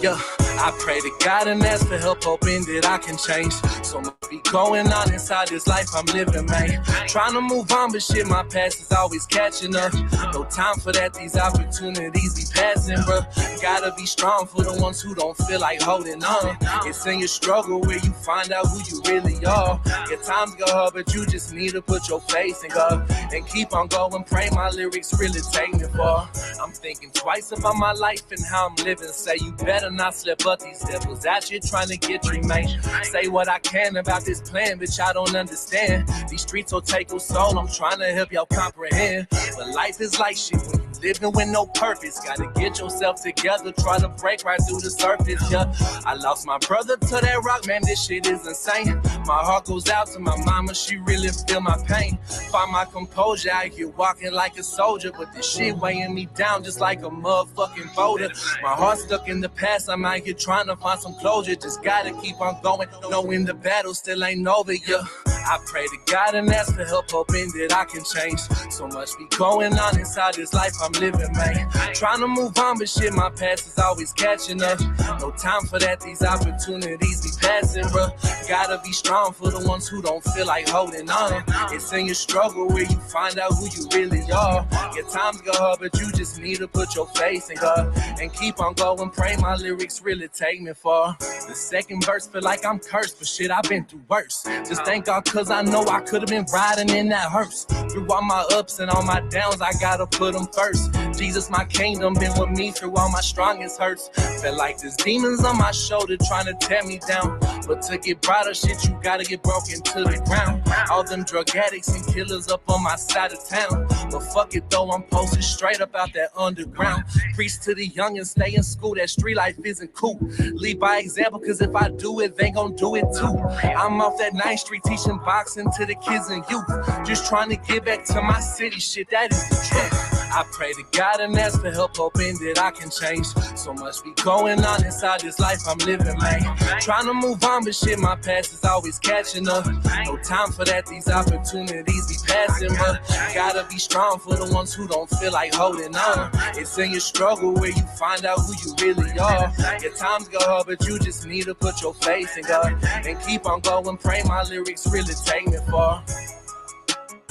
Yeah, I pray to God and ask for help, hoping that I can change. So much be going on inside this life I'm living, man. Trying to move on, but shit, my past is always catching up. No time for that, these opportunities be passing, bro. Gotta be strong for the ones who don't feel like holding on. It's in your struggle where you find out who you really are. Your times go hard, but you just need to put your faith in God and keep on going. Pray my lyrics really take me far. I'm thinking twice about my life and how I'm living. Say you better not slip up, these devils out here trying to get you, man. Say what I can about this plan, but y'all don't understand. These streets will take your soul, I'm trying to help y'all comprehend. But life is like shit when you living with no purpose. Gotta get yourself together, try to break right through the surface, yeah. I lost my brother to that rock, man, this shit is insane. My heart goes out to my mama, she really feel my pain. Find my composure out here walking like a soldier, but this shit weighing me down just like a motherfucking boulder. My heart stuck in the past, I'm out here trying to find some closure. Just gotta keep on going, knowing the battle still ain't over, yeah. I pray to God and ask for help, hoping that I can change. So much be going on inside this life I'm living, man. Trying to move on, but shit, my past is always catching up. No time for that, these opportunities be passing, bro. Gotta be strong for the ones who don't feel like holding on. It's in your struggle where you find out who you really are. Your times go hard, but you just need to put your faith in God and keep on going. Pray my lyrics really take me far. The second verse feel like I'm cursed, but shit, I've been through worse. Just thank God, cause I know I could have been riding in that hearse. Through all my ups and all my downs, I gotta put them first. Jesus, my kingdom, been with me through all my strongest hurts. Felt like there's demons on my shoulder trying to tear me down. But to get brighter shit, you gotta get broken to the ground. All them drug addicts and killers up on my side of town. But fuck it though, I'm posted straight up out that underground. Preach to the young and stay in school, that street life isn't cool. Lead by example, cause if I do it, they gon' do it too. I'm off that 9th Street teaching boxing to the kids and youth. Just trying to get back to my city, shit, that is the truth. I pray to God and ask for help, hoping that I can change. So much be going on inside this life I'm living, man. Trying to move on, but shit, my past is always catching up. No time for that, these opportunities be passing, but gotta be strong for the ones who don't feel like holding on. It's in your struggle where you find out who you really are. Your times go hard, but you just need to put your faith in God and keep on going. Pray my lyrics really take me far.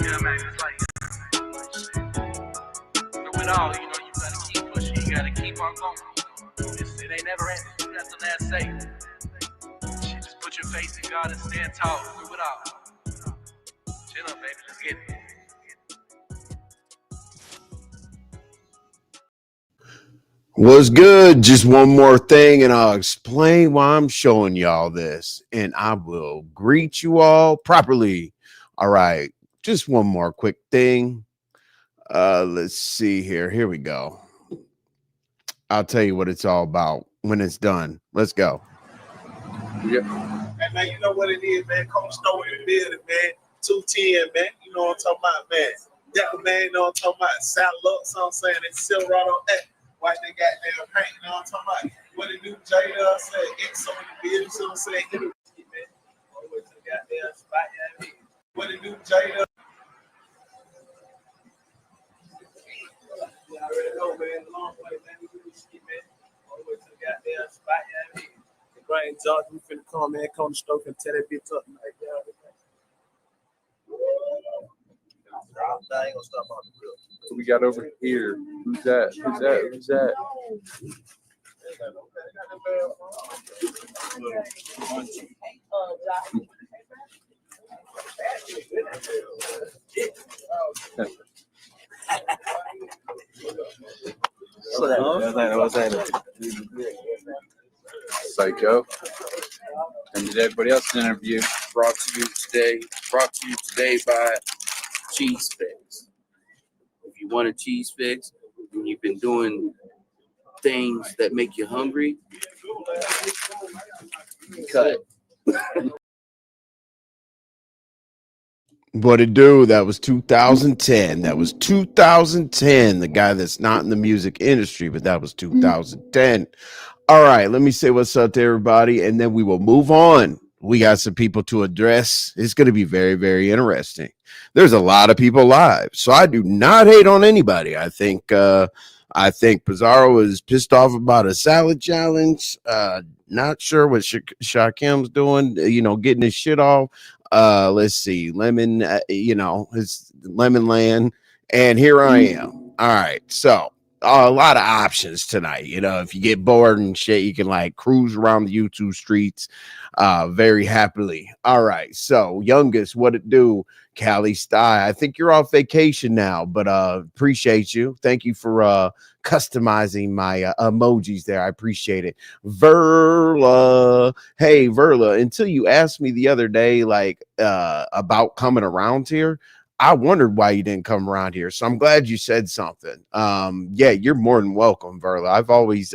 Yeah, man, it's like through it all, you know, you gotta keep pushing, you gotta keep on going. It ain't never ending. That's the last say. Shit, just put your faith in God and stand tall through it all. Chill up, baby. Let's get it. What's good? Just one more thing, and I'll explain why I'm showing y'all this, and I will greet you all properly. All right, just one more quick thing. Let's see here. Here we go. I'll tell you what it's all about when it's done. Let's go. Yep. And man, you know what it is, man. Come Snow in the building, man. 210, man. You know what I'm talking about, man. Dapper, man. You know what I'm talking about. Saddle up, so I'm saying. They still right on that. Watch they goddamn paint. You know what I'm talking about. What it do, Jada said. It's on the building, so I'm saying. Get it, man. All the way to the goddamn spot, you know what I mean? What it do, Jada? You already know, man. Long way, man. We do this shit, man. All the way to the goddamn spot, you know what I mean? Brian George, we finna come, man. Come to Stoke and tear that bitch up like that. I ain't gonna stop on the grill. What we got over here? Who's that? Who's that? Who's that? What's that? Psycho. And did everybody else's interview brought to you today by Cheese Fix. If you want a cheese fix and you've been doing things that make you hungry, cut. What it do? That was 2010. That was 2010. The guy that's not in the music industry, but that was 2010. All right, let me say what's up to everybody, and then we will move on. We got some people to address. It's going to be very, very interesting. There's a lot of people live, so I do not hate on anybody. I think I think Pizarro is pissed off about a salad challenge. Not sure what Shakim's doing, getting his shit off. Let's see. Lemon, his Lemon Land. And here I am. All right. So, a lot of options tonight. If you get bored and shit, you can like cruise around the YouTube streets very happily. All right. So, youngest, what it do? Cali Style. I think you're off vacation now, but appreciate you. Thank you for customizing my emojis there. I appreciate it. Verla. Hey, Verla, until you asked me the other day, like about coming around here, I wondered why you didn't come around here. So I'm glad you said something. Yeah, you're more than welcome, Verla. I've always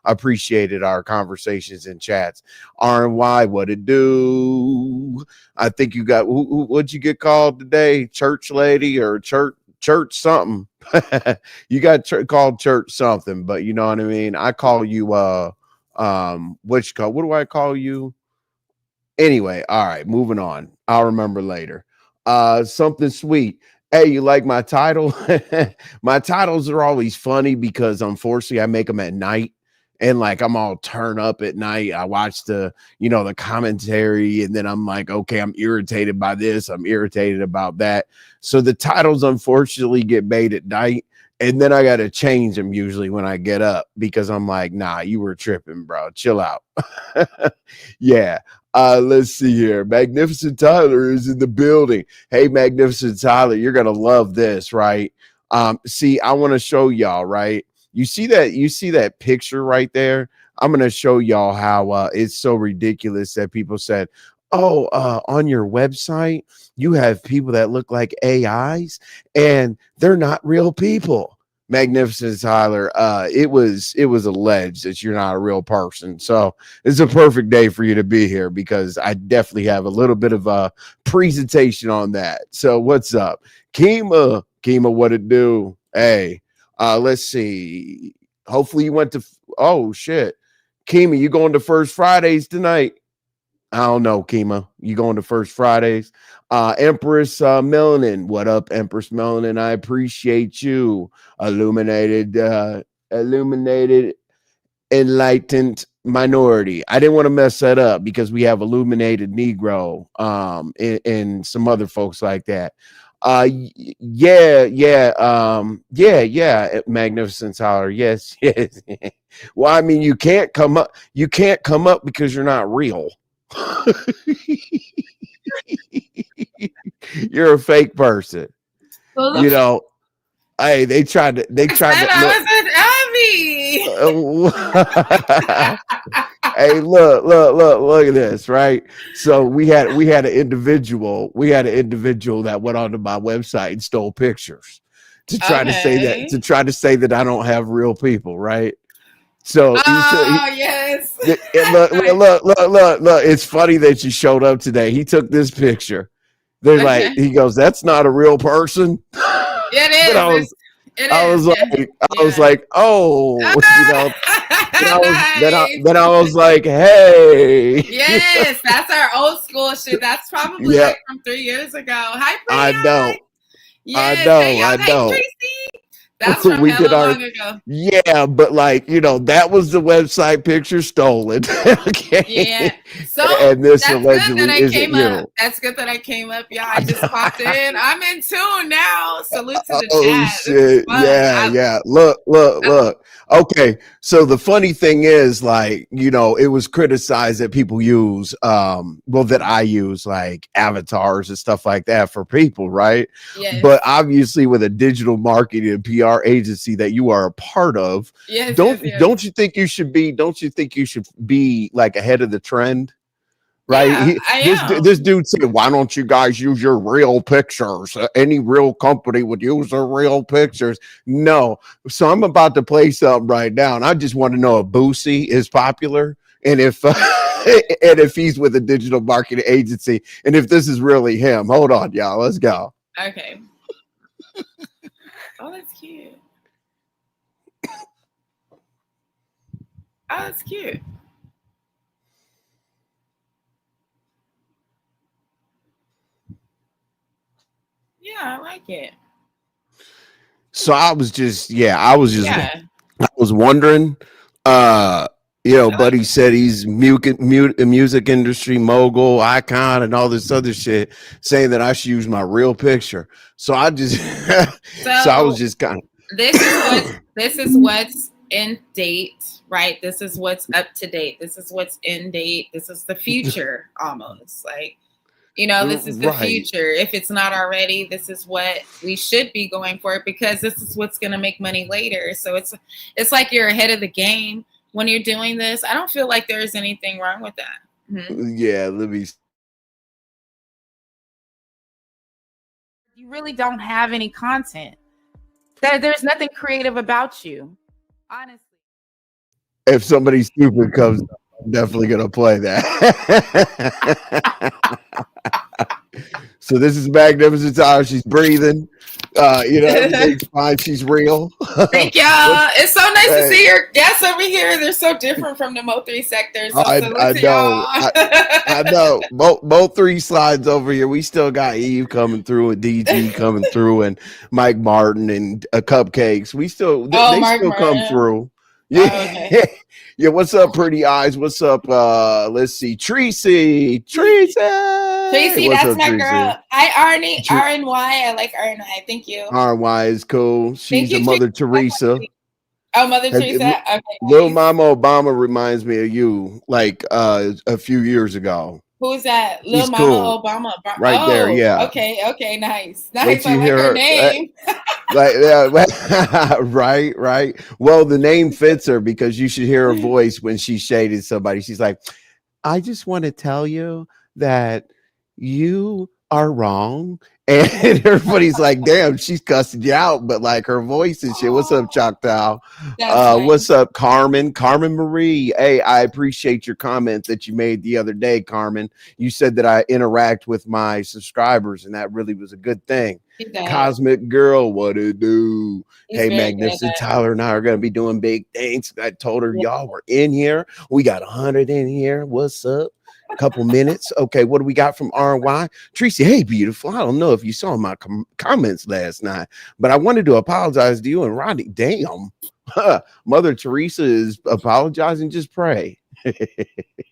appreciated our conversations and chats. RNY, what it do? I think you got what'd you get called today? Church lady or church something? You got called church something, but you know what I mean. I call you what do I call you? Anyway, all right, moving on. I'll remember later. Something sweet. Hey, you like my title? My titles are always funny because unfortunately I make them at night and like I'm all turned up at night. I watch the commentary and then I'm like, okay, I'm irritated by this, I'm irritated about that. So the titles unfortunately get made at night. And then I got to change them usually when I get up because I'm like, nah, you were tripping, bro. Chill out. Yeah. Let's see here. Magnificent Tyler is in the building. Hey, Magnificent Tyler, you're gonna love this, right? See, I want to show y'all, right? You see that picture right there? I'm gonna show y'all how it's so ridiculous that people said, oh, on your website, you have people that look like AIs and they're not real people. Magnificent Tyler, it was alleged that you're not a real person. So it's a perfect day for you to be here because I definitely have a little bit of a presentation on that. So what's up? Kima, what it do? Hey, let's see. Hopefully you went to oh shit. Kima, you going to First Fridays tonight? I don't know, Kima. You going to First Fridays? Empress Melanin. What up, Empress Melanin? I appreciate you. Illuminated enlightened minority. I didn't want to mess that up because we have illuminated Negro and some other folks like that. Magnificent Tyler. Yes, yes. Well, I mean, you can't come up because you're not real. You're a fake person. Well, Hey, they tried to Hey, look at this, right? So we had an individual that went onto my website and stole pictures to try to say that I don't have real people, right? So yes. look, it's funny that you showed up today. He took this picture. They're like, he goes, that's not a real person. It is. I was like, oh, then I was like, hey. Yes, that's our old school shit. That's probably like from 3 years ago. Hi, Priya. I know. Yes. I know. Hey, Treecey. That's from long ago. Yeah, but that was the website picture stolen. Okay. Yeah. So and this allegedly isn't you. That's good that I came up. Yeah, I just popped in. I'm in tune now. Salute to the chat. Oh shit. Yeah. Look. Okay. So the funny thing is, it was criticized that people use that I use like avatars and stuff like that for people, right? Yes. But obviously with a digital marketing and PR agency that you are a part of, don't you think you should be like ahead of the trend? Right. Yeah, this dude said, why don't you guys use your real pictures? Any real company would use their real pictures. No. So I'm about to play something right now. And I just want to know if Boosie is popular and if and if he's with a digital marketing agency and if this is really him. Hold on, y'all. Let's go. Okay. Oh, that's cute. Oh, that's cute. Yeah, I like it. So I was just, I was just, Yeah. I was wondering. Uh, Buddy said he's music industry mogul, icon, and all this other shit, saying that I should use my real picture. So I just, so I was So just kind this is what's in date, right? This is what's up to date. This is what's in date. This is the future almost. Like, this is the right. future. If it's not already, this is what we should be going for, because this is what's going to make money later. So it's like you're ahead of the game when you're doing this. I don't feel like there's anything wrong with that. Mm-hmm. Yeah, let me. You really don't have any content. There's nothing creative about you, honestly. If somebody stupid comes up, I'm definitely gonna play that. So this is Magnificent Time. She's breathing. Everything's fine. She's real. Thank y'all. It's so nice to see your guests over here. They're so different from the Mo3 sectors. So I know. I know. Both 3 slides over here. We still got Eve coming through and DG coming through and Mike Martin and Cupcakes. We still they still come through. Yeah. Oh, okay. Yeah, what's up, pretty eyes? What's up? Let's see. Treecey, that's up, my Treecey? girl. Hi, Arnie. RNY. I like RNY. Thank you. RNY is cool. She's a Mother Teresa. Oh, Mother Teresa. Okay. Little Mama Obama reminds me of you, like a few years ago. Who's that? Lil Mama cool. Obama. Right there, yeah. Okay, nice. Once Nice. I you like hear her name. Right. Well, the name fits her because you should hear her voice when she shaded somebody. She's like, I just want to tell you that you are wrong. And everybody's like, damn, she's cussing you out, but like her voice and shit. What's up, Choctaw? What's up, Carmen? Carmen Marie. Hey, I appreciate your comment that you made the other day, Carmen. You said that I interact with my subscribers, and that really was a good thing. Cosmic Girl, what it do? Hey, Magnificent Tyler and I are going to be doing big things. I told her y'all were in here. We got 100 in here. What's up? A couple minutes. Okay, what do we got from RY? Treecey, hey, beautiful. I don't know if you saw my comments last night, but I wanted to apologize to you and Rodney. Damn. Mother Teresa is apologizing. Just pray.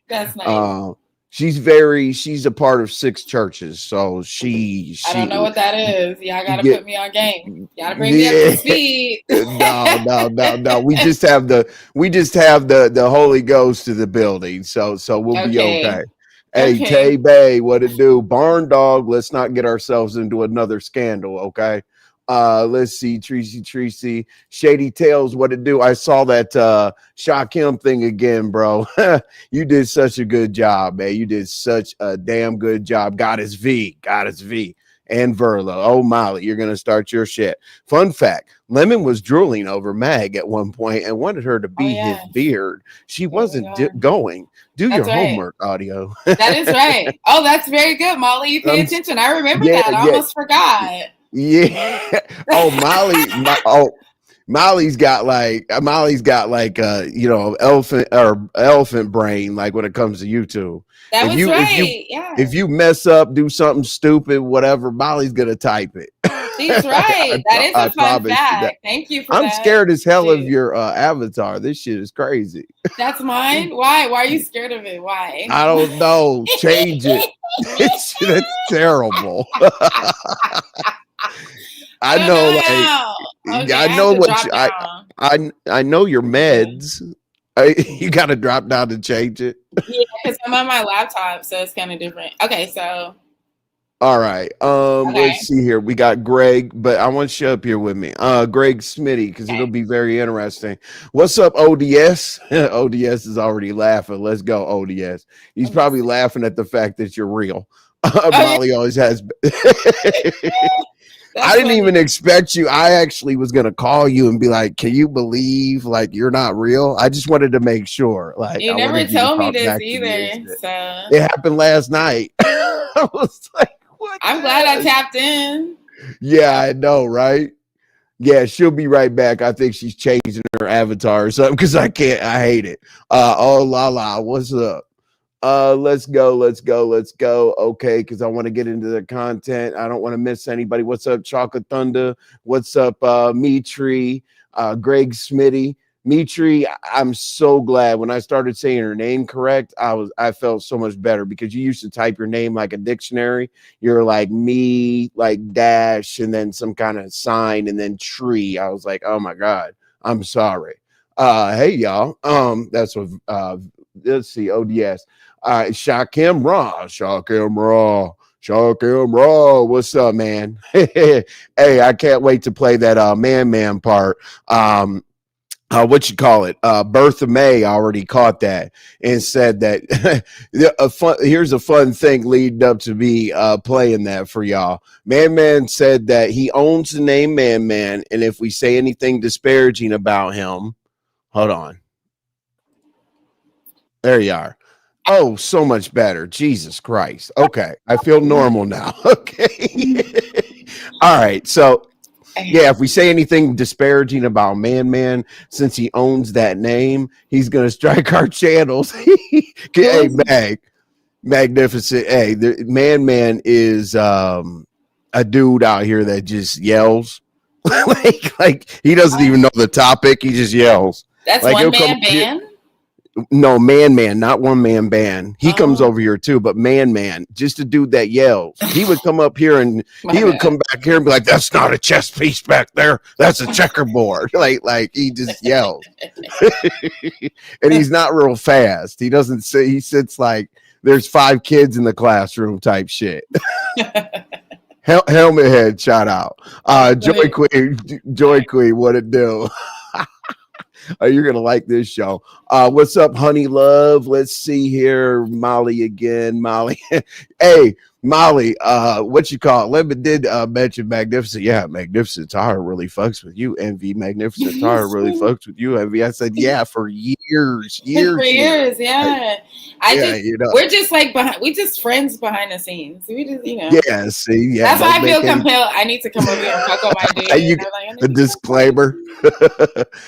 That's nice. She's a part of 6 churches. So she I don't know what that is. Y'all gotta put me on game. Y'all bring me up to speed. No. We just have the Holy Ghost to the building. So we'll be okay. Hey, Tay Bay, what it do? Barn Dog, let's not get ourselves into another scandal, okay? Let's see, Treecey, Shady Tales, what it do? I saw that Shakim thing again, bro. You did such a good job, man. You did such a damn good job. Goddess V, and Verla. Oh, Molly, you're gonna start your shit. Fun fact: Lemon was drooling over Mag at one point and wanted her to be his beard. She wasn't going. Do your homework, audio. That is right. Oh, that's very good, Molly. You pay attention. I remember that. I almost forgot. Yeah. Oh, Molly's got like elephant brain, like when it comes to YouTube. That was right. If you mess up, do something stupid, whatever, Molly's gonna type it. She's right. That is a fun fact. Thank you for that. I'm scared as hell of your avatar. This shit is crazy. That's mine? Why? Why are you scared of it? Why? I don't know. Change it. It's terrible. I know your meds. You got to drop down to change it. Yeah, because I'm on my laptop, so it's kind of different. Okay, so. All right. Let's see here. We got Greg, but I want you up here with me. Greg Smitty, because it'll be very interesting. What's up, ODS? ODS is already laughing. Let's go, ODS. He's probably laughing at the fact that you're real. Molly always has. I didn't even expect you. I actually was gonna call you and be like, "Can you believe like you're not real?" I just wanted to make sure. Like you never told me this either. So it happened last night. I was like, "What?" I'm glad I tapped in. Yeah, I know, right? Yeah, she'll be right back. I think she's changing her avatar or something because I hate it. Oh, Lala, what's up? Let's go. Okay, because I want to get into the content. I don't want to miss anybody. What's up, Chocolate Thunder? What's up, Mitri? Greg Smitty. Mitri, I'm so glad when I started saying her name correct. I felt so much better because you used to type your name like a dictionary. You're like me, like dash, and then some kind of sign, and then tree. I was like, oh my God, I'm sorry. Hey y'all. That's what let's see, ODS. Shakim Raw. What's up, man? Hey, I can't wait to play that ManMan part. What you call it? Bertha May already caught that and said that here's a fun thing leading up to me playing that for y'all. ManMan said that he owns the name ManMan, and if we say anything disparaging about him, hold on. There you are. Oh, so much better. Jesus Christ. Okay. I feel normal now. Okay. All right. So, yeah, if we say anything disparaging about ManMan, since he owns that name, he's going to strike our channels. Hey, Magnificent. Hey, ManMan is a dude out here that just yells. like he doesn't even know the topic. He just yells. That's like one man band? No, ManMan, not one man band. He comes over here too, but ManMan, just a dude that yells. He would come up here and he would come back here and be like, "That's not a chess piece back there. That's a checkerboard." like he just yells, and he's not real fast. He doesn't say. He sits like there's 5 kids in the classroom type shit. Helmet head, shout out. Joy Queen, what it do? You're gonna like this show. What's up, honey love? Let's see here. Molly again. Molly. Hey, Molly, what you call it? Lemon did mention Magnificent. Yeah, Magnificent Tara really fucks with you. Envy, Magnificent Tara really fucks with you. Envy. I said, yeah, for years. For years, yeah. We're just like we just friends behind the scenes. We just, Yeah, see, yeah. That's why I feel compelled. I need to come over here and fuck on my dude. A disclaimer.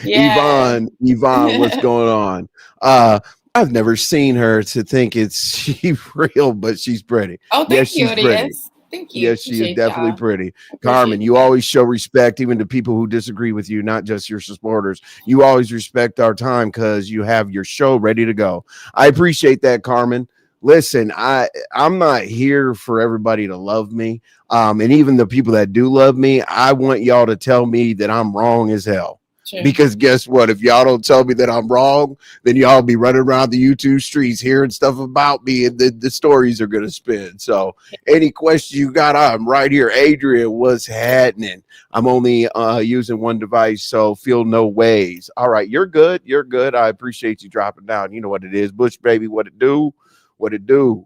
Yeah. Yvonne, what's going on? I've never seen her to think she real, but she's pretty. Oh, thank you, Yes. Thank you. Yes, she is definitely pretty. Carmen, you always show respect even to people who disagree with you, not just your supporters. You always respect our time because you have your show ready to go. I appreciate that, Carmen. Listen, I'm not here for everybody to love me. And even the people that do love me, I want y'all to tell me that I'm wrong as hell. Sure. Because guess what? If y'all don't tell me that I'm wrong, then y'all be running around the YouTube streets hearing stuff about me, and the stories are going to spin. So any questions you got, I'm right here. Adrian, what's happening? I'm only using one device, so feel no ways. All right, you're good. You're good. I appreciate you dropping down. You know what it is. Bush, baby, what it do? What it do?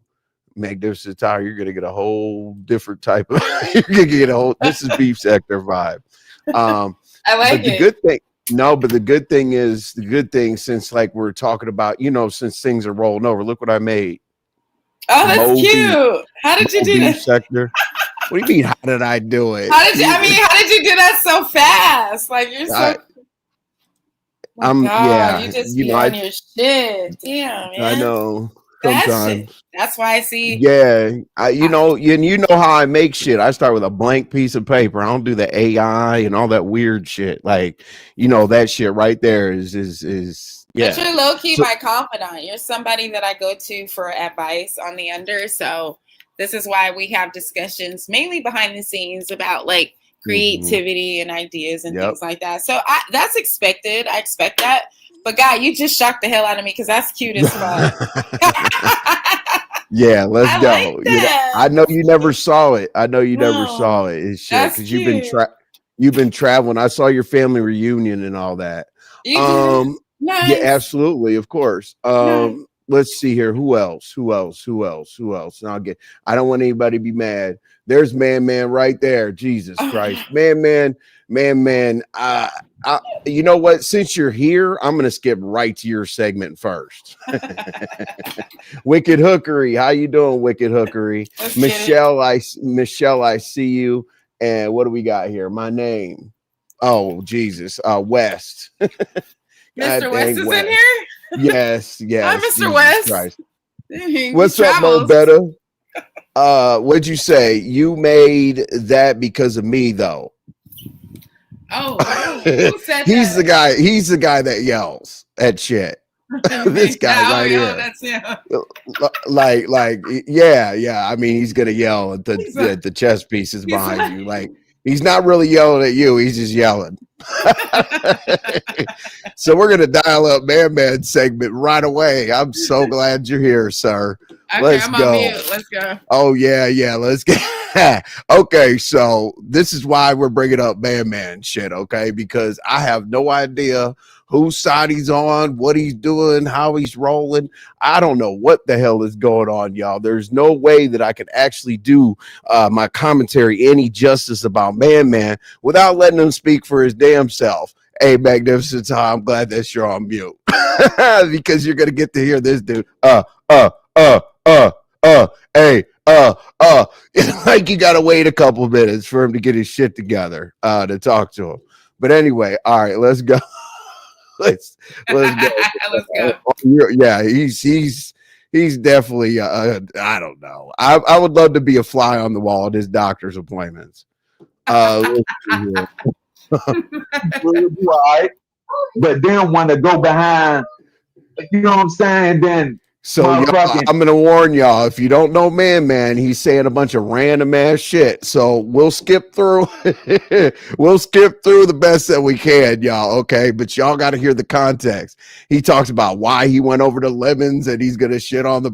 Magnificent Tire, you're going to get a whole different type of, you're going to get a whole, this is Beef Sector vibe. I like it. The good thing, but the good thing is, since like we're talking about, since things are rolling over, look what I made. Oh, that's cute. How did you do that? Sector. What do you mean, how did I do it? How did you do that so fast? Like, you're so... you just be on your shit. Damn, man. I know. Sometimes. That's why I see. Yeah, you know how I make shit. I start with a blank piece of paper. I don't do the AI and all that weird shit. Like, that shit right there is yeah. But you're low key my confidant. You're somebody that I go to for advice on the under. So this is why we have discussions mainly behind the scenes about like creativity and ideas and things like that. So that's expected. I expect that. But God, you just shocked the hell out of me because that's cute as fuck. Yeah, let's go. Like I know you never saw it. Never saw it. It's shit because you've been traveling. I saw your family reunion and all that. Nice. Yeah, absolutely, of course. Nice. Let's see here. Who else? And I don't want anybody to be mad. There's ManMan right there. Jesus Christ. ManMan. You know what? Since you're here, I'm going to skip right to your segment first. Wicked Hookery. How you doing, Wicked Hookery? Michelle, I see you. And what do we got here? My name. Oh, Jesus. West. Mr. West is in here? Yes. Hi, Mr. West. Christ. What's up, Mo Better? What'd you say? You made that because of me, though. Oh, who said He's that? the guy. He's the guy that yells at shit. This guy right here. That's him. Like, yeah. I mean, he's gonna yell at the chess pieces behind you. Like, he's not really yelling at you. He's just yelling. So we're gonna dial up ManMan segment right away. I'm so glad you're here, sir. Okay, Let's I'm go. on mute. Let's go. Oh yeah, let's get. Okay, so this is why we're bringing up ManMan shit, okay? Because I have no idea whose side he's on, what he's doing, how he's rolling. I don't know what the hell is going on, y'all. There's no way that I could actually do my commentary any justice about ManMan without letting him speak for his damn self. Hey, Magnificent Tom, I'm glad that you're on mute because you're gonna get to hear this dude. Like you gotta wait a couple minutes for him to get his shit together to talk to him. But anyway, all right, let's go. let's go. Let's go. Yeah, he's definitely I don't know. I would love to be a fly on the wall at his doctor's appointments. We'll do all right, but then want to go behind, you know what I'm saying? Then so I'm gonna warn y'all, if you don't know ManMan, he's saying a bunch of random ass shit. So we'll skip through the best that we can, y'all. Okay, but y'all got to hear the context. He talks about why he went over to Lemons and he's gonna shit on the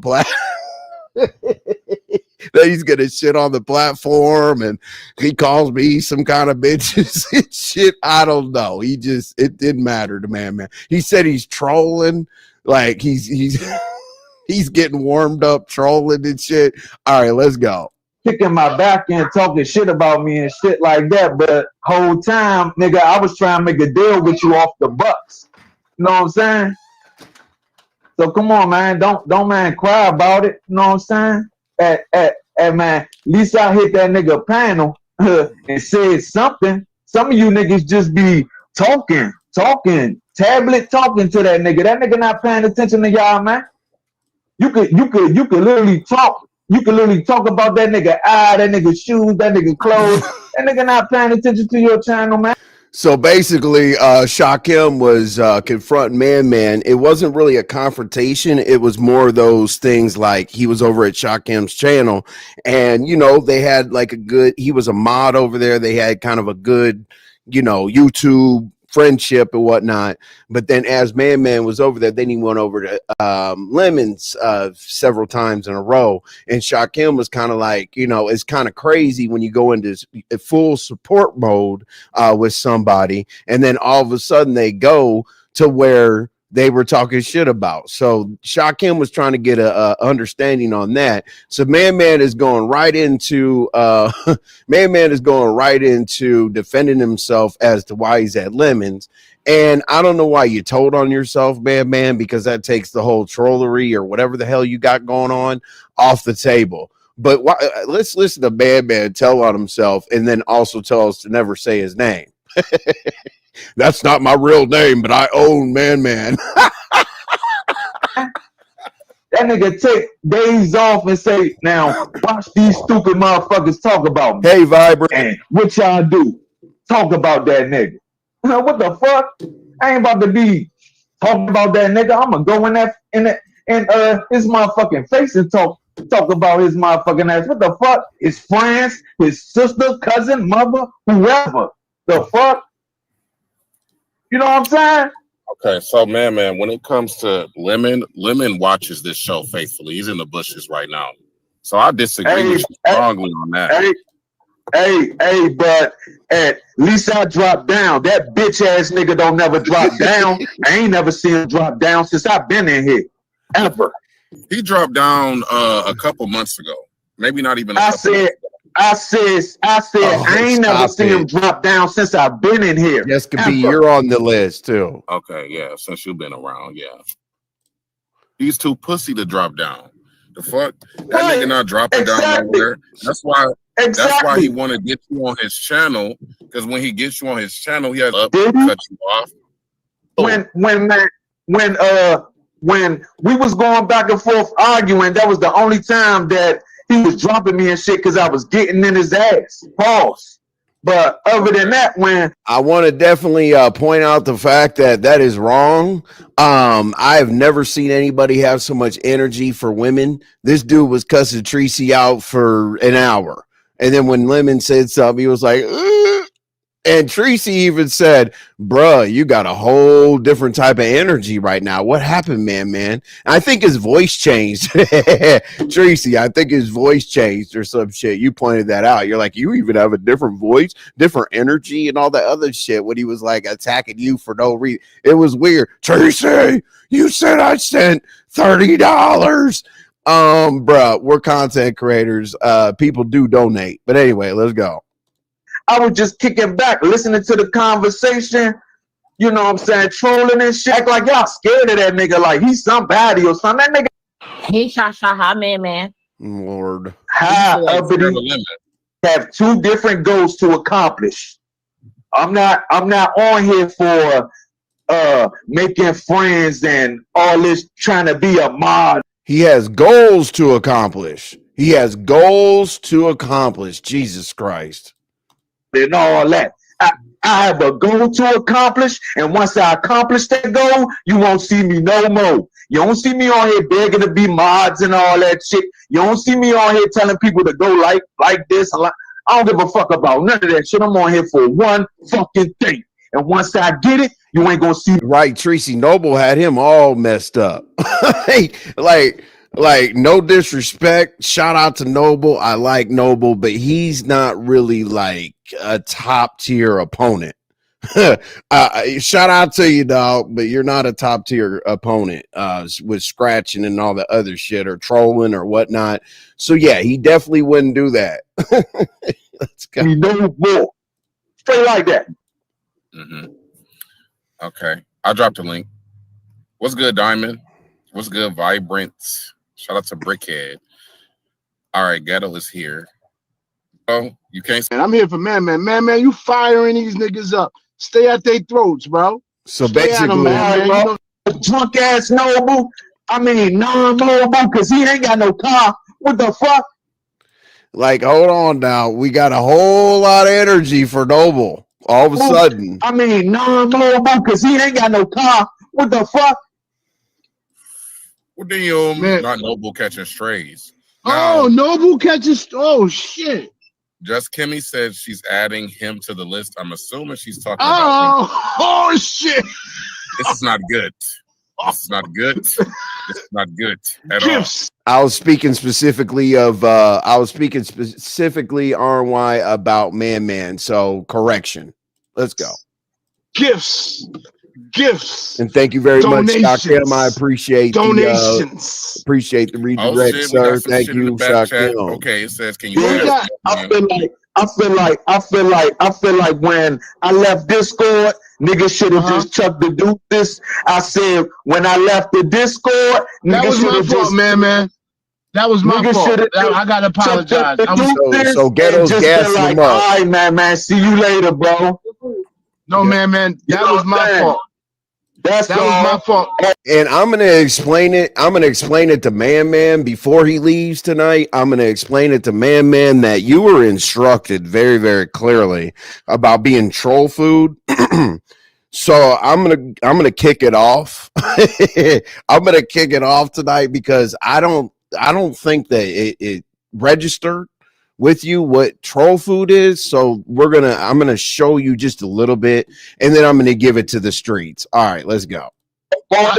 that he's gonna shit on the platform, and he calls me some kind of bitches and shit. I don't know. It didn't matter to ManMan. He said he's trolling, like he's getting warmed up trolling and shit. All right, let's go. Kicking my back and talking shit about me and shit like that, but whole time, nigga, I was trying to make a deal with you off the bucks. You know what I'm saying? So come on, man. Don't man cry about it. You know what I'm saying? Man, at least I hit that nigga panel and said something. Some of you niggas just be talking, tablet talking to that nigga. That nigga not paying attention to y'all, man. You could literally talk. You could literally talk about that nigga eye, that nigga shoes, that nigga clothes. That nigga not paying attention to your channel, man. So basically, Shakim was confronting ManMan. It wasn't really a confrontation. It was more of those things like he was over at Shakim's channel, and they had like he was a mod over there. They had kind of a good, YouTube friendship and whatnot. But then as ManMan was over there, then he went over to Lemons several times in a row. And Shakim was kind of like, it's kind of crazy when you go into full support mode with somebody, and then all of a sudden they go to where they were talking shit about. So Shakim was trying to get a understanding on that. So ManMan is going right into defending himself as to why he's at Lemons. And I don't know why you told on yourself, ManMan, because that takes the whole trollery or whatever the hell you got going on off the table. But let's listen to ManMan tell on himself, and then also tell us to never say his name. That's not my real name, but I own ManMan. That nigga take days off and say, now watch these stupid motherfuckers talk about me. Hey, Vibrant. And what y'all do? Talk about that nigga. What the fuck? I ain't about to be talking about that nigga. I'm gonna go in his motherfucking face and talk about his motherfucking ass. What the fuck? His friends, his sister, cousin, mother, whoever. The fuck? You know what I'm saying? Okay, so ManMan, when it comes to Lemon watches this show faithfully. He's in the bushes right now. So I disagree with you strongly on that. Hey, but at least I dropped down. That bitch ass nigga don't never drop down. I ain't never seen him drop down since I've been in here. Ever. He dropped down a couple months ago. Maybe not even a couple months ago. I said, I ain't never seen him drop down since I've been in here. Yes, could be. You're on the list too. Okay, yeah, since you've been around, yeah. He's too pussy to drop down. The fuck? That nigga not dropping down nowhere. That's why he want to get you on his channel. Because when he gets you on his channel, he has to cut you off. When when we was going back and forth arguing, that was the only time that he was dropping me and shit because I was getting in his ass. Pause. But other than that, when I want to definitely point out the fact that that is wrong. I have never seen anybody have so much energy for women. This dude was cussing Treecey out for an hour. And then when Lemon said something, he was like, "Ugh." And Treecey even said, bruh, you got a whole different type of energy right now. What happened, man? And I think his voice changed. Treecey, I think his voice changed or some shit. You pointed that out. You're like, you even have a different voice, different energy, and all that other shit when he was like attacking you for no reason. It was weird. Treecey, you said I sent $30. Bruh, we're content creators. People do donate. But anyway, let's go. I was just kicking back, listening to the conversation, you know what I'm saying, trolling and shit. Act like y'all scared of that nigga, like he's somebody or something. That nigga. Hey, Shasha, hi, man. Lord. Have two different goals to accomplish. I'm not on here for making friends and all this trying to be a mod. He has goals to accomplish. He has goals to accomplish. Jesus Christ. And all that. I have a goal to accomplish, and once I accomplish that goal, you won't see me no more. You don't see me on here begging to be mods and all that shit. You don't see me on here telling people to go like this. I don't give a fuck about none of that shit. I'm on here for one fucking thing. And once I get it, you ain't gonna see me. Right, Treecey Noble had him all messed up. Like, no disrespect. Shout out to Noble. I like Noble, but he's not really like a top tier opponent. Shout out to you, dog, but you're not a top tier opponent with scratching and all the other shit or trolling or whatnot. So yeah, he definitely wouldn't do that. Let's go. No more. Straight like that. Mm-hmm. Okay, I dropped a link. What's good, Diamond? What's good, Vibrant? Shout out to Brickhead. All right, Ghetto is here. Oh, you can't. And I'm here for ManMan. ManMan, you firing these niggas up. Stay at their throats, bro. So Stay basically, man, you know, drunk ass Noble. I mean, non-mobile because he ain't got no car. What the fuck? like, hold on now. We got a whole lot of energy for Noble. All of a sudden. I mean, non-mobile because he ain't got no car. What the fuck? Well, damn, not Noble catching strays. Now, oh, Noble catches. Oh, shit. Just Kimmy said she's adding him to the list. I'm assuming she's talking about him. Oh, shit. This is not good. This is not good. This is not good at Gifts. all. I was speaking specifically of RY about ManMan. So correction. Let's go. Gifts. And thank you very Donations. much, Shakim. I appreciate donations. Appreciate the redirect, sir. Thank you, Shakim. Okay, it says, can you? Yeah, I feel like when I left Discord, niggas should have just chucked the do this. I said when I left the Discord, that was my fault, man. That was my fault. I gotta apologize. So Ghetto's gassing him up. All right, man. See you later, bro. No, man. That was my fault. That was my fault. And I'm gonna explain it. I'm gonna explain it to ManMan before he leaves tonight. I'm gonna explain it to ManMan that you were instructed very, very clearly about being troll food. So I'm gonna kick it off. I'm gonna kick it off tonight because I don't think that it registered with you what troll food is. So I'm gonna show you just a little bit, and then I'm gonna give it to the streets. All right, let's go. All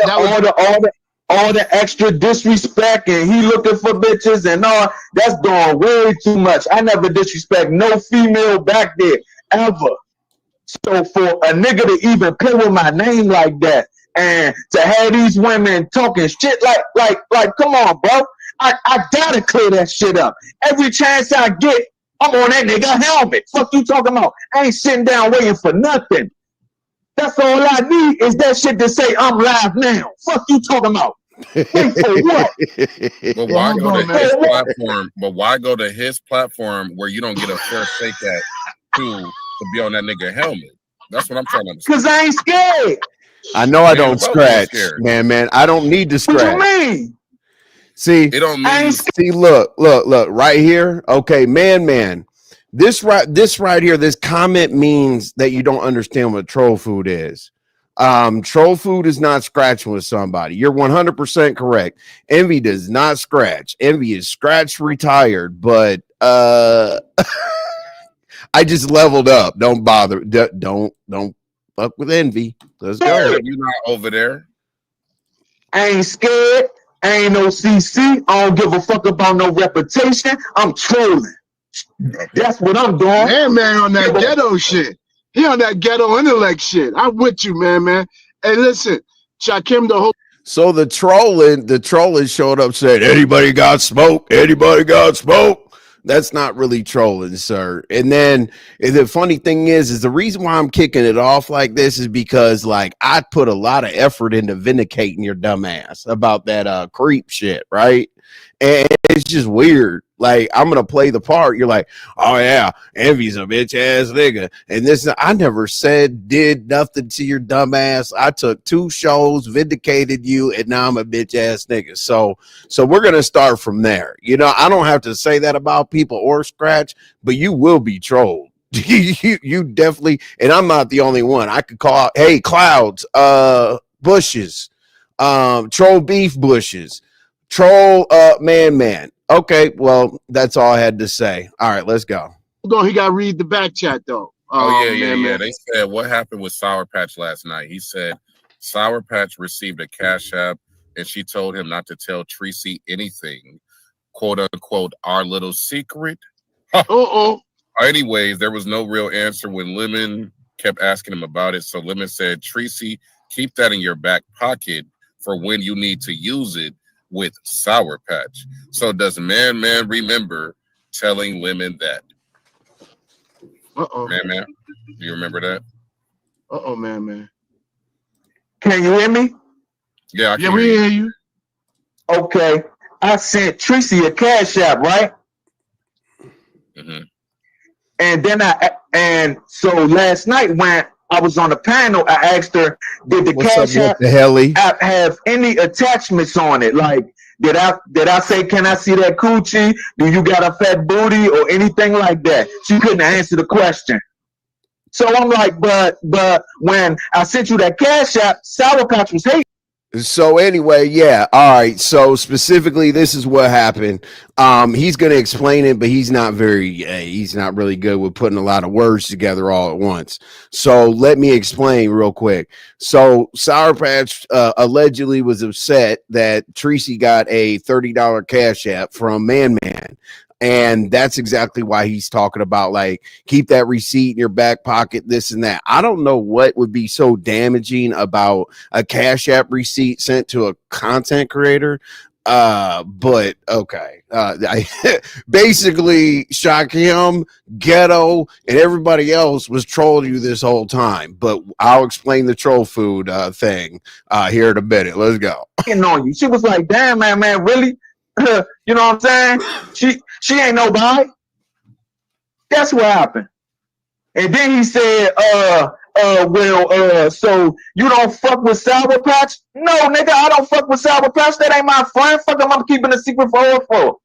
the extra disrespect and he looking for bitches and all that's going way too much. I never disrespect no female back there ever. So for a nigga to even play with my name like that and to have these women talking shit like come on, bro. I gotta clear that shit up. Every chance I get, I'm on that nigga helmet. Fuck you talking about? I ain't sitting down waiting for nothing. That's all I need is that shit to say I'm live now. Fuck you talking about? Wait for what? But why go to his platform? But why go to his platform where you don't get a fair shake at to be on that nigga helmet? That's what I'm trying to understand. Cause I ain't scared. I know I They ain't don't about being scratch, scared. man. I don't need to What you scratch. mean? See, It don't I mean ain't see, look, right here. Okay, man. This right here, this comment means that you don't understand what troll food is. Troll food is not scratching with somebody. You're 100% correct. Envy does not scratch. Envy is scratch retired, but I just leveled up. Don't bother. Don't fuck with envy. Let's go. yeah, you not over there. I ain't scared. I ain't no CC. I don't give a fuck about no reputation. I'm trolling. That's what I'm doing. Man on that ghetto shit. He on that ghetto intellect shit. I'm with you, man. Hey, listen, Shakim the whole. So the trolling showed up saying, anybody got smoke? Anybody got smoke? That's not really trolling, sir. And then the funny thing is the reason why I'm kicking it off like this is because like I put a lot of effort into vindicating your dumb ass about that creep shit, right? And it's just weird. Like I'm gonna play the part. You're like, oh yeah, Envy's a bitch ass nigga. And this, I never did nothing to your dumb ass. I took 2 shows, vindicated you, and now I'm a bitch ass nigga. So we're gonna start from there. You know, I don't have to say that about people or scratch, but you will be trolled. you definitely, and I'm not the only one. I could call, hey, clouds, bushes, troll beef bushes. Troll man. Okay, well, that's all I had to say. All right, let's go. Hold on, he got to read the back chat though. Yeah. They said what happened with Sourpatch last night. He said Sourpatch received a cash app and she told him not to tell Treecey anything, quote unquote, our little secret. Anyways, there was no real answer when Lemon kept asking him about it. So Lemon said, Treecey, keep that in your back pocket for when you need to use it with Sourpatch. So does ManMan remember telling Lemon that? ManMan, do you remember that? ManMan. Can you hear me? Yeah, I can we hear you. Okay. I sent Treecey a cash app, right? Mm-hmm. And then so last night when I was on the panel, I asked her, did the cash app have any attachments on it? Like, did I say, can I see that coochie? Do you got a fat booty or anything like that? She couldn't answer the question. So I'm like, but when I sent you that cash app, Sourpatch was hating. So anyway, yeah. All right. So specifically, this is what happened. He's going to explain it, but he's not really good with putting a lot of words together all at once. So let me explain real quick. So Sourpatch allegedly was upset that Treecey got a $30 cash app from ManMan. And that's exactly why he's talking about, like, keep that receipt in your back pocket, this and that. I don't know what would be so damaging about a Cash App receipt sent to a content creator. But okay. Basically, Shakim, Ghetto, and everybody else was trolling you this whole time. But I'll explain the troll food thing here in a minute. Let's go. On you. She was like, damn, man, really? You know what I'm saying? She ain't nobody. That's what happened. And then he said, so you don't fuck with Sourpatch? No, nigga, I don't fuck with Sourpatch. That ain't my friend. Fuck him, I'm keeping a secret for her for.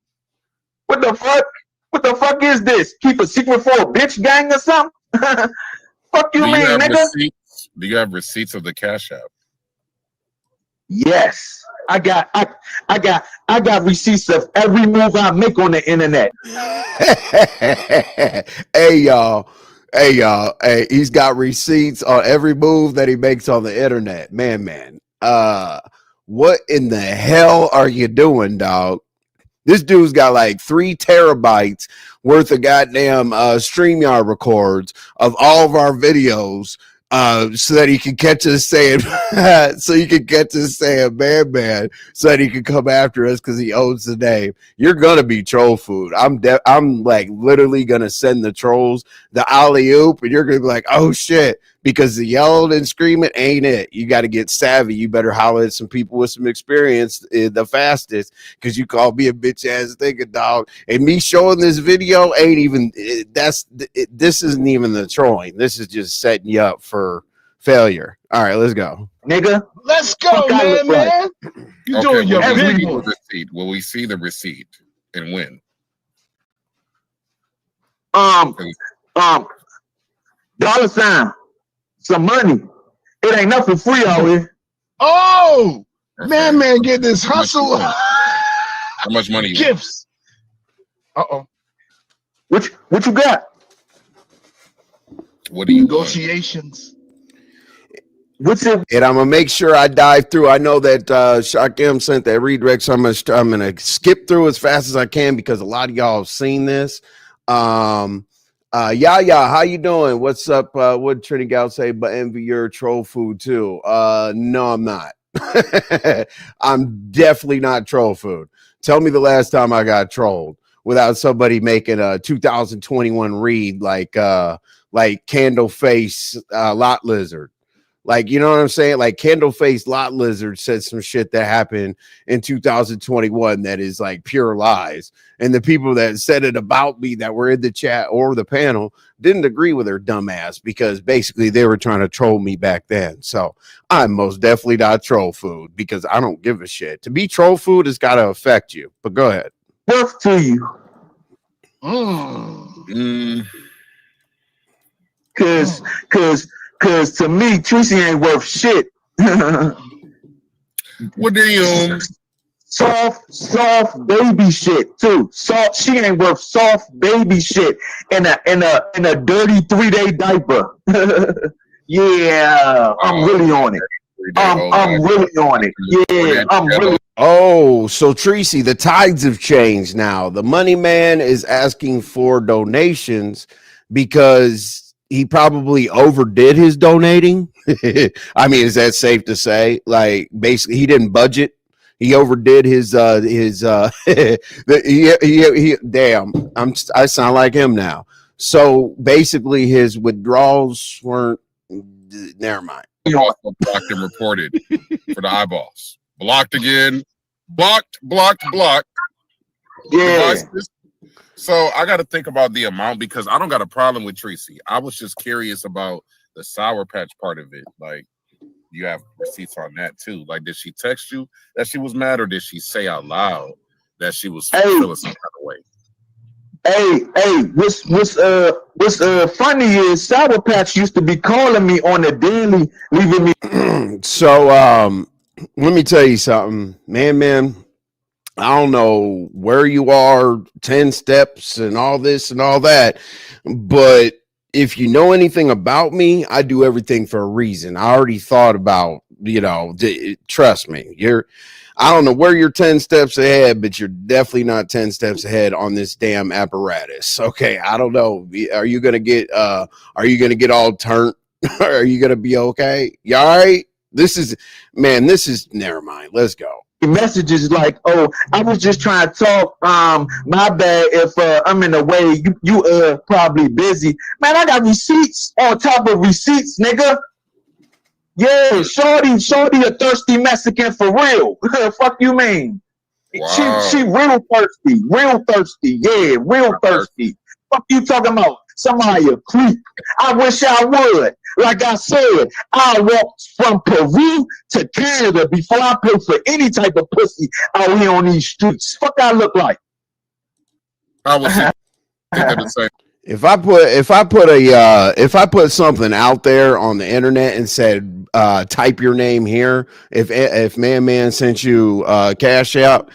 What the fuck? What the fuck is this? Keep a secret for a bitch gang or something? Fuck you mean, nigga? Do you have receipts of the Cash App? Yes. I got receipts of every move I make on the internet. Hey y'all. Hey, he's got receipts on every move that he makes on the internet. Man. What in the hell are you doing, dog? This dude's got like 3 terabytes worth of goddamn StreamYard records of all of our videos. So that he can catch us saying, man, so that he can come after us because he owns the name. You're gonna be troll food. I'm like literally gonna send the trolls the alley oop, and you're gonna be like, oh shit, because the yelling and screaming ain't it. You got to get savvy. You better holler at some people with some experience the fastest, because you call me a bitch ass nigga, dog. And me showing this video ain't even. This isn't even the trolling. This is just setting you up for Failure. All right, let's go. Nigga. Let's go, man. You doing your business. Will we see the receipt and when? $, some money. It ain't nothing free out here. Oh, man, get this hustle. How much money? Gifts. What you got? What are you negotiations? What's it? And I'm gonna make sure I dive through. I know that Shakim sent that redirect, so I'm gonna skip through as fast as I can because a lot of y'all have seen this. Yeah, how you doing? What's up? What Trinity Gal say? But envy your troll food too. No, I'm not. I'm definitely not troll food. Tell me the last time I got trolled without somebody making a 2021 read like Candle Face Lot Lizard. Like, you know what I'm saying? Like Candle Face Lot Lizard said some shit that happened in 2021 that is like pure lies. And the people that said it about me that were in the chat or the panel didn't agree with her dumb ass because basically they were trying to troll me back then. So I'm most definitely not troll food because I don't give a shit. To be troll food has got to affect you. But go ahead. Worth to you. Cause to me, Treecey ain't worth shit. What do you? Soft baby shit too. She ain't worth soft baby shit in a dirty 3-day diaper. Yeah, I'm really on it. I'm really on it. Yeah, I'm really. Oh, so Treecey, the tides have changed now. The money man is asking for donations because he probably overdid his donating. I mean, is that safe to say? Like, basically, he didn't budget. He overdid his damn. I sound like him now. So basically, his withdrawals weren't. Never mind. Blocked and reported for the eyeballs. Blocked again. Blocked. Yeah. So I got to think about the amount because I don't got a problem with Treecey. I was just curious about the Sourpatch part of it. Like, you have receipts on that too. Like, did she text you that she was mad, or did she say out loud that she was feeling some kind of way? Hey, what's funny is Sourpatch used to be calling me on the daily, leaving me. So let me tell you something, man. I don't know where you are, 10 steps and all this and all that, but if you know anything about me, I do everything for a reason. I already thought about, trust me, I don't know where you're 10 steps ahead, but you're definitely not 10 steps ahead on this damn apparatus. Okay. I don't know. Are you going to get all turned? Are you going to be okay? You all right? This is never mind. Let's go. Messages like, oh, I was just trying to talk. My bad if I'm in the way. You probably busy. Man, I got receipts on top of receipts, nigga. Yeah, shorty a thirsty Mexican for real. Fuck you mean? Wow. She real thirsty. Yeah, real thirsty. Fuck you talking about? Somebody a creep. I wish I would. Like I said, I walked from Peru to Canada before I pay for any type of pussy out here on these streets. Fuck I look like. I was thinking the same. If I put something out there on the internet and said type your name here, if ManMan sent you cash out,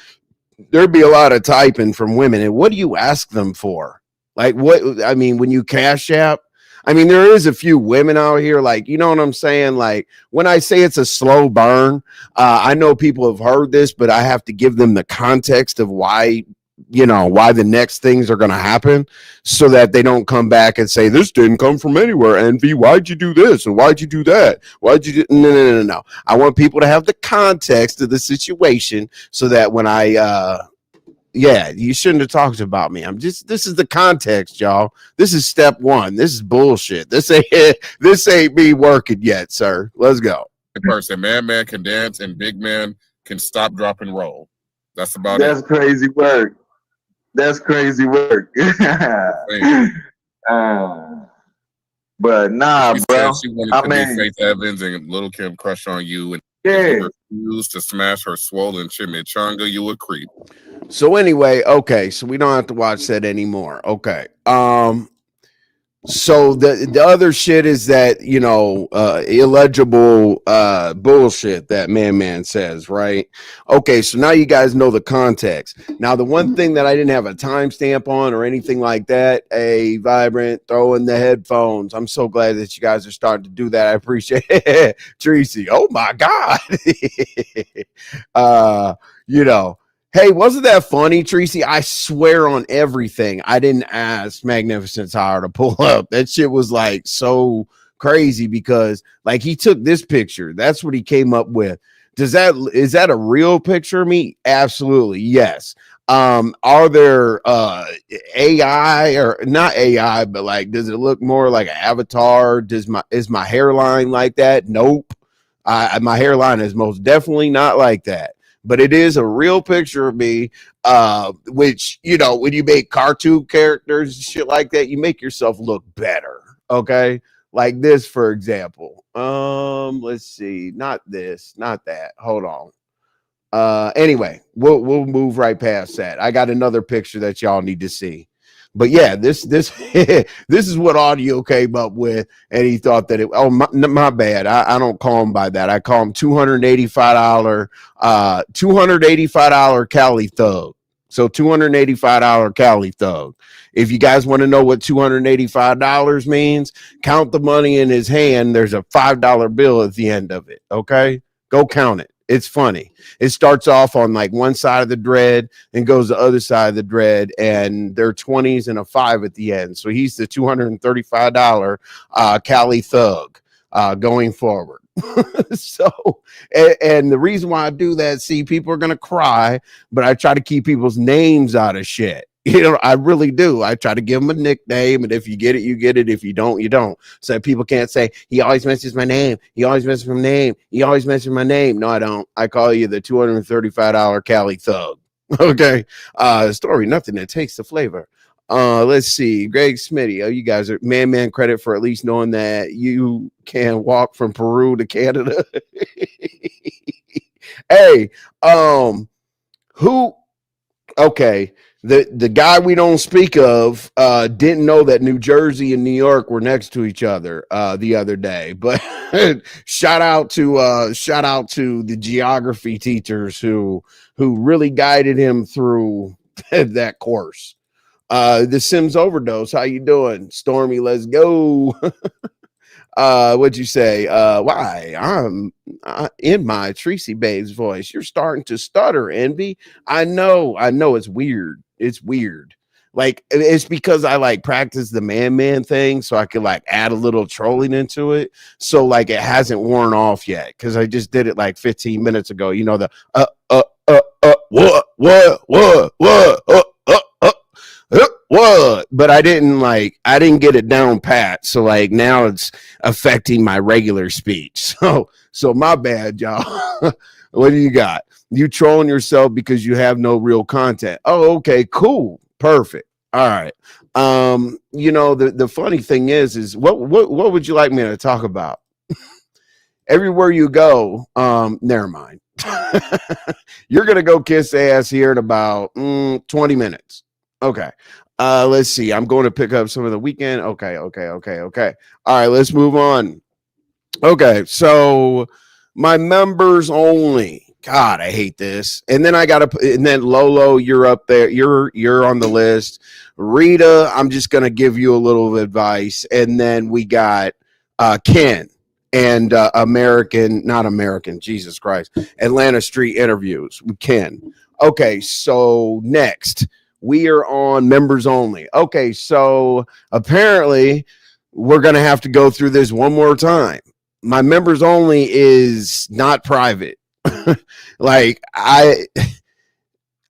there'd be a lot of typing from women. And what do you ask them for? Like what? I mean, when you cash out, I mean, there is a few women out here, like, you know what I'm saying? Like when I say it's a slow burn, I know people have heard this, but I have to give them the context of why the next things are going to happen so that they don't come back and say, this didn't come from anywhere. Envy, why'd you do this? And why'd you do that? Why'd you do? No. I want people to have the context of the situation so that when you shouldn't have talked about me. This is the context, y'all. This is step one. This is bullshit. This ain't me working yet, sir. Let's go. Person, ManMan can dance and big man can stop, drop, and roll. That's about it. That's crazy work. But nah, She bro. said she wanted I to be mean, Faith Evans and Little Kim crush on you, and yeah. you refused to smash her swollen chimichanga. You a creep. So anyway, okay, so we don't have to watch that anymore. Okay. So the other shit is that, you know, illegible bullshit that ManMan says, right? Okay, so now you guys know the context. Now the one thing that I didn't have a timestamp on or anything like that, a Vibrant, throw in the headphones. I'm so glad that you guys are starting to do that. I appreciate it. Treecey, oh my God. You know. Hey, wasn't that funny, Treecey? I swear on everything. I didn't ask Magnificent Tower to pull up. That shit was like so crazy because like he took this picture. That's what he came up with. Is that a real picture of me? Absolutely. Yes. Are there AI or not AI, but like does it look more like an avatar? Is my hairline like that? Nope. My hairline is most definitely not like that. But it is a real picture of me, which, you know, when you make cartoon characters and shit like that, you make yourself look better. Okay. Like this, for example. Let's see. Not this, not that. Hold on. Anyway, we'll move right past that. I got another picture that y'all need to see. But yeah, this this is what audio came up with, and he thought that it. Oh, my bad. I don't call him by that. I call him $285 Cali Thug. So $285 Cali Thug. If you guys want to know what $285 means, count the money in his hand. There's a $5 bill at the end of it. Okay, go count it. It's funny. It starts off on like one side of the dread and goes the other side of the dread, and they're 20s and a 5 at the end. So he's the $235 Cali Thug going forward. So, and the reason why I do that, see, people are gonna cry, but I try to keep people's names out of shit. You know, I really do. I try to give them a nickname, and if you get it, you get it. If you don't, you don't. So people can't say, he always mentions my name. He always mentions my name. He always mentions my name. No, I don't. I call you the $235 Cali Thug. Okay. Story, nothing that takes the flavor. Let's see. Greg Smitty. Oh, you guys are ManMan credit for at least knowing that you can walk from Peru to Canada. Hey, who? Okay. The guy we don't speak of didn't know that New Jersey and New York were next to each other the other day. But shout out to the geography teachers who really guided him through that course. The Sims Overdose, how you doing? Stormy, let's go. What'd you say? Why? I'm in my Treecey Babe's voice. You're starting to stutter, Envy. I know it's weird. It's weird. Like it's because I like practice the ManMan thing so I could like add a little trolling into it. So like it hasn't worn off yet because I just did it like 15 minutes ago. You know, the what? But I didn't get it down pat. So like now it's affecting my regular speech. So my bad, y'all. What do you got? You trolling yourself because you have no real content. Oh, okay, cool. Perfect. All right. You know, the funny thing is what would you like me to talk about? Everywhere you go, never mind. You're gonna go kiss ass here in about 20 minutes. Okay. Let's see. I'm going to pick up some of the weekend. Okay. All right, let's move on. Okay, so my members only. God, I hate this. And then and then Lolo, you're up there. You're on the list. Rita, I'm just gonna give you a little advice. And then we got Ken and not American, Jesus Christ, Atlanta Street Interviews with Ken. Okay, so next we are on members only. Okay, so apparently we're gonna have to go through this one more time. My members only is not private. Like I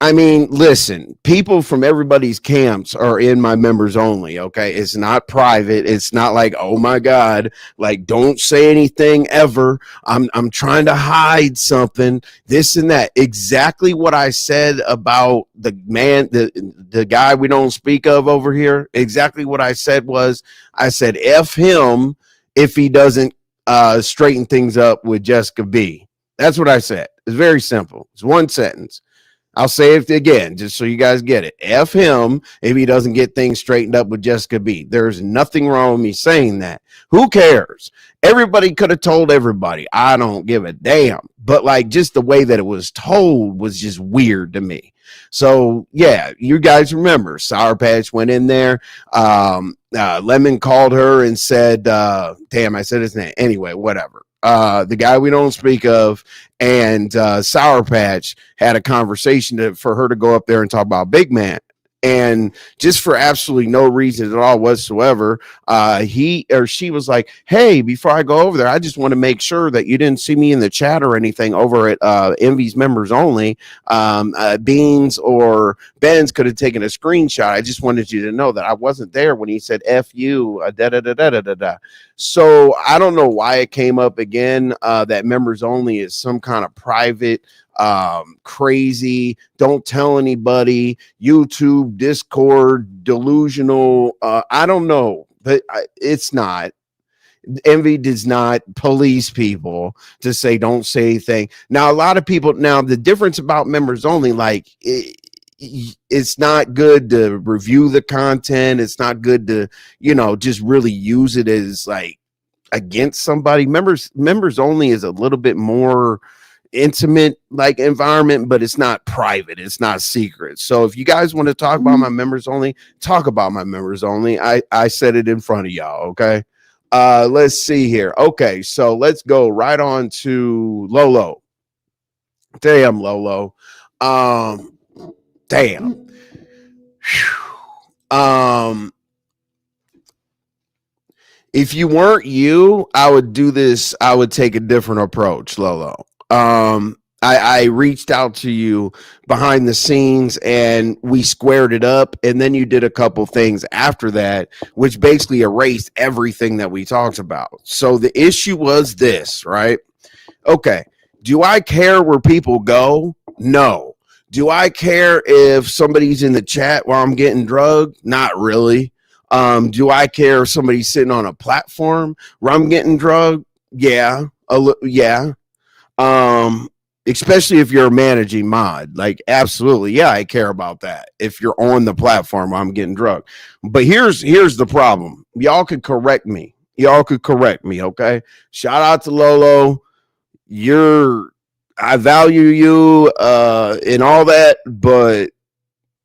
I mean, listen, people from everybody's camps are in my members only. Okay. It's not private. It's not like, oh my God, like don't say anything ever. I'm trying to hide something, this and that. Exactly what I said about the man, the guy we don't speak of over here. Exactly what I said was, I said, F him if he doesn't straighten things up with Jessica B. That's what I said. It's very simple. It's one sentence. I'll say it again, just so you guys get it. F him if he doesn't get things straightened up with Jessica B. There's nothing wrong with me saying that. Who cares? Everybody could have told everybody. I don't give a damn. But like just the way that it was told was just weird to me. So yeah, you guys remember Sourpatch went in there. Lemon called her and said, damn, I said his name. Anyway, whatever. The guy we don't speak of, and Sourpatch had a conversation for her to go up there and talk about Big Man. And just for absolutely no reason at all whatsoever, he or she was like, hey, before I go over there, I just want to make sure that you didn't see me in the chat or anything over at Envy's members only. Beans or Benz could have taken a screenshot. I just wanted you to know that I wasn't there when he said F you, da da da da da da da. So I don't know why it came up again, that members only is some kind of private crazy, don't tell anybody, YouTube, Discord, delusional. I don't know, but it's not. Envy does not police people to say don't say anything. Now, a lot of people, now the difference about members only, like it's not good to review the content. It's not good to, you know, just really use it as like against somebody. Members only is a little bit more intimate like environment, but it's not private, it's not secret. So if you guys want to talk about my members only, talk about my members only. I said it in front of y'all. Okay, let's see here. Okay, so let's go right on to Lolo. Damn, Lolo. Damn. If you weren't you, I would do this. I would take a different approach, Lolo. I reached out to you behind the scenes and we squared it up. And then you did a couple things after that, which basically erased everything that we talked about. So the issue was this, right? Okay. Do I care where people go? No. Do I care if somebody's in the chat while I'm getting drugged? Not really. Do I care if somebody's sitting on a platform where I'm getting drugged? Yeah. Yeah. Especially if you're a managing mod, like absolutely. Yeah, I care about that. If you're on the platform, I'm getting drugged. But here's the problem. Y'all could correct me. Okay. Shout out to Lolo. I value you, and all that, but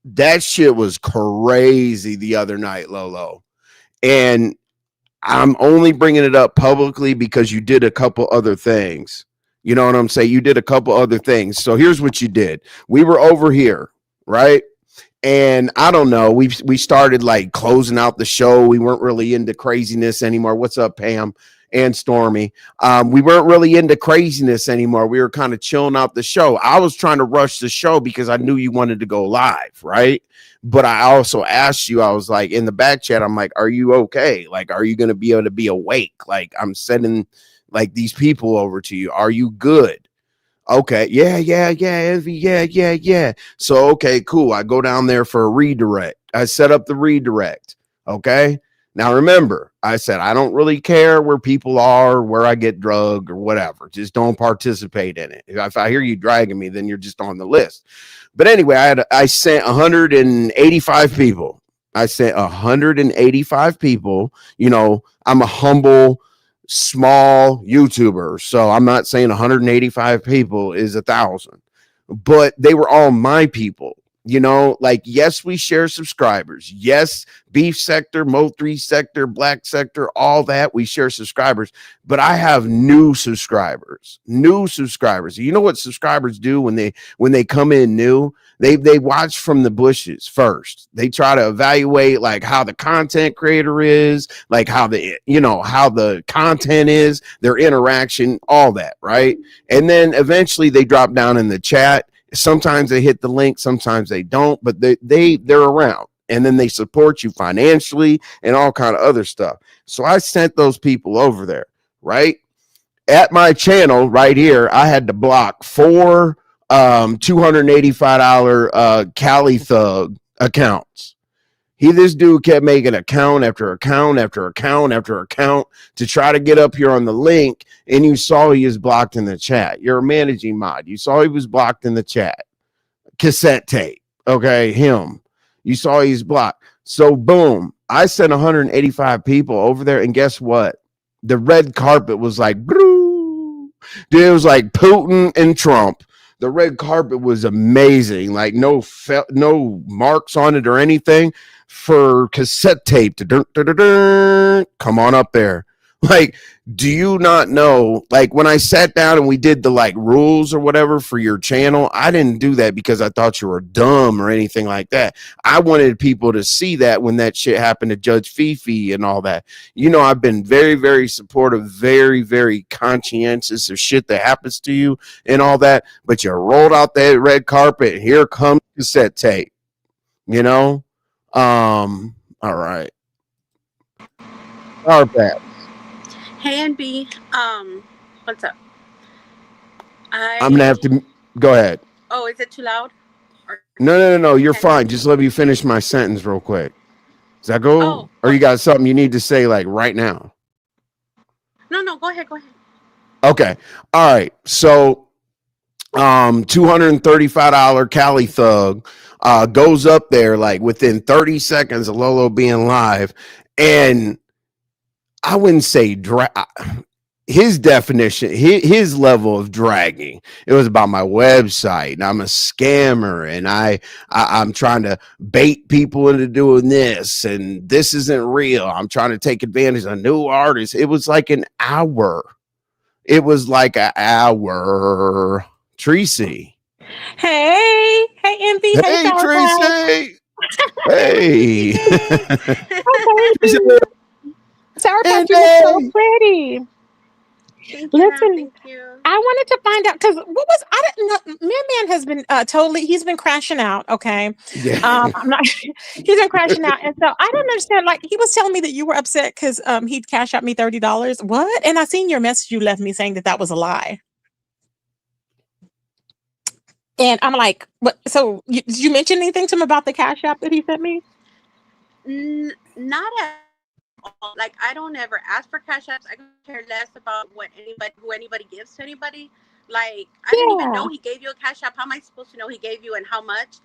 that shit was crazy the other night, Lolo. And I'm only bringing it up publicly because you did a couple other things. You know what I'm saying? You did a couple other things. So here's what you did. We were over here, right? And I don't know. We started like closing out the show. We weren't really into craziness anymore. What's up, Pam and Stormy? We weren't really into craziness anymore. We were kind of chilling out the show. I was trying to rush the show because I knew you wanted to go live, right? But I also asked you, I was like, in the back chat, I'm like, are you okay? Like, are you going to be able to be awake? Like, I'm sending like these people over to you. Are you good? Okay. Yeah. Envy. Yeah. So, okay, cool. I go down there for a redirect. I set up the redirect. Okay. Now remember, I said, I don't really care where people are, where I get drugged or whatever. Just don't participate in it. If I hear you dragging me, then you're just on the list. But anyway, I sent 185 people. I sent 185 people. You know, I'm a humble, small YouTuber, so I'm not saying 185 people is 1,000, but they were all my people. You know, like, yes, we share subscribers. Yes, beef sector, Mo3 sector, black sector, all that. We share subscribers, but I have new subscribers. You know what subscribers do when they come in new? They watch from the bushes first. They try to evaluate like how the content creator is, like how the content is, their interaction, all that, right? And then eventually they drop down in the chat. sometimes they hit the link, sometimes they don't, but they're around, and then they support you financially and all kind of other stuff. So I sent those people over there, right? At my channel right here, I had to block 4 $285 Cali Thug accounts. This dude kept making account after account after account after account to try to get up here on the link, and you saw he is blocked in the chat. You're a managing mod. You saw he was blocked in the chat. Cassette tape. Okay, him. You saw he's blocked. So boom, I sent 185 people over there, and guess what? The red carpet was like, dude, it was like Putin and Trump. The red carpet was amazing. Like no marks on it or anything for cassette tape to come on up there. Like, do you not know? Like, when I sat down and we did the like rules or whatever for your channel, I didn't do that because I thought you were dumb or anything like that. I wanted people to see that when that shit happened to Judge Fifi and all that. You know, I've been very, very supportive, very, very conscientious of shit that happens to you and all that. But you rolled out that red carpet, and here comes cassette tape. You know? All right. Sourpatch. Hey, NB. What's up? I'm gonna have to go ahead. Oh, is it too loud? No. You're fine. Just let me finish my sentence real quick. Does that go? Oh, or you got something you need to say like right now? No. Go ahead. Okay. All right. So, $235 Cali Thug goes up there like within 30 seconds of Lolo being live, and I wouldn't say his definition, his level of dragging. It was about my website, and I'm a scammer, and I'm trying to bait people into doing this, and this isn't real. I'm trying to take advantage of new artists. It was like an hour. Treecey. Hey, Envy. Hey, Treecey. Hey. Sourpatch, you look so pretty. Thank Listen, you. I wanted to find out because I didn't know. ManMan has been he's been crashing out. Okay, Yeah. he's been crashing out, and so I don't understand. Like, he was telling me that you were upset because he'd cash out me $30. What? And I seen your message you left me saying that was a lie. And I'm like, what? So did you mention anything to him about the cash app that he sent me? Not at all. Like, I don't ever ask for cash apps. I care less about who anybody gives to anybody. Like, I didn't even know he gave you a cash app. How am I supposed to know he gave you and how much?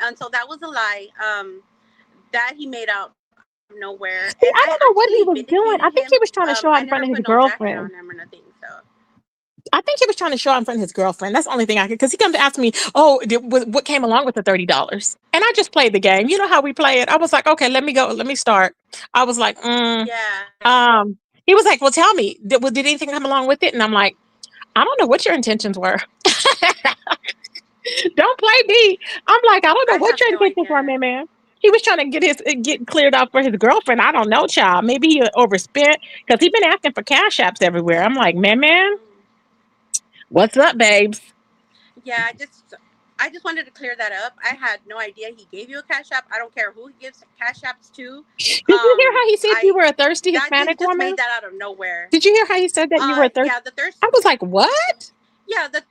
And so that was a lie. That he made out of nowhere. See, I don't know what he was doing. I think he was trying to show out in front of his girlfriend. I think he was trying to show out in front of his girlfriend. That's the only thing I could, because he comes to ask me, what came along with the $30? And I just played the game. You know how we play it. I was like, okay, let me start. I was like, yeah. He was like, well, tell me, did anything come along with it? And I'm like, I don't know what your intentions were. Don't play me. I'm like, I don't know what your intentions were, man. He was trying to get cleared out for his girlfriend. I don't know, child. Maybe he overspent because he's been asking for cash apps everywhere. I'm like, man. What's up, babes? Yeah, I just wanted to clear that up. I had no idea he gave you a cash app. I don't care who he gives cash apps to. Did you hear how he said you were a thirsty Hispanic woman? Made that out of nowhere. Did you hear how he said that you were a thirsty? Yeah, the thirsty. I was like, what? Yeah, the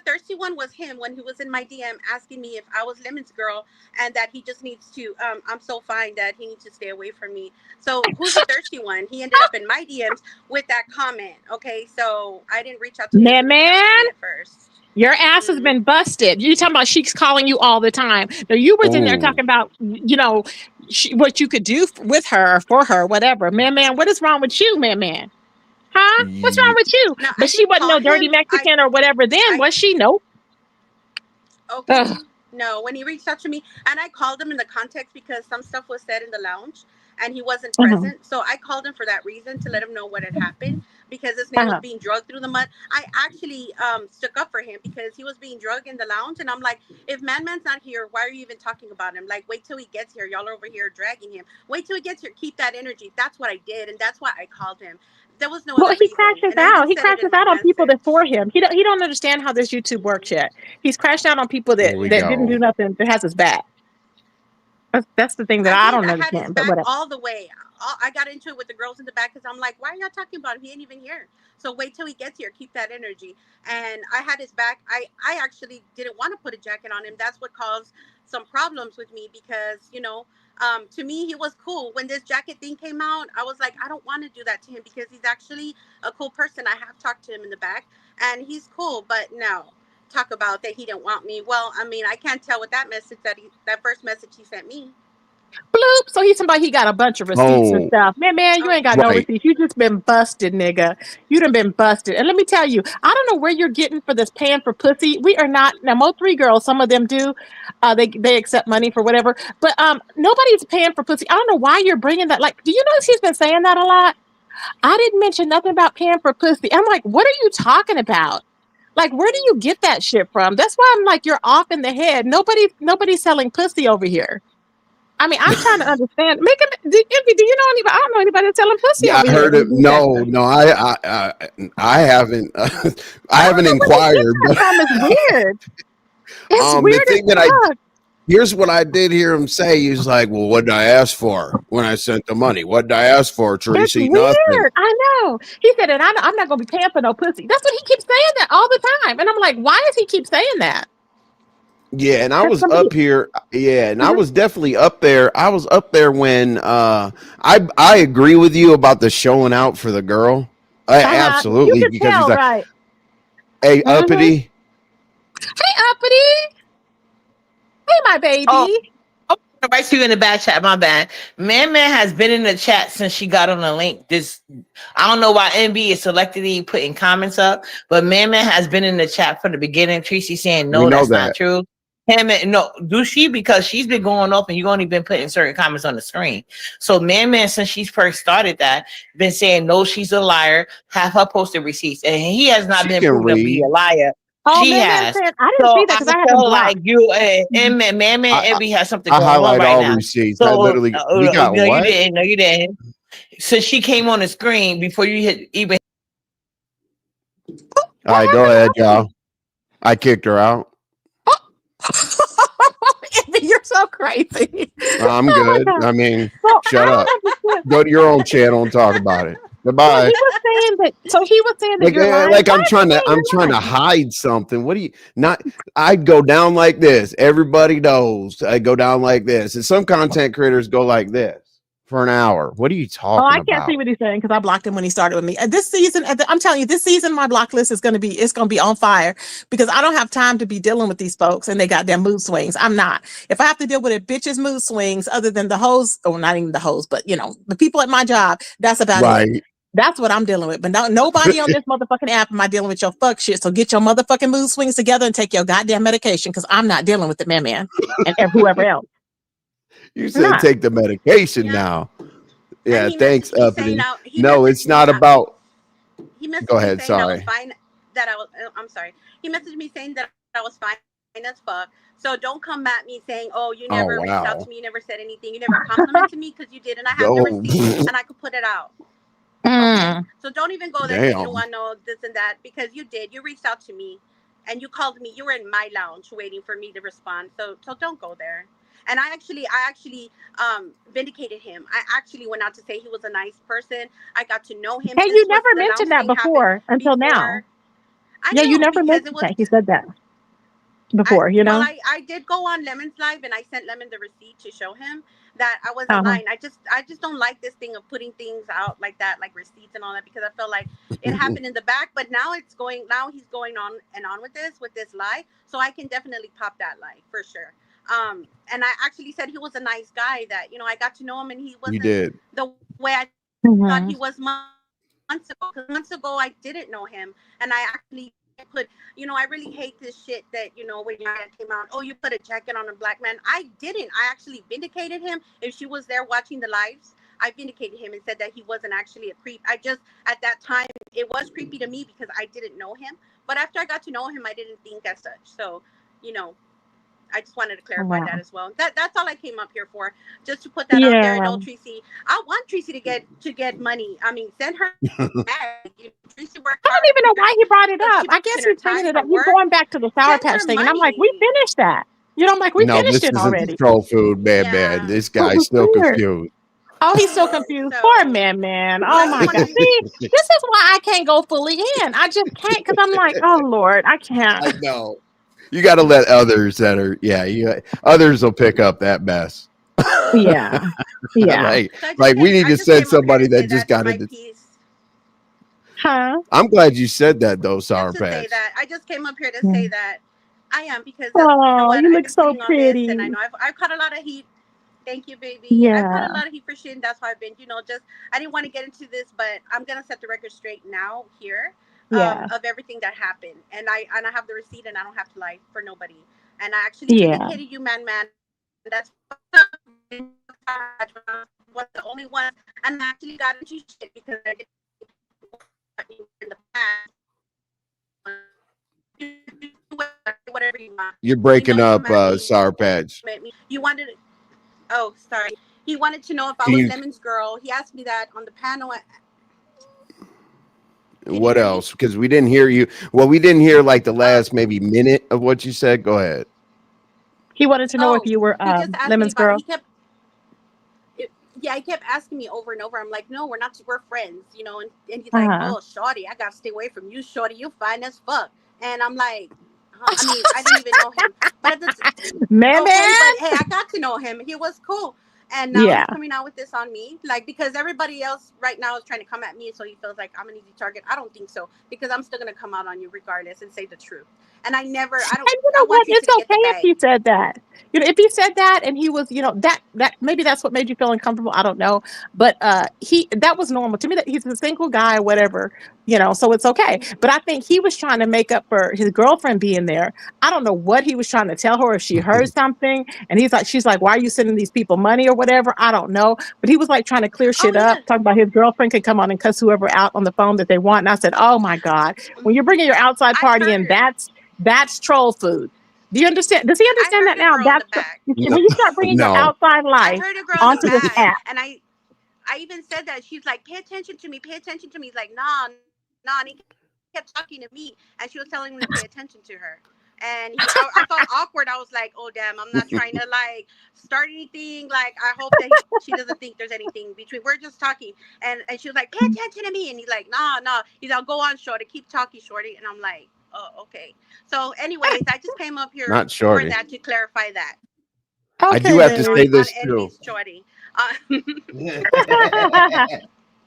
thirsty one was him when he was in my DM asking me if I was Lemon's girl and that he just needs to. I'm so fine that he needs to stay away from me. So who's the thirsty one? He ended up in my DMs with that comment. Okay, so I didn't reach out to him at first. Your ass has been busted. You talking about she's calling you all the time. Now you were in there talking about, what you could do with her or for her, whatever. ManMan, what is wrong with you, ManMan? Huh? What's wrong with you? No, but she wasn't no dirty Mexican or whatever then, was she? Nope. Okay. Ugh. No, when he reached out to me, and I called him in the context because some stuff was said in the lounge and he wasn't present. So I called him for that reason, to let him know what had happened, because this man was being drugged through the mud. I actually stuck up for him because he was being drugged in the lounge, and I'm like, if ManMan's not here, why are you even talking about him? Like, wait till he gets here. Y'all are over here dragging him. Wait till he gets here. Keep that energy. That's what I did, and that's why I called him. There was no Well, other he reason. crashes And I even out. He said it in crashes my out on people message. that for him. He don't understand how this YouTube works yet. He's crashed out on people Here that we didn't do go. nothing, that has his back. That's the thing that I don't I had his understand. But back whatever. all the way. I got into it with the girls in the back because I'm like, why are y'all talking about him? He ain't even here. So wait till he gets here. Keep that energy. And I had his back. I actually didn't want to put a jacket on him. That's what caused some problems with me because, to me, he was cool. When this jacket thing came out, I was like, I don't want to do that to him because he's actually a cool person. I have talked to him in the back and he's cool. But no, talk about that he didn't want me. Well, I mean, I can't tell with that message that first message he sent me. Bloop. So he's somebody, he got a bunch of receipts and stuff. Man, you ain't got no Right. receipts. You just been busted, nigga. You done been busted. And let me tell you, I don't know where you're getting for this paying for pussy. We are not now. Mo 3 girls, some of them do. They accept money for whatever. But nobody's paying for pussy. I don't know why you're bringing that. Like, do you know she's been saying that a lot? I didn't mention nothing about paying for pussy. I'm like, what are you talking about? Like, where do you get that shit from? That's why I'm like, you're off in the head. Nobody's selling pussy over here. I mean, I'm trying to understand. Envy, do you know anybody? I don't know anybody that's selling pussy Yeah, over I here. heard it. No, I haven't. I haven't Where you get inquired, that but from? It's weird. It's the weird thing that as fuck. here's what I did hear him say. He's like, "Well, what did I ask for when I sent the money? What did I ask for, It's Treecey? Nothing." weird. I know. He said, and I'm not gonna be paying for no pussy. That's what he keeps saying that all the time. And I'm like, why does he keep saying that? Yeah, and I That's was somebody. up here. Yeah, and I Mhm. was definitely up there. I was up there when I agree with you about the showing out for the girl. You Absolutely, can because he's tell, like, right? "Hey, Mm-hmm. uppity." Hey, uppity. Hey, my Oh, baby. oh, right to you in the back chat. My bad. ManMan has been in the chat since she got on the link. I don't know why NB is selectively putting comments up, but ManMan has been in the chat from the beginning. Treecey saying We no, know that's not that. true. No, do she? Because she's been going off and you've only been putting certain comments on the screen. So ManMan, since she's first started that, been saying no, she's a liar. Have her posted receipts, and he has not She been can proven to be read. a liar. Oh, She man has. said I didn't see So that I because I have him feel like blocked. you and ManMan I, Envy has something I going on highlight right all now. receipts. I So literally, we got no, you what? didn't. No, you didn't. So she came on the screen before you hit even. All right, go ahead, y'all. I kicked her out. You're so crazy. I'm Oh good. my God. I mean, Well, shut I up. don't understand. Go to your own channel and talk about it. Well, Goodbye. he was saying that. So he was saying that Like, you're lying. like Why I'm is he trying to, saying I'm you're trying to lying? hide something. What do you not? I'd go down like this. Everybody knows I go down like this, and some content creators go like this for an hour. What are you Oh, talking I can't see about? what he's saying because I blocked him when he started with me. And this season, I'm telling you, this season my block list is going to be on fire because I don't have time to be dealing with these folks and they got their mood swings. I'm not. If I have to deal with a bitch's mood swings, other than the hoes, or not even the hoes, but the people at my job, that's about it. Right. That's what I'm dealing with. But nobody on this motherfucking app am I dealing with your fuck shit. So get your motherfucking mood swings together and take your goddamn medication because I'm not dealing with the man and whoever else. You I'm said not. take the medication Yeah. now. And Yeah, he thanks, messaged me saying uppity. he No, messaged it's me not about. he messaged Go me ahead. saying I was Sorry. fine that I was I'm sorry. He messaged me saying that I was fine as fuck. So don't come at me saying, "Oh, you Oh never reached out to wow. me, you never said anything, you never complimented me," because you did, and I have the Oh receipt and I could put it out. Okay? Mm. So don't even go there saying you damn. want to know this and that because you did. You reached out to me and you called me. You were in my lounge waiting for me to respond. So don't go there. And I actually vindicated him. I actually went out to say he was a nice person. I got to know him. Hey, This you was never the mentioned lounge that thing happened before until now. before. I Yeah, you know never because it mentioned was that. He said that before, I did go on Lemon's live and I sent Lemon the receipt to show him that I wasn't Uh-huh. lying. I just don't like this thing of putting things out like that, like receipts and all that, because I feel like it happened in the back, but now he's going on and on with this lie. So I can definitely pop that lie for sure. And I actually said he was a nice guy that, I got to know him and he You wasn't did. the way I thought he Mhm. was months ago. Because months ago I didn't know him and I actually put, I really hate this shit that, when Yaya came out, oh, you put a jacket on a black man. I didn't. I actually vindicated him. If she was there watching the lives, I vindicated him and said that he wasn't actually a creep. I just, at that time, it was creepy to me because I didn't know him. But after I got to know him, I didn't think as such. So, I just wanted to clarify that as well. That's all I came up here for, just to put that out there. And Treecey, I want Treecey to get money. I mean, send her back. Treecey worked hard. I don't even know why he brought it up. I guess he's bringing it up. He's going back to the Sourpatch thing, and I'm like, we finished that. I'm like, we finished it already. This isn't troll food, man. This guy's still confused. Oh, he's so confused. Poor man. Oh my God. See, this is why I can't go fully in. I just can't, because I'm like, oh Lord, I can't. I know. You got to let others that are, others will pick up that mess. Yeah. like we need to send somebody that just got into. Huh? I'm glad you said that though, Sourpatch. I just came up here to say that I am, because you look so pretty. And I know I've caught a lot of heat. Thank you, baby. Yeah. I've caught a lot of heat for shit, and that's why I've been, I didn't want to get into this, but I'm gonna set the record straight now here. Of everything that happened, and I have the receipt, and I don't have to lie for nobody. And I actually vindicated you, ManMan. That's was the only one, and I actually got into shit because I did in the past. Whatever you want. You're breaking up, Sourpatch. You wanted. Oh, sorry. He wanted to know if I was Lemon's girl. He asked me that on the panel. What else? Because we didn't hear you. Well, we didn't hear like the last maybe minute of what you said. Go ahead. He wanted to know if you were Lemon's girl. He kept asking me over and over. I'm like, no, we're not. We're friends, And he's like, oh, shorty, I gotta stay away from you, shorty. You fine as fuck. And I'm like, I mean, I didn't even know him. But ManMan. Hey, I got to know him. He was cool. And now he's coming out with this on me, because everybody else right now is trying to come at me, so he feels like I'm an easy target. I don't think so, because I'm still gonna come out on you regardless and say the truth. And I don't. And you know what? It's okay if he said that. If he said that, and he was, that maybe that's what made you feel uncomfortable. I don't know, but that was normal to me. That he's a single guy, whatever, so it's okay. But I think he was trying to make up for his girlfriend being there. I don't know what he was trying to tell her, if she heard something, and she's like, why are you sending these people money or whatever? I don't know, but he was like trying to clear shit up, talking about his girlfriend can come on and cuss whoever out on the phone that they want. And I said, oh my God, when you're bringing your outside party in, that's troll food. Do you understand? Does he understand that now? That's when you start bringing your outside life onto this app. And I even said that. She's like, pay attention to me. He's like, nah. And he kept talking to me, and she was telling me to pay attention to her. And I felt awkward. I was like, oh damn, I'm not trying to start anything. I hope that she doesn't think there's anything between. We're just talking. And she was like, pay attention to me. And he's like, nah. He's like, go on, shorty, keep talking, shorty. And I'm like, oh, okay. So anyways, I just came up here for that, to clarify that. Okay. I do have to say this too. Shorty.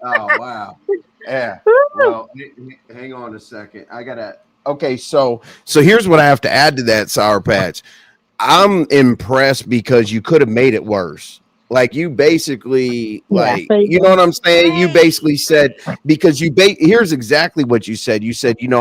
Oh wow. Yeah. Well, hang on a second. Okay, so here's what I have to add to that, Sourpatch. I'm impressed because you could have made it worse. You basically, you know what I'm saying? You basically said, because here's exactly what you said. You said, when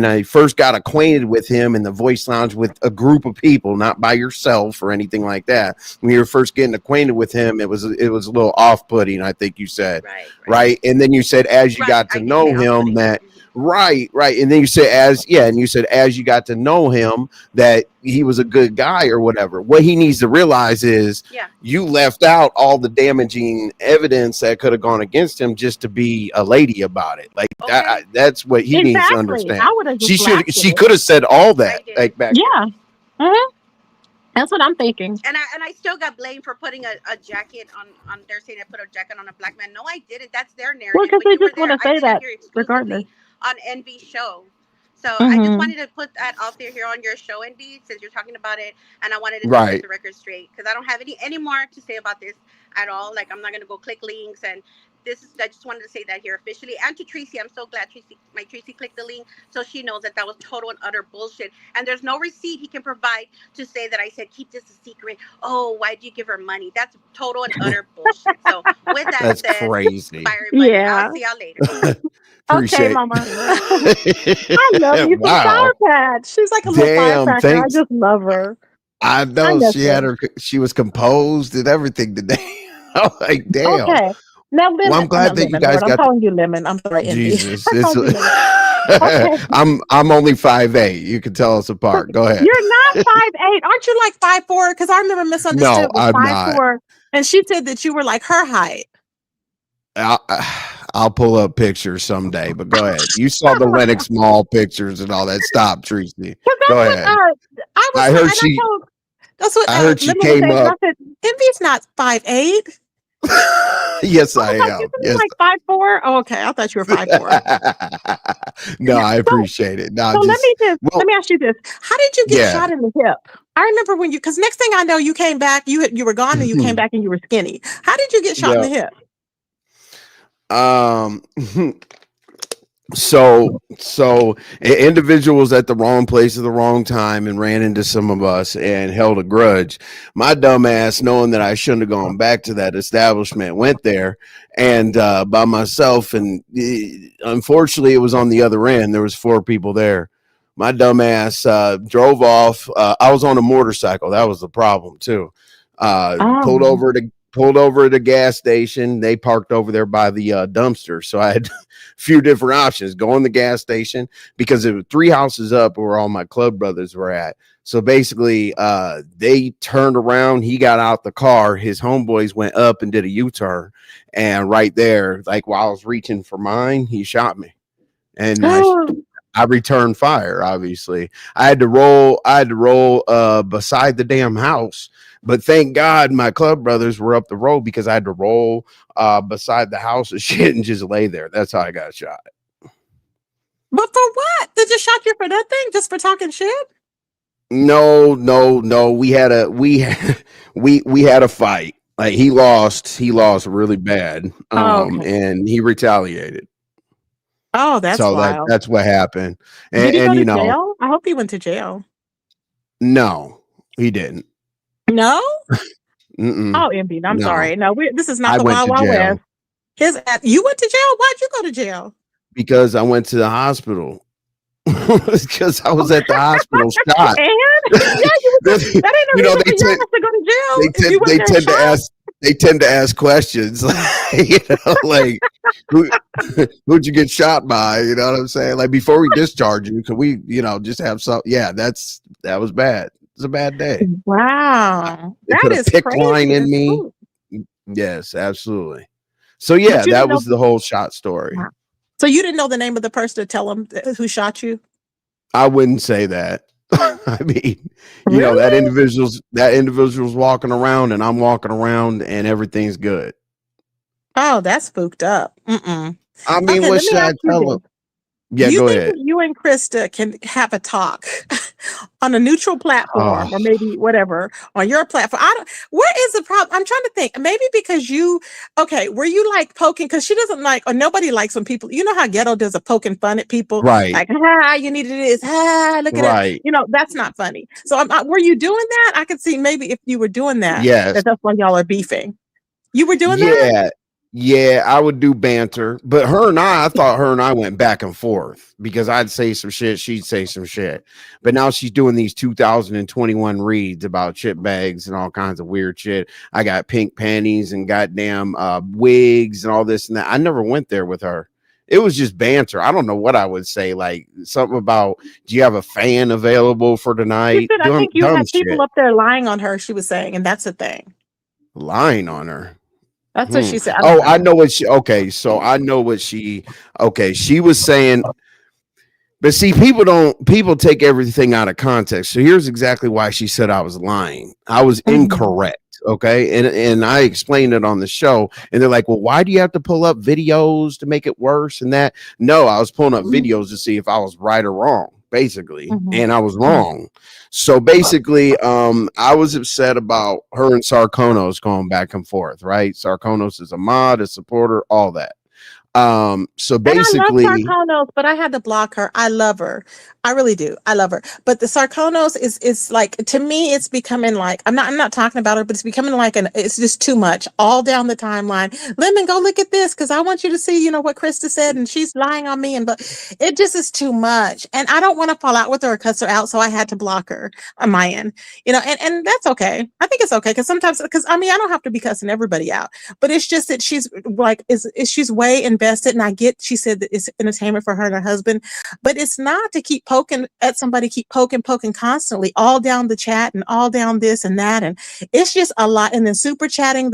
I first got acquainted with him in the voice lounge with a group of people, not by yourself or anything like that. When you were first getting acquainted with him, it was a little off-putting, I think you said, right? And then you said, as you got to know him, that. Right. And then you said as you got to know him that he was a good guy or whatever. What he needs to realize is you left out all the damaging evidence that could have gone against him just to be a lady about it. That's what he needs to understand. She could have said all that back. Yeah. Mm-hmm. That's what I'm thinking. And I still got blamed for putting a jacket on there, saying I put a jacket on a black man. No, I didn't. That's their narrative. Well, because they just want to say that regardless. On Envy's show. So I just wanted to put that out there here on your show, Envy, since you're talking about it, and I wanted to set the record straight, because I don't have any more to say about this at all. I'm not going to go click links, and I just wanted to say that here officially. And to Treecey, I'm so glad Treecey clicked the link, so she knows that was total and utter bullshit. And there's no receipt he can provide to say that I said, keep this a secret. Oh, why'd you give her money? That's total and utter bullshit. So with that said, crazy. Bye, everybody. I'll see y'all later. Okay, Mama. I love you from Sourpatch. She's like a little firecracker. I just love her. I know she had she was composed and everything today. Like, damn. Okay. Now, Lemon. Well, I'm glad Not that you Lemon, guys Lord. I'm got calling you Lemon. I'm sorry, Envy. Jesus. I It's called you Lemon. Okay. I'm only 5'8". You can tell us apart. Go ahead. You're not 5'8". Aren't you like 5'4"? Because I remember No, Misunderstood was I'm not. 5'4", and she said that you were like her height. I'll pull up pictures someday, but go ahead. You saw the Lennox Mall pictures and all that. Stop, Treecey. Go ahead. I was I like, heard and she. that's what I heard she Lemon was came saying. up. I said, Envy's not 5'8". Yes, I Like, am. isn't he Yes. like 5'4"? Oh, okay, I thought you were 5'4". No, I So, appreciate it. No, so let well, me ask you this: how did you get yeah. shot in the hip? I remember when you, because next thing I know, you came back. You were gone, and you came back, and you were skinny. How did you get shot in the hip? So an individual was at the wrong place at the wrong time and ran into some of us and held a grudge. My dumb ass, knowing that I shouldn't have gone back to that establishment, went there and by myself, and unfortunately it was on the other end. There was 4 people there. My dumb ass drove off. I was on a motorcycle. That was the problem too. Pulled over at a gas station. They parked over there by the dumpster. So I had a few different options. Go in the gas station because it was 3 houses up where all my club brothers were at. So basically, they turned around. He got out the car. His homeboys went up and did a U-turn. And right there, like while I was reaching for mine, he shot me. And I returned fire. Obviously, I had to roll beside the damn house. But thank God my club brothers were up the road because I had to roll beside the house and shit and just lay there. That's how I got shot. But for what? They just shot you for nothing? Just for talking shit? No. We had a fight. Like he lost really bad. Okay. And he retaliated. Oh, that's So wild. that's what happened. Did he go to you know, jail? I hope he went to jail. no, he didn't. No? Mm-mm. Oh, Envy. I'm No. sorry. No, this is not I the went Wild to Wild jail West. You went to jail? Why'd you go to jail? because I went to the hospital. Because I was at the hospital shot. And yeah, that ain't a reason for your ass to go to jail. If you went there shot. They tend to ask questions, like who'd you get shot by? You know what I'm saying? Like before we discharge you, could we, just have some? Yeah, that was bad. It's a bad day. Wow, They that put a is pick crazy. line in me. Cool. Yes, absolutely. So yeah, that was the whole shot story. Wow. So you didn't know the name of the person to tell him who shot you? I wouldn't say that. I mean, Really? that individual's walking around and I'm walking around and everything's good. Oh, that's spooked up. Mm-mm. I mean, Okay, what should I tell him? Yeah, Do you go think ahead. that you and Krista can have a talk on a neutral platform or maybe whatever on your platform? Where is the problem? I'm trying to think. Maybe because were you like poking? Because she doesn't like, or nobody likes when people, you know how ghetto does a poking fun at people? Right. Like, you needed this. Look at Right. it. That's not funny. So were you doing that? I could see maybe if you were doing that, Yes. that's why y'all are beefing. You were doing that? Yeah, I would do banter, but I thought her and I went back and forth because I'd say some shit, she'd say some shit. But now she's doing these 2021 reads about chip bags and all kinds of weird shit. I got pink panties and goddamn wigs and all this and that. I never went there with her. It was just banter. I don't know what I would say, like something about, do you have a fan available for tonight? She said, I think you had people up there lying on her, she was saying, and that's the thing. Lying on her. That's what she said. I know what she. Okay, so I know what she. Okay, she was saying. But see, people take everything out of context. So here's exactly why she said I was lying. I was incorrect. Okay, and I explained it on the show, and they're like, "Well, why do you have to pull up videos to make it worse?" And that. No, I was pulling up videos to see if I was right or wrong, basically, and I was wrong. So basically, I was upset about her and Sarkonos going back and forth, right? Sarkonos is a mod, a supporter, all that. So And I love basically, Sarkonos, but I had to block her. I love her. I really do. I love her. But the Sarkonos is like, to me, it's becoming like, I'm not talking about her, but it's becoming like it's just too much all down the timeline. Lemon, go look at this because I want you to see, what Krista said, and she's lying on me, but it just is too much. And I don't want to fall out with her or cuss her out, so I had to block her on my end. And that's okay. I think it's okay because sometimes, because I don't have to be cussing everybody out, but it's just that she's like, she's way invested, and I get, she said that it's entertainment for her and her husband, but it's not to keep poking at somebody, keep poking constantly, all down the chat and all down this and that, and it's just a lot. And then super chatting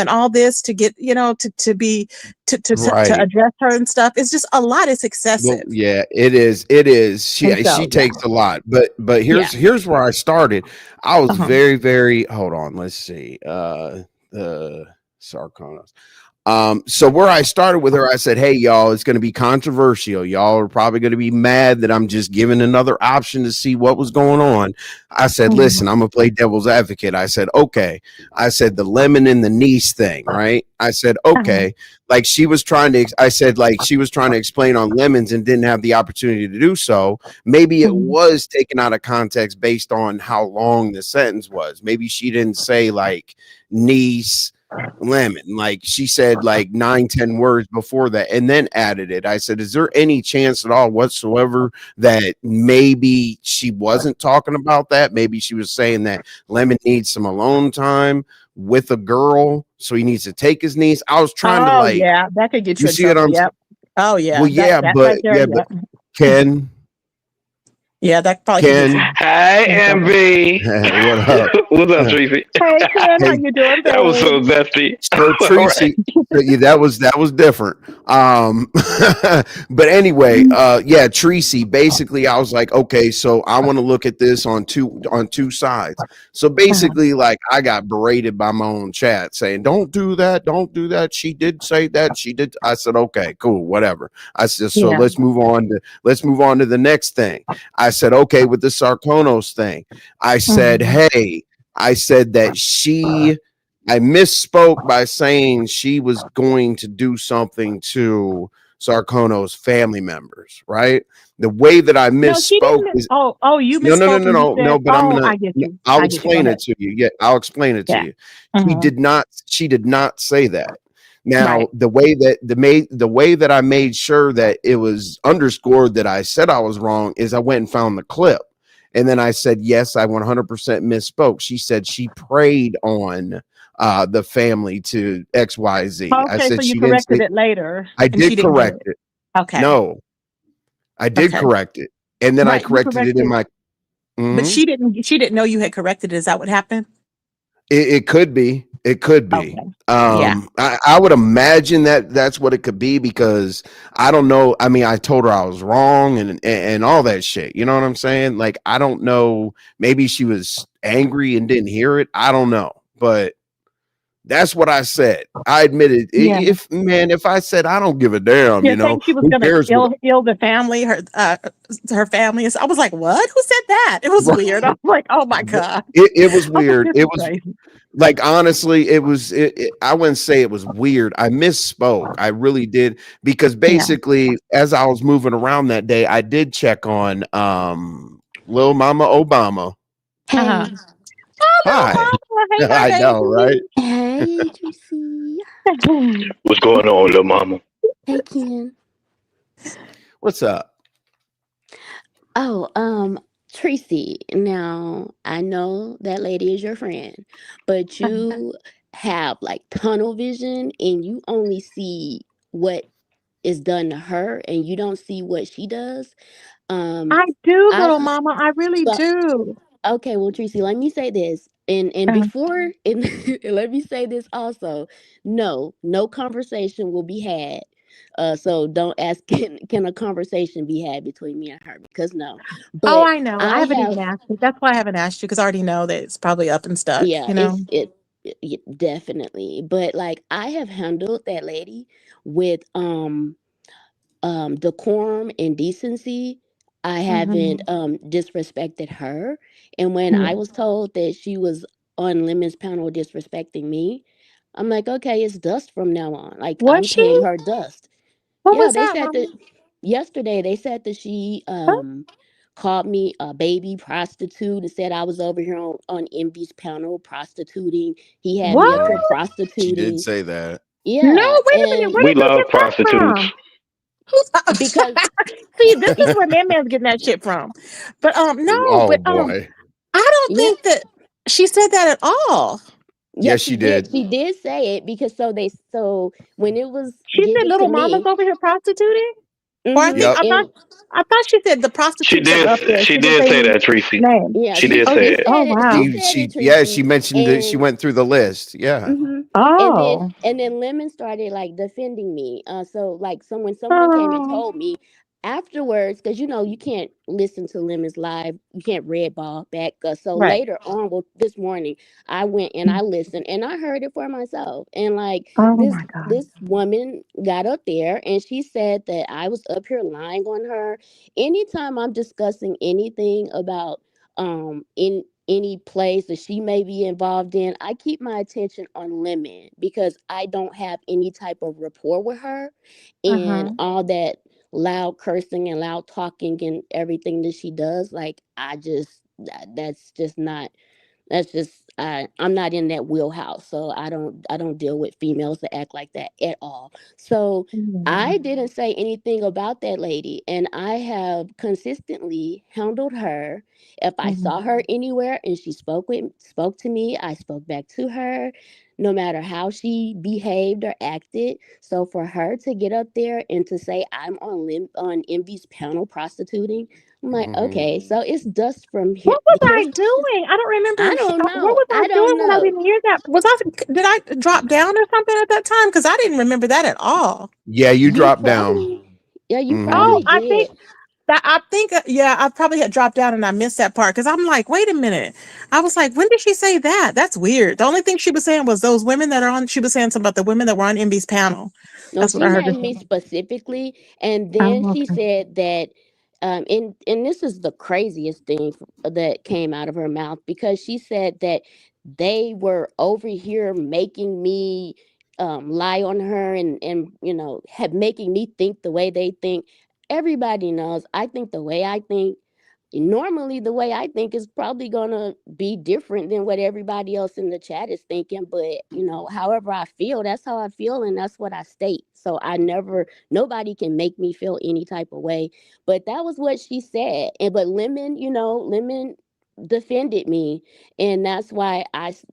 and all this to get, to right. address her and stuff. It's just a lot. It's Well, excessive. yeah, it is. It is. She And so, she takes a lot. But yeah. here's where I started. I was Uh-huh. very, very, hold on, let's see. The Sarkonos. So where I started with her, I said, hey, y'all, it's going to be controversial. Y'all are probably going to be mad that I'm just giving another option to see what was going on. I said, listen, I'm going to play devil's advocate. I said, okay. I said, the lemon and the niece thing, right? I said, okay. Like she was trying to explain on lemons and didn't have the opportunity to do so. Maybe it was taken out of context based on how long the sentence was. Maybe she didn't say like niece, lemon, like she said like 9-10 words before that and then added it. I said, is there any chance at all whatsoever that maybe she wasn't talking about that? Maybe she was saying that lemon needs some alone time with a girl, so he needs to take his niece. I was trying to like, Yeah, that could get you you in see what trouble. I'm saying? Yep. Oh yeah. Well, yeah, That but right there. but Yep. Ken, Yeah, that probably could get you Hey, in trouble. MB. what up? What's up, Treecey? Hey Ken, how Hey, you doing, That was so babe? zesty. so All right. Treecey, yeah, that was different. But anyway, yeah, Treecey. Basically, I was like, okay, so I want to look at this on two sides. So basically, like, I got berated by my own chat saying, "Don't do that, don't do that." She did say that. She did. I said, okay, cool, whatever. I said, so Yeah. let's move on to the next thing. I said, okay, with the Sarkonos thing, I said, hey, I said that I misspoke by saying she was going to do something to Sarkono's family members, right? The way that I No, she misspoke didn't. is You no, no, no, misspoke no, and you no, said, no, but I get you. I'll I get you. Go explain ahead. it to you. Yeah, I'll explain it to Yeah. you. She did not say that. Now, Right. the way that I made sure that it was underscored that I said I was wrong is I went and found the clip. And then I said, yes, I 100% misspoke. She said she preyed on the family to XYZ. I Okay, so said you she didn't corrected say. it later I and she did didn't hear correct it. it. Okay. No, I did Okay. correct it. And then I Right. You corrected it in corrected, my but mhm. she didn't know you had corrected it. Is that what happened? It could be. It could be. Okay. Yeah. I would imagine that that's what it could be because I don't know. I mean, I told her I was wrong and all that shit. You know what I'm saying? Like, I don't know. Maybe she was angry and didn't hear it. I don't know. But that's what I said. I admitted Yeah. if I said I don't give a damn, Yeah, saying she was who gonna cares what ill the family, her family. And so I was like, what? Who said that? It was weird. I was like, oh my God. it was I was like, weird. this It is was crazy. like, honestly, I wouldn't say it was weird. I misspoke. I really did because Yeah. basically as I was moving around that day, I did check on Lil Mama Obama. Uh-huh. Hey. Oh, Hi. little mama. Hey, I my know, right? Hey, Treecey. What's going on, little mama? Hey, Ken. What's up? Oh, Treecey. Now, I know that lady is your friend, but you have like tunnel vision and you only see what is done to her and you don't see what she does. Um, I do, I little mama. I really so do. okay, well, Tracy, let me say this, and Uh, before, and, and let me say this also. No conversation will be had. So don't ask. Can a conversation be had between me and her? Because no, oh, but I know. I I haven't even have. asked you. That's why I haven't asked you because I already know that it's probably up and stuck. Yeah, definitely. But like I have handled that lady with decorum and decency. I haven't Mhm. disrespected her. And when Yeah. I was told that she was on Lemon's panel disrespecting me, I'm like, okay, it's dust from now on. Like Was I'm she? paying her dust. What Yeah, was they that, said that Mama? yesterday. They said that she Huh? called me a baby prostitute and said I was over here on Envy's panel prostituting. He had me up here What? She did prostituting. say that. No, Yeah, wait a minute. and Where We did you love get that prostitutes. from? Who's because see? This is where ManMan's getting that shit from. But no, Oh but boy. I don't yeah, think that she said that at all. yes, Yes, she she did. did. She did say it because so when it was She said given to little mama's me, over here prostituting. Or Yep. and I thought she said the prostitutes are up there. She She didn't did say say any that, Treecey. names. yeah, She did Oh, say she it. oh said it. She wow. said it, Yeah, she Treecey, mentioned that she and went through the list. Yeah. and then Oh. Lemon started like defending me. So like when someone came and Oh. told me afterwards, because you can't listen to Lemon's live, you can't red ball back. So Right. later on, well, this morning I went and I listened and I heard it for myself. And like Oh this my God. this woman got up there and she said that I was up here lying on her. Anytime I'm discussing anything about in any place that she may be involved in, I keep my attention on Lemon because I don't have any type of rapport with her and Uh-huh. all that loud cursing and loud talking and everything that she does. Like that's just not that's just I'm not in that wheelhouse, so I don't deal with females that act like that at all. So I didn't say anything about that lady, and I have consistently handled her. If I saw her anywhere and she spoke to me, I spoke back to her, no matter how she behaved or acted. So for her to get up there and to say I'm on Envy's panel prostituting, I'm like, okay, so it's dust from here. What was I doing? I don't remember. I don't What know. was I I don't doing when I know. didn't hear that? Did I drop down or something at that time? Because I didn't remember that at all. Yeah, you You dropped down. probably, yeah, you Oh, probably I think did. yeah, I probably had dropped down and I missed that part because I'm like, wait a minute. I was like, when did she say that? That's weird. The only thing she was saying was those women that are on. She was saying something about the women that were on MB's panel. No, That's what I she heard her named me say. specifically, and then Oh, she okay. said that, and this is the craziest thing that came out of her mouth because she said that they were over here making me lie on her and have making me think the way they think. Everybody knows I think the way I think. Normally the way I think is probably gonna be different than what everybody else in the chat is thinking, but however I feel, that's how I feel and that's what I state. So nobody can make me feel any type of way. But that was what she said. And but Lemon defended me, and that's why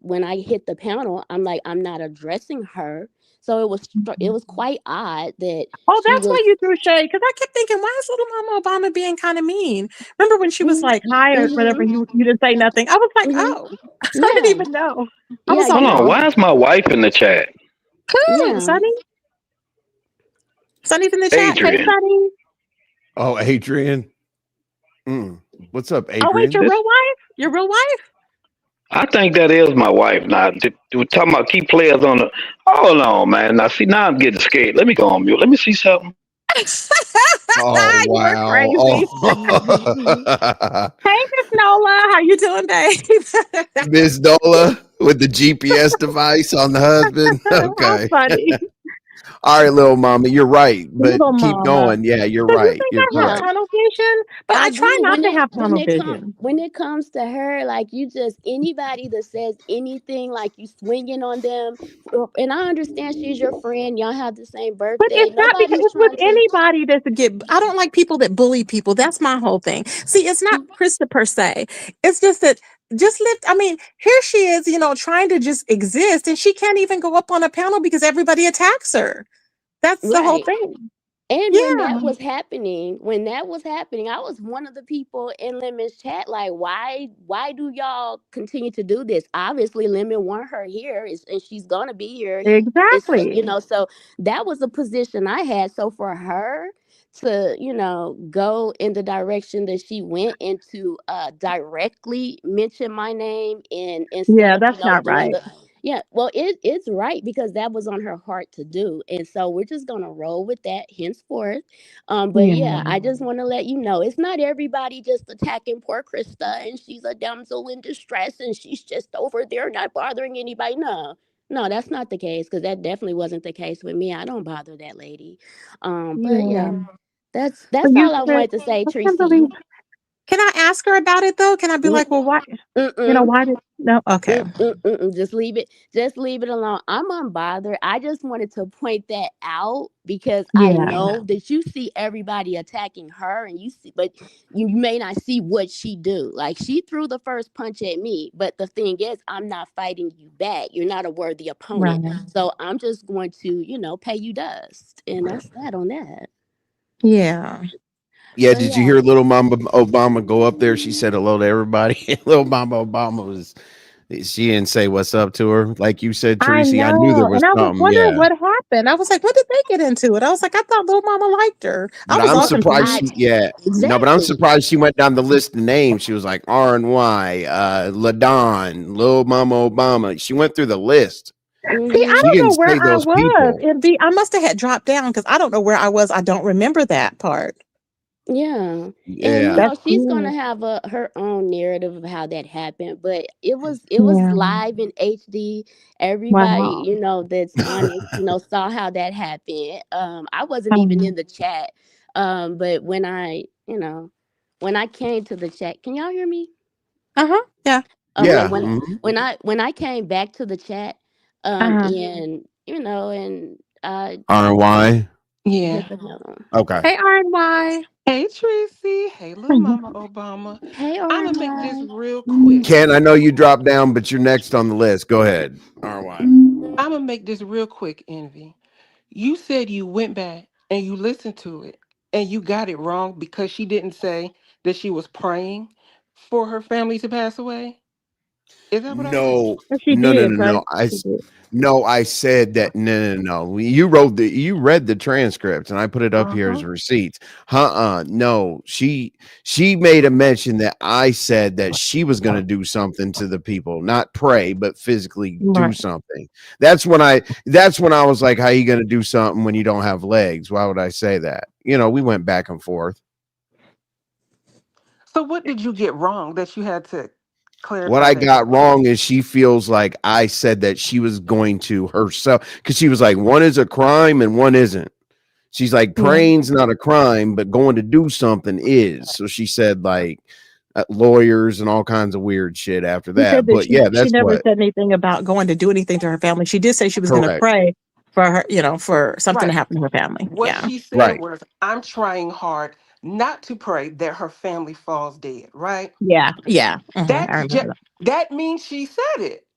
when I hit the panel, I'm like, I'm not addressing her. So it was quite odd that Oh, she that's was. why you threw shade. Because I kept thinking, why is little Mama Obama being kind of mean? Remember when she was Mm-hmm, like, hi, or whatever, you didn't say nothing. I was like, mm-hmm, oh, I didn't yeah, even know. I yeah, was all Hold on, lost. why is my wife in the chat? yeah. Sonny? Sonny's in the chat. Hey, Adrian. Sonny. Oh, Adrian. What's up, Oh, wait, your Adrian? This real wife? Your real wife? I think that is my wife. Now, we're talking about key players on the. Hold on, man. Now, see, now I'm getting scared. Let me go on mute. Let me see something. Oh You're wow. crazy. Oh. Hey, Miss Nola. How you doing, babe? Miss Dola with the GPS device on the husband. How Okay. funny. All right, little mama, you're right, but Little keep mama. going. Yeah, you're So you right. think You're I have Yeah, correct. tunnel vision? But I I try do. not When to it have when tunnel it come vision. when it comes to her, like you just anybody that says anything, like you swinging on them, and I understand she's your friend. Y'all have the same But birthday. it's not because Nobody's it's with trying to. anybody that's a get. I don't like people that bully people. That's my whole thing. See, it's not Krista per se. It's just that just lift. I mean, here she is, trying to just exist, and she can't even go up on a panel because everybody attacks her. That's the whole Right. thing. And Yeah, when that was happening, I was one of the people in Lemon's chat. Like, why do y'all continue to do this? Obviously, Lemon want her here, and she's gonna be here. It's exactly. so that was a position I had. So for her to go in the direction that she went and to directly mention my name and instead Yeah, of that's not doing right. the yeah, well, it's right because that was on her heart to do, and so we're just gonna roll with that henceforth. But Yeah. yeah, I just want to let you know it's not everybody just attacking poor Krista, and she's a damsel in distress, and she's just over there not bothering anybody. No, No, that's not the case because that definitely wasn't the case with me. I don't bother that lady. But yeah, Yeah. So that's you all I said, wanted to say, I can't Treecey. believe. Can I ask her about it though? Can I be You, like, well, why? mm-mm. Why did no? Okay. Just leave it. Just leave it alone. I'm unbothered. I just wanted to point that out because I Yeah. know that you see everybody attacking her, and you see, but you may not see what she do. Like she threw the first punch at me, but the thing is, I'm not fighting you back. You're not a worthy opponent. Right. So I'm just going to, pay you dust, and that's that on that. Yeah. Yeah, So did you yeah. hear little Mama Obama go up there? She said hello to everybody. Little Mama Obama was she didn't say what's up to her. Like you said, I Treecey, I knew there know. was And I was something. wondering Yeah. what happened. I was like, what did they get into it? I was like, I thought little mama liked her. I But was I'm all surprised I confused. she yeah. No, but I'm exactly. surprised she went down the list of names. She was like R&Y, LaDon, Lil Mama Obama. She went through the list. See, I Mm-hmm. She don't know didn't where say I those was. people. And B, I must have had dropped down because I don't know where I was. I don't remember that part. Yeah. And Yeah. That's she's gonna weird. have her own narrative of how that happened. But it was Yeah. live in HD. Everybody, Wow. that's honest, saw how that happened. I wasn't even Um, in the chat. But when I came to the chat, can y'all hear me? uh-huh. Yeah. Okay, Yeah. Mm-hmm. Mhm. when I came back to the chat, Uh-huh. and and R&Y. what Yeah. the hell? Okay. Hey, RNY. Hey, Tracy. Hey, little Mama Obama. Hey, I'm going to make this RY. real quick. Ken, I know you dropped down, but you're next on the list. Go ahead. R&Y. I'm going to make this real quick, Envy. You said you went back and you listened to it and you got it wrong because she didn't say that she was praying for her family to pass away. Is that what I heard? No, But she no, no, did, no, right? no. I She s- did. no, I said that. No, no, no. You read the transcript, and I put it up here Uh-huh. as receipts. No. She made a mention that I said that she was going to do something to the people, not pray, but physically do Right. something. That's when I was like, "How you going to do something when you don't have legs?" Why would I say that? We went back and forth. So, what did you get wrong that you had to What clarify I that? got wrong is she feels like I said that she was going to herself because she was like, one is a crime and one isn't. She's like, Yeah. praying's not a crime, but going to do something is. So she said, like, lawyers and all kinds of weird shit after She said that. that But yeah, she that's never what. said anything about going to do anything to her family. She did say she was going to Correct. pray for her, for something to Right. happen to her family. What Yeah. she said Right. was, I'm trying hard not to pray that her family falls dead, right? Yeah. Yeah. I That's remember just that. that means she said it.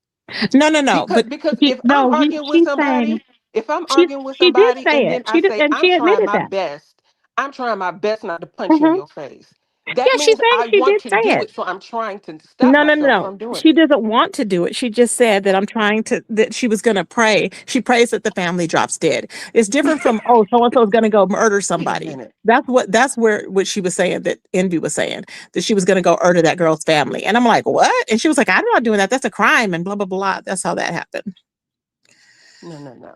No, no, no. Because But because he, if I'm no, arguing with she's saying somebody, if I'm she arguing with she did somebody say and it. then I say And I'm she trying admitted my that. best, I'm trying my best not to punch you in Hmm. your face. That Yeah, she's means saying I she want did to say do it. it, so I'm trying to stop No, no, no, myself no. from doing She it. doesn't want to do it. She just said that that she was going to pray. She prays that the family drops dead. It's different from, oh, so and so is going to go murder Wait a somebody. minute. That's what she was saying, that Envy was saying, that she was going to go murder that girl's family. And I'm like, what? And she was like, I'm not doing that. That's a crime and blah, blah, blah. That's how that happened. No, no, no.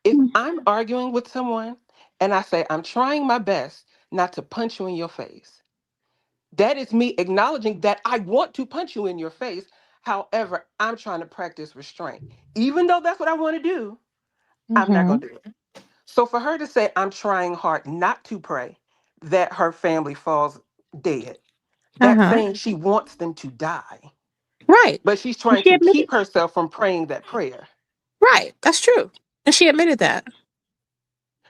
If I'm arguing with someone and I say I'm trying my best not to punch you in your face, that is me acknowledging that I want to punch you in your face. However, I'm trying to practice restraint. Even though that's what I want to do, I'm not Mm-hmm. going to do it. So for her to say, I'm trying hard not to pray that her family falls dead, that's Uh-huh. saying she wants them to die. Right. But she's And trying she to admitted, keep herself from praying that prayer. right. That's true. And she admitted that.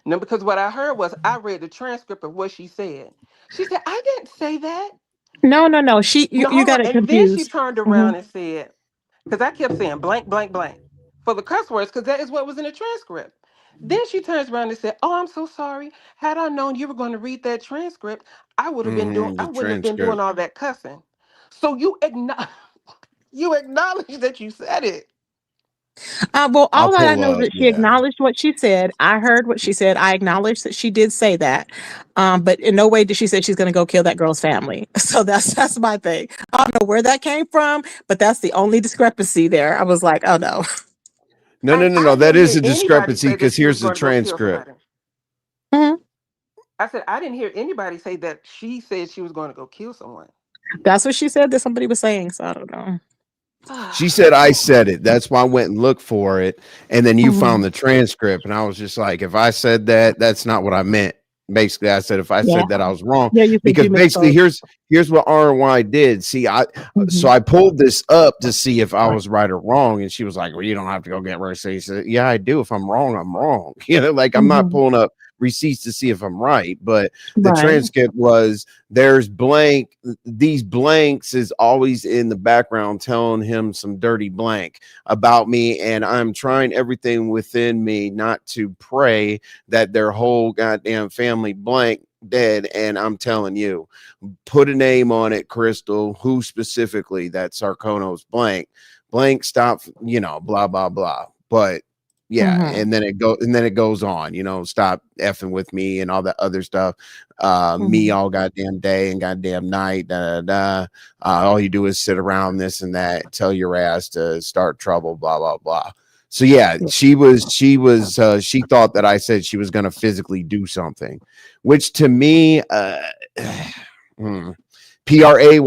No, because what I heard was I read the transcript of what she said. She said, I didn't say that. No, no, no. No, You hold on. got it And then she confused. turned Hmm. around and said, because I kept saying blank, blank, blank for the cuss words, because that is what was in the transcript. Then she turns around and said, "Oh, I'm so sorry. Had I known you were going to read that transcript, I The wouldn't have been doing transcript. all that cussing." So you acknowledge that you said it. Well, I'll all that I pull know is up. that she Yeah. acknowledged what she said. I heard what she said. I acknowledged that she did say that. But in no way did she say she's going to go kill that girl's family. So that's my thing. I don't know where that came from, but that's the only discrepancy there. I was like, oh no. No, no, no, no. I That didn't is hear a anybody discrepancy say that because she was here's the going to go kill transcript. somebody. Mhm. I said, I didn't hear anybody say that she said she was going to go kill someone. That's what she said that somebody was saying. So I don't know. She said I said it. That's why I went and looked for it. And then you found the transcript. And I was just like, if I said that, that's not what I meant. Basically, I said if I Yeah. said that, I was wrong. Yeah, you said Because you basically misspoke. here's what RY did. See, so I pulled this up to see if I was right or wrong. And she was like, well, you don't have to go get receipts. So yeah, I do. If I'm wrong, I'm wrong. You know, like I'm not pulling up receipts to see if I'm right. But the Right. transcript was there's blank. These blanks is always in the background telling him some dirty blank about me. And I'm trying everything within me not to pray that their whole goddamn family blank dead. And I'm telling you, put a name on it, Crystal. Who specifically? That Sarkonos blank stop, you know, blah blah blah. But yeah, and then it goes on, you know, stop effing with me and all that other stuff. Me all goddamn day and goddamn night, da da da. All you do is sit around this and that, tell your ass to start trouble, blah blah blah. So yeah, she thought that I said she was going to physically do something, which to me, PRAY,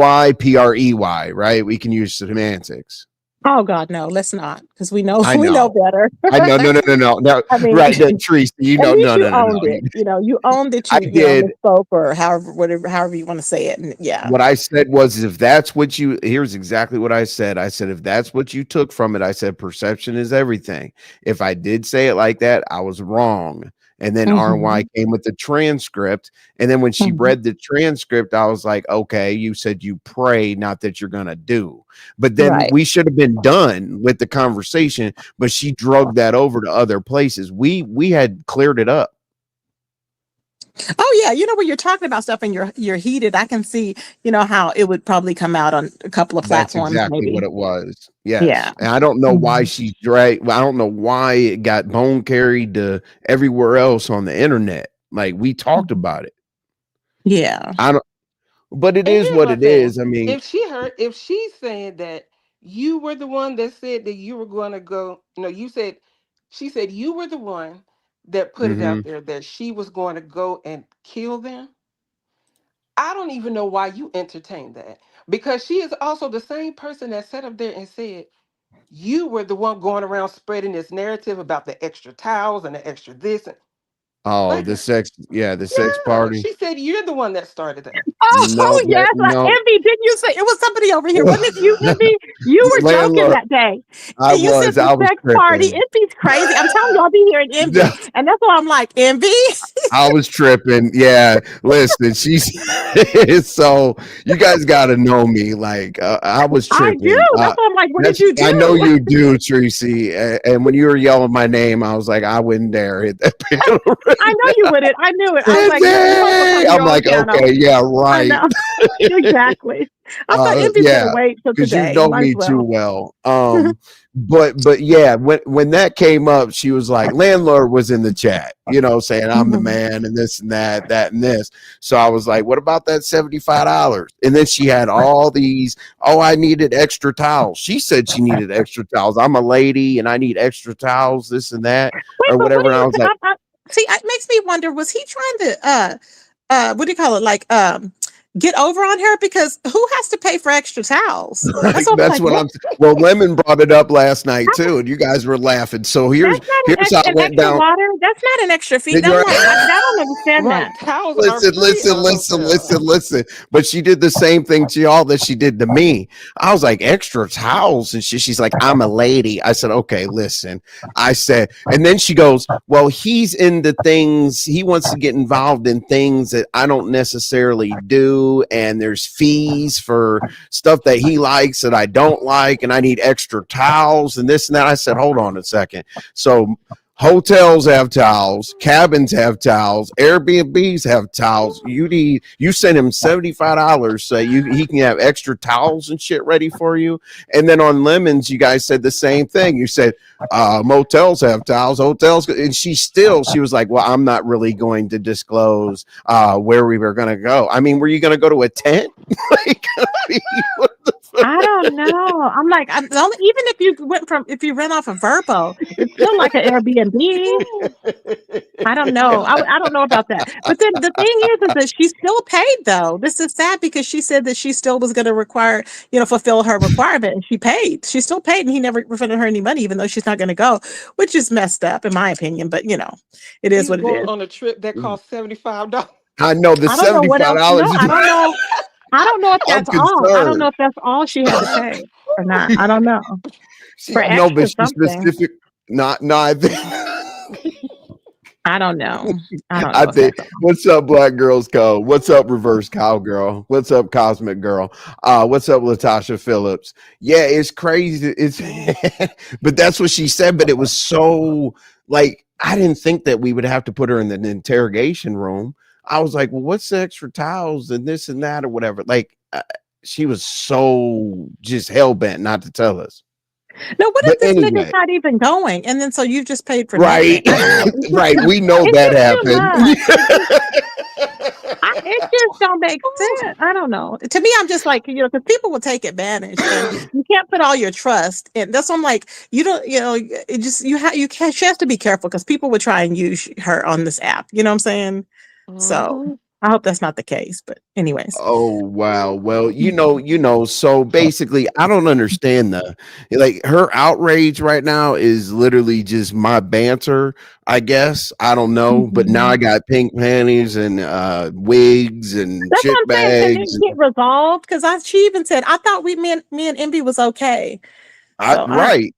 right? We can use semantics. Oh God, no, let's not, because we know I we know know. better. I know. No. I mean, Right. Treecey, you at know, least you no. owned it. You know, you owned that I you did. misspoke or however you want to say it. And yeah. What I said was, if that's what you, here's exactly what I said. I said, if that's what you took from it, I said, perception is everything. If I did say it like that, I was wrong. And then RY came with the transcript. And then when she read the transcript, I was like, okay, you said you pray, not that you're going to do. But then we should have been done with the conversation. But she drugged that over to other places. We had cleared it up. Oh yeah, you know, when you're talking about stuff and you're heated, I can see, you know, how it would probably come out on a couple of That's platforms, exactly maybe. what it was. Yes. Yeah. And I don't know why she dragged. I don't know why it got bone carried to everywhere else on the internet. Like we talked about it. Yeah. I don't. But it And is here's what my it thing. is. I mean, If she's saying that you were the one that said that you were going to go, no, she said you were the one that put it out there that she was going to go and kill them. I don't even know why you entertained that, because she is also the same person that sat up there and said you were the one going around spreading this narrative about the extra towels and the extra this. And oh, like, the sex yeah, party. she said you're the one that started that. No, Oh yes, no. Envy, didn't you say it was somebody over here? Wasn't it you, Envy? You were joking Landlord, that day. I And you said was the sex party. tripping. Envy's crazy. I'm telling you, I'll be here in Envy. And that's why I'm like, Envy. I was tripping. Yeah, listen, she's so you guys got to know me. Like I was I do. tripping. That's why I'm like, what did you do? I know you do, Treecey. And when you were yelling my name, I was like, I wouldn't dare hit that piano. I know you wouldn't. I knew it. I was like, I'm like, okay, yeah, I right. know. Exactly. I thought Envy's Yeah, gonna wait till because you today. know Might as me too well. well. But yeah, when that came up, she was like, landlord was in the chat, you know, saying I'm the man and this and that and this. So I was like, what about that $75? And then she had all these, oh, I needed extra towels. She said she needed extra towels. I'm a lady and I need extra towels, this and that, Wait, or but what whatever. do And I you was like, see? It makes me wonder, was he trying to what do you call it? Like get over on her, because who has to pay for extra towels? That's what I'm that's like, what what? I'm. Well, Lemon brought it up last night too, and you guys were laughing. So here's That's not here's how it an went extra down. water. That's not an extra fee. Then I'm you're like, I don't understand Right, that. towels are free listen. But she did the same thing to y'all that she did to me. I was like, extra towels and shit. She's like, I'm a lady. I said, okay, listen. I said, and then she goes, well, he's into things. He wants to get involved in things that I don't necessarily do, and there's fees for stuff that he likes that I don't like, and I need extra towels and this and that. I said, hold on a second. So hotels have towels, cabins have towels, Airbnbs have towels. You send him $75 so he can have extra towels and shit ready for you. And then on Lemons, you guys said the same thing. You said motels have towels, hotels, and she was like, well, I'm not really going to disclose where we were going to go. I mean, were you going to go to a tent? Like, I mean, what the fuck? I don't know. I'm like, even if you rent off a Verbo, it's still like an Airbnb. I don't know. I don't know about that. But then the thing is that she still paid though. This is sad because she said that she still was going to fulfill her requirement, and she paid. She still paid, and he never refunded her any money, even though she's not going to go, which is messed up in my opinion. But it is He's what it going is. on a trip that cost $75. I know the I don't know what else. $75. I don't know. I don't know if I'm that's all. I don't know concerned. if that's all she had to pay or not. I don't know. For No, but extra she's something. specific. Not, no, I think. I don't know. I don't I know if think. that's all. What's up, Black Girls Code? What's up, Reverse Cowgirl? What's up, Cosmic Girl? What's up, Latasha Phillips? Yeah, it's crazy. It's, but that's what she said. But it was so like I didn't think that we would have to put her in the interrogation room. I was like, well, what's the extra towels and this and that or whatever? Like, she was so just hell bent not to tell us. No, what But if this nigga's anyway, not even going? And then so you just paid for right, nothing. I don't know. It's right. We know it's that just too happened. much. It just don't make sense. I don't know. To me, I'm just like, because people will take advantage, and you can't put all your trust in. That's why I'm like, you don't, it just she has to be careful because people would try and use her on this app. You know what I'm saying? So Mhm. I hope that's not the case. But anyways. Oh wow. Well, so basically I don't understand like her outrage right now is literally just my banter, I guess. I don't know, but now I Mhm. got pink panties and wigs and That's what chip I'm saying. Can bags. it get resolved? Because she even said, I thought me and Envy was okay. So I Right.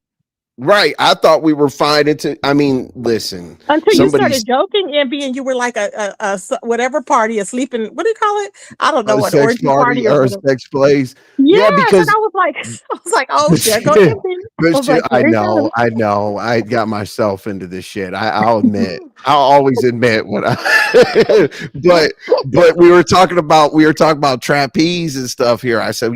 Right. I thought we were fine I mean, listen, until you somebody's started joking, Envy, and you were like whatever party, a sleeping, what do you call it? I don't know a what, sex orgy party party or or a whatever. sex place. Yeah, Yes, and because I was like, oh, but there go Envy. I was like, I there he goes. know, I know. I got myself into this shit. I'll admit. I'll always admit when I but we were talking about trapeze and stuff here. I said,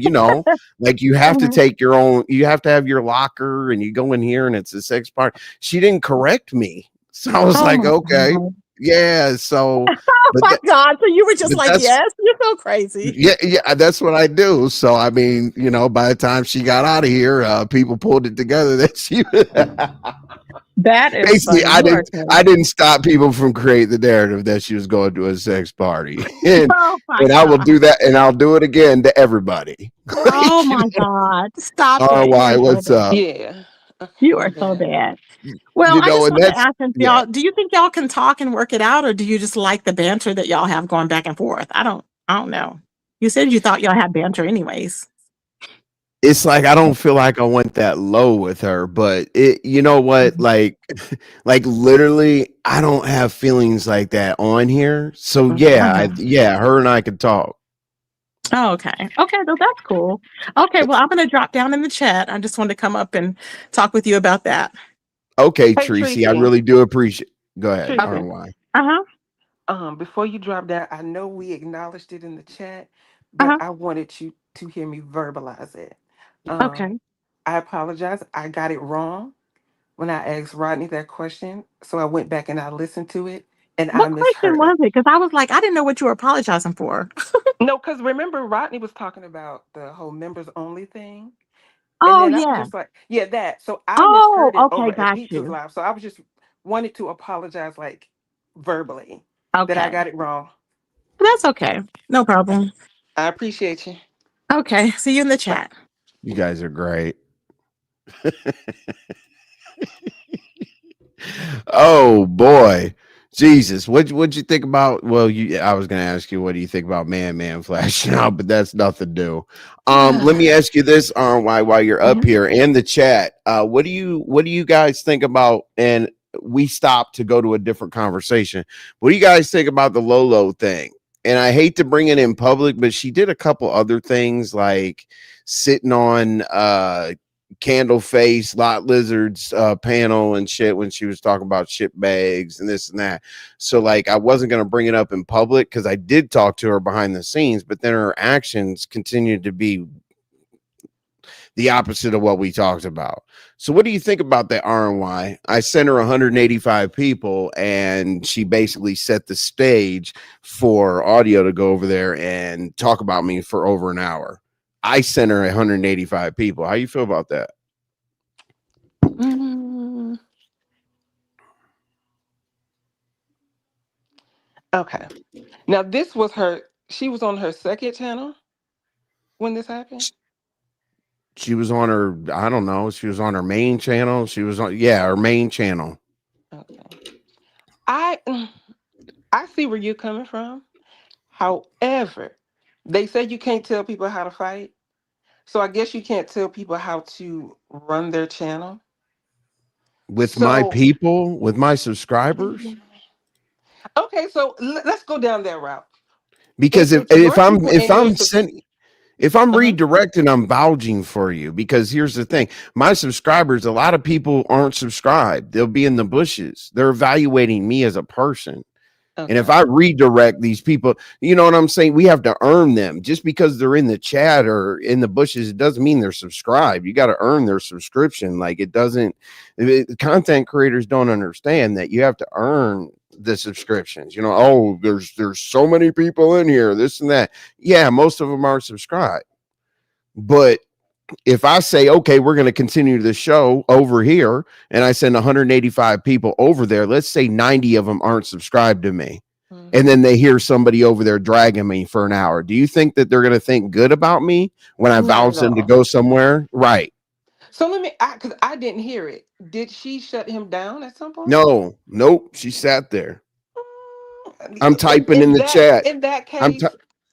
like you have to Mhm. take your own, you have to have your locker and you go in here and it's a sex party. She didn't correct me. So I was Oh like, my okay. God. Yeah, so Oh but my God. So you were just but like, that's yes, you're so crazy. yeah, that's what I do. So I mean, by the time she got out of here, people pulled it together that she That is basically funny. You are I crazy. didn't stop people from creating the narrative that she was going to a sex party. and Oh my and I will God. do that and I'll do it again to everybody. Oh my God. Stop it. You RY, are so what's bad. up? Yeah. You My are so bad. bad. Well, I just And wanted to that's ask if yeah. y'all, do you think y'all can talk and work it out, or do you just like the banter that y'all have going back and forth? I don't know. You said you thought y'all had banter anyways. It's like I don't feel like I went that low with her, but you know what? Mhm. Like literally, I don't have feelings like that on here. So yeah, Uh-huh. her and I could talk. Oh, okay. Okay, well, that's cool. Okay, well, I'm going to drop down in the chat. I just wanted to come up and talk with you about that. Okay, Hey, Treecey, I Treecey. really do appreciate. Go ahead, Treecey. Okay. RY. Uh-huh. Before you drop down, I know we acknowledged it in the chat, but Uh-huh. I wanted you to hear me verbalize it. Okay. I apologize. I got it wrong when I asked Rodney that question. So I went back and I listened to it and I What question misheard. was it? Because I was like, I didn't know what you were apologizing for. No, because remember, Rodney was talking about the whole members only thing. And Oh, then I was yeah. just like, yeah, that. So I Oh, misheard it okay. over at Got Pizza's you. Live. So I was just wanted to apologize, like verbally, that I Okay. got it wrong. That's okay. No problem. I appreciate you. Okay. See you in the Bye. chat. You guys are great. Oh boy, Jesus! What'd you think about? Well, I was gonna ask you, what do you think about Man flashing out? But that's nothing to do. Let me ask you this, while you're up Mhm. here in the chat, what do you guys think about? And we stopped to go to a different conversation. What do you guys think about the Lolo thing? And I hate to bring it in public, but she did a couple other things like sitting on candle face lot lizards panel and shit when she was talking about ship bags and this and that. So like I wasn't going to bring it up in public because I did talk to her behind the scenes, but then her actions continued to be the opposite of what we talked about. So what do you think about that? RNY, I sent her 185 people and she basically set the stage for audio to go over there and talk about me for over an hour. I sent her 185 people. How you feel about that? Okay. Now this was she was on her second channel when this happened. She was on her, I don't know, she was on her main channel. She was on, yeah, her main channel. Okay. I see where you're coming from. However, they say you can't tell people how to fight. So I guess you can't tell people how to run their channel. With my So people, with my subscribers. okay, so let's go down that route. Because If if it's if your I'm people if and I'm sending if I'm uh-huh. redirecting, I'm vouching for you. Because here's the thing: my subscribers, a lot of people aren't subscribed. They'll be in the bushes. They're evaluating me as a person. And if Okay. I redirect these people, you know what I'm saying? We have to earn them. Just because they're in the chat or in the bushes, it doesn't mean they're subscribed. You got to earn their subscription. Like it doesn't, content creators don't understand that you have to earn the subscriptions. You know, oh, there's so many people in here, this and that. Yeah, most of them aren't subscribed. But if I say, okay, we're going to continue the show over here, and I send 185 people over there, let's say 90 of them aren't subscribed to me. And then they hear somebody over there dragging me for an hour. Do you think that they're going to think good about me when I Not vouch at them to all. go somewhere? Right. So because I didn't hear it. Did she shut him down at some point? No, nope. She sat there. I'm typing in In the chat. that I'm case,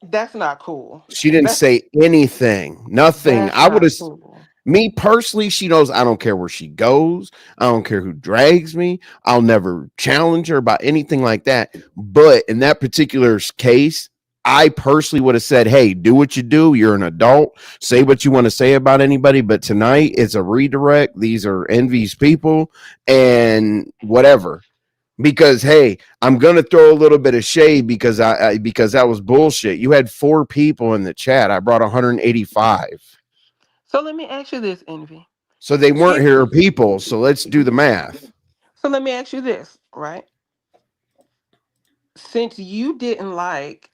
that's not cool. She didn't That's say anything, nothing. that's I would not have, cool. me personally, she knows I don't care where she goes. I don't care who drags me. I'll never challenge her about anything like that. But in that particular case, I personally would have said, hey, do what you do. You're an adult. Say what you want to say about anybody. But tonight it's a redirect. These are Envy's people and whatever. Because hey, I'm gonna throw a little bit of shade because because that was bullshit. You had 4 people in the chat. I brought 185. So let me ask you this, Envy. So they weren't If here people. So let's do the math. so let me ask you this, right? Since you didn't like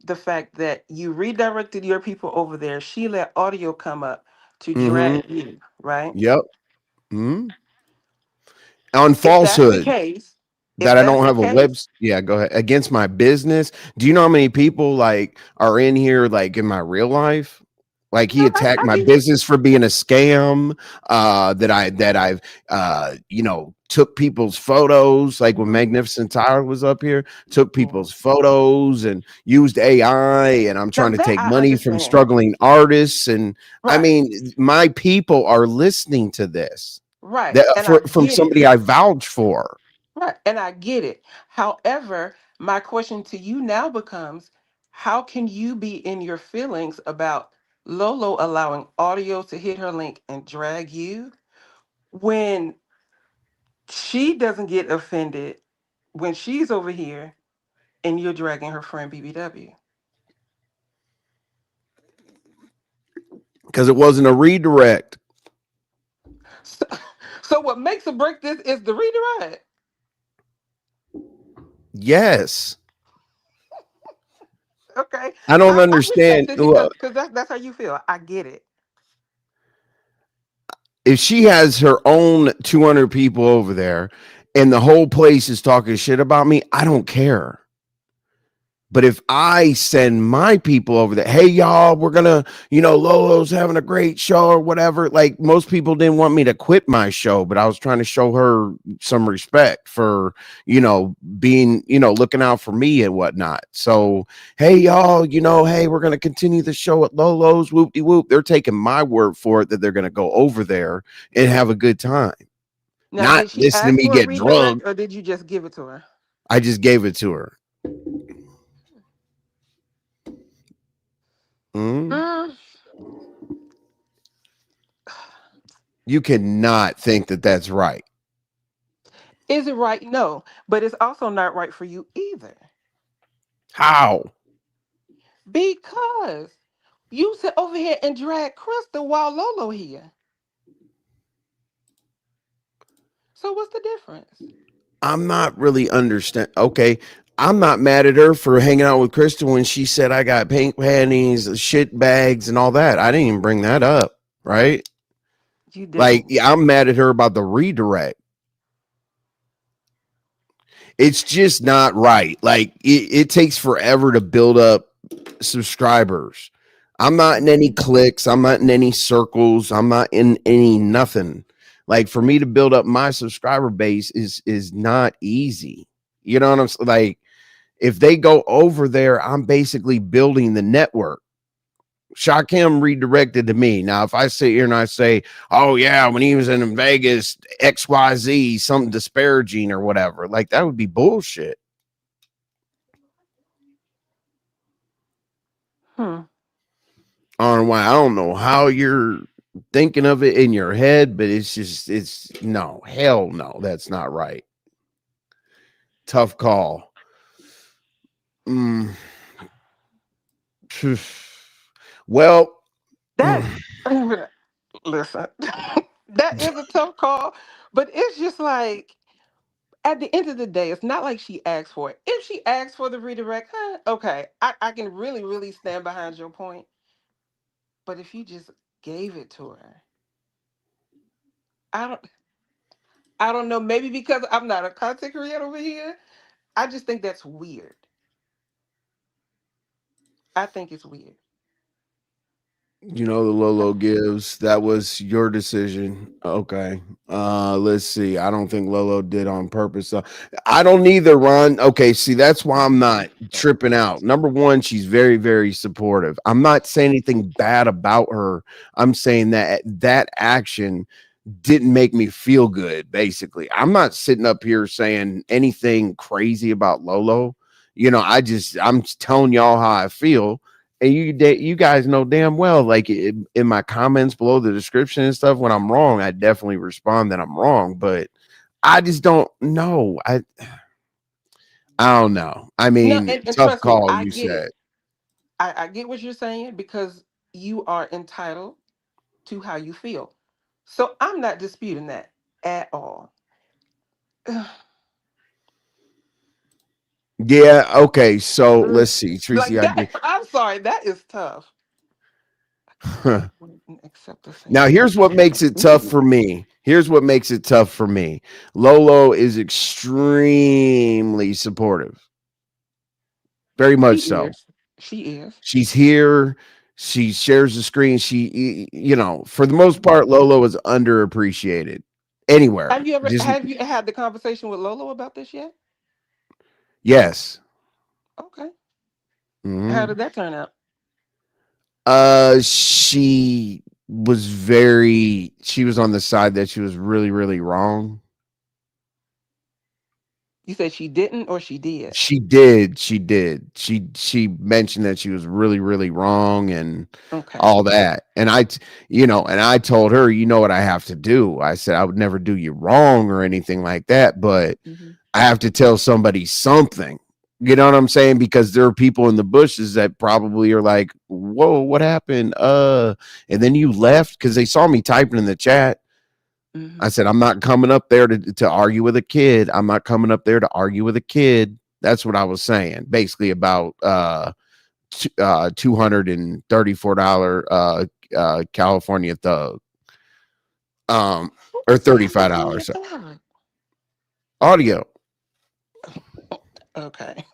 the fact that you redirected your people over there, she let audio come up to Mm-hmm. drag you, right? Yep. Mm-hmm. On If that's the falsehood case, that if I that's don't the have a web. case, Yeah, go ahead. Against my business. Do you know how many people like are in here like in my real life? Like he no, attacked I my get it. business for being a scam. That I've took people's photos, like when Mhm. Magnificent Tyler was up here, took Yeah. people's photos and used AI, and I'm Now trying to that take I money from understand. struggling artists. And I Right, mean, my people are listening to this right. that And I from get it. somebody I vouch for. Right. And I get it. However, my question to you now becomes how can you be in your feelings about Lolo allowing audio to hit her link and drag you when she doesn't get offended when she's over here and you're dragging her friend BBW? Because it wasn't a redirect. So, so what makes or break this is the redirect. Yes. Okay. I don't I respect understand. it because Look, that's how you feel. I get it. if she has her own 200 people over there and the whole place is talking shit about me, I don't care. But if I send my people over there, hey y'all, we're gonna, Lolo's having a great show or whatever. Like most people didn't want me to quit my show, but I was trying to show her some respect for, being, looking out for me and whatnot. So, hey y'all, hey, we're gonna continue the show at Lolo's. Whoop de whoop. They're taking my word for it that they're gonna go over there and have a good time, Now, not did she listen to ask me for a get redirect drugged. or did you just give it to her? I just gave it to her. Mhm. Mm. You cannot think that that's right. Is it right? No, but it's also not right for you either How? because you sit over here and drag Crystal while Lolo here. So what's the difference? I'm not really understand. Okay, I'm not mad at her for hanging out with Crystal when she said I got pink panties, shit bags, and all that. I didn't even bring that up, right? You Like, didn't. yeah, I'm mad at her about the redirect. It's just not right. Like, it takes forever to build up subscribers. I'm not in any cliques. I'm not in any circles. I'm not in any nothing. Like, for me to build up my subscriber base is not easy. You know what I'm saying? Like, if they go over there, I'm basically building the network. Shakim redirected to me. Now, if I sit here and I say, oh, yeah, when he was in Vegas, XYZ, something disparaging or whatever, like that would be bullshit. I don't know how you're thinking of it in your head, but it's no, hell no, that's not right. Tough call. Well, that listen, that is a tough call, but it's just like at the end of the day, it's not like she asked for it. If she asked for the redirect, okay, I can really, really stand behind your point. But if you just gave it to her, I don't I don't know, maybe because I'm not a content creator over here. I just think that's weird. I think it's weird. you know, the Lolo gives. That was your decision. Okay. Let's see. I don't think Lolo did on purpose. I don't either, Ron. Okay, see, that's why I'm not tripping out. Number one, she's very, very supportive. I'm not saying anything bad about her. I'm saying that that action didn't make me feel good, basically. I'm not sitting up here saying anything crazy about Lolo. You know, I'm just telling y'all how I feel. And you guys know damn well, like in my comments below the description and stuff, when I'm wrong, I definitely respond that I'm wrong. But I just don't know. I don't know. I No, mean, and tough trust me, call, I you get said. it. I get what you're saying because you are entitled to how you feel. So I'm not disputing that at all. Yeah, okay. So let's see. Like Treecey, I that, get I'm sorry, that is tough. Accept the now, same here's what makes it tough for me. Here's what makes it tough for me. Lolo is extremely supportive. Very She much so. is. She is. She's here. She shares the screen. You know, for the most part, Lolo is underappreciated anywhere. Just Have you had the conversation with Lolo about this yet? yes. Okay. How Mhm. did that turn out? She she was on the side that she was really, really wrong. You said she didn't or she did? She did. She mentioned that she was really, really wrong and Okay. all that. And and I told her, you know what I have to do. I said I would never do you wrong or anything like that, but I have to tell somebody something. You know what I'm saying? Because there are people in the bushes that probably are like, "Whoa, what happened?" And then you left because they saw me typing in the chat. I said, I'm not coming up there to argue with a kid. I'm not coming up there to argue with a kid. That's what I was saying, basically about $234 California thug. Or $35 audio. Okay.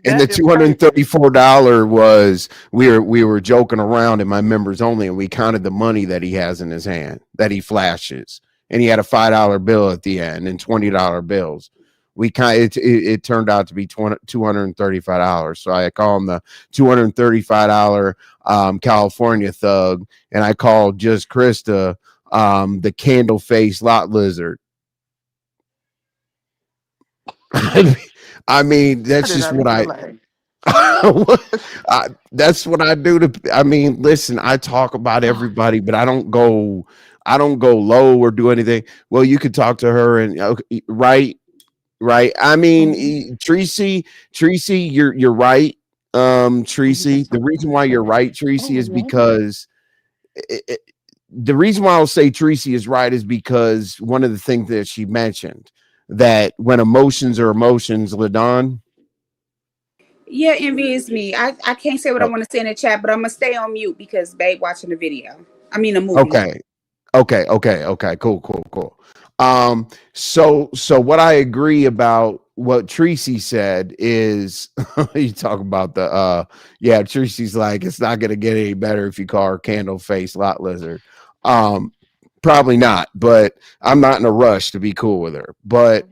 And the That is crazy. $234 was we were joking around in my members only, and we counted the money that he has in his hand that he flashes, and he had a $5 bill at the end and $20 bills. It turned out to be $235. So I call him the $235 California thug, and I called just Krista the candle face lot lizard. I mean, I that's did just not what mean to laugh. that's what I do I mean, listen, I talk about everybody, but I don't go low or do anything. Well, you could talk to her and okay, right. I mean, Treecey, you're right. Treecey, the reason why you're right, Treecey, is because the reason why I'll say Treecey is right is because one of the things that she mentioned. that when emotions are emotions, Ladon. Yeah, envy is me. I can't say what I Oh, want to say in the chat, but I'm gonna stay on mute because babe watching the video. I mean a movie. okay. Okay. Cool. So what I agree about what Treecey said is you talk about the yeah, Treecey's like it's not gonna get any better if you call her candle face lot lizard. Um Probably not, but I'm not in a rush to be cool with her. But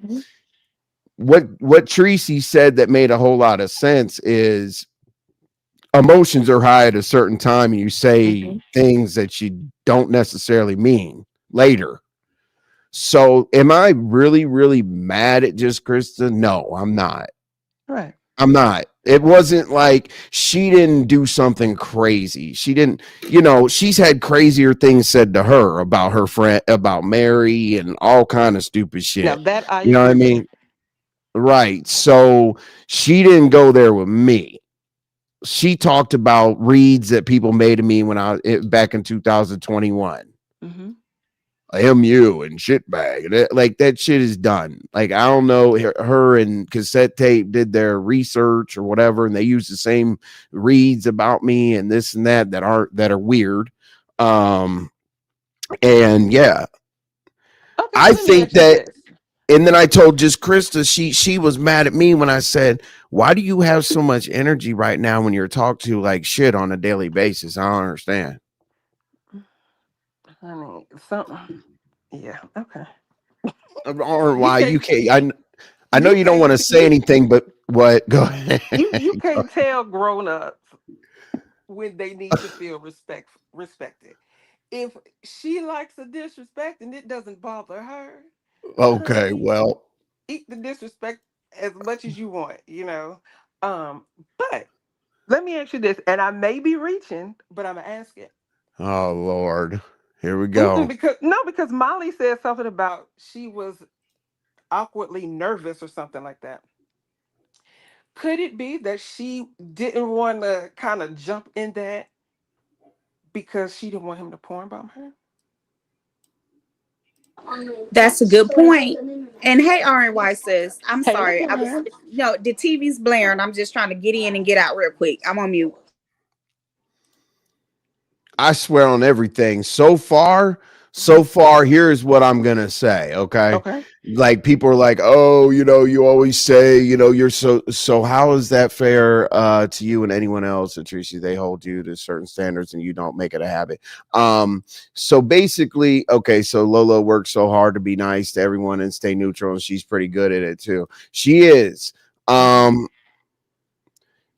what Treecey said that made a whole lot of sense is emotions are high at a certain time and you say things that you don't necessarily mean later. So am I really, really mad at just Krista? No, I'm not. Right. I'm not. It wasn't like she didn't do something crazy. She didn't, she's had crazier things said to her about her friend, about Mary and all kind of stupid Now shit. that I You know what I agree with. mean? Right. So she didn't go there with me. She talked about reads that people made to me when back in 2021. MU and shitbag. Like that shit is done. Like I don't know, her and Cassette Tape did their research or whatever, and they used the same reads about me and this and that are weird. And yeah, Okay, I let me think ask you that. this. And then I told just Krista, she was mad at me when I said, "Why do you have so much energy right now when you're talked to like shit on a daily basis?" I don't understand. Honey, something. Yeah, okay. Or You why you can't can't? I know you you don't can't want to say anything, but what? Go ahead. you Go can't tell grown-ups when they need to feel respected. If she likes the disrespect and it doesn't bother her, Okay, honey, well, eat the disrespect as much as you want. But let me ask you this, and I may be reaching, but I'm gonna ask it. oh Lord, here we go. Because Molly said something about she was awkwardly nervous or something like that. Could it be that she didn't want to kind of jump in that because she didn't want him to porn bomb her? That's a good point. And hey, RNY says, I'm Hey, sorry. I was man. no, the TV's blaring. I'm just trying to get in and get out real quick. I'm on mute. I swear on everything. So far, here's what I'm gonna say. Okay. Okay. Like people are like, oh, you always say, you're so how is that fair to you and anyone else at Treecey? They hold you to certain standards and you don't make it a habit. So basically, okay, so Lolo works so hard to be nice to everyone and stay neutral, and she's pretty good at it too. She is.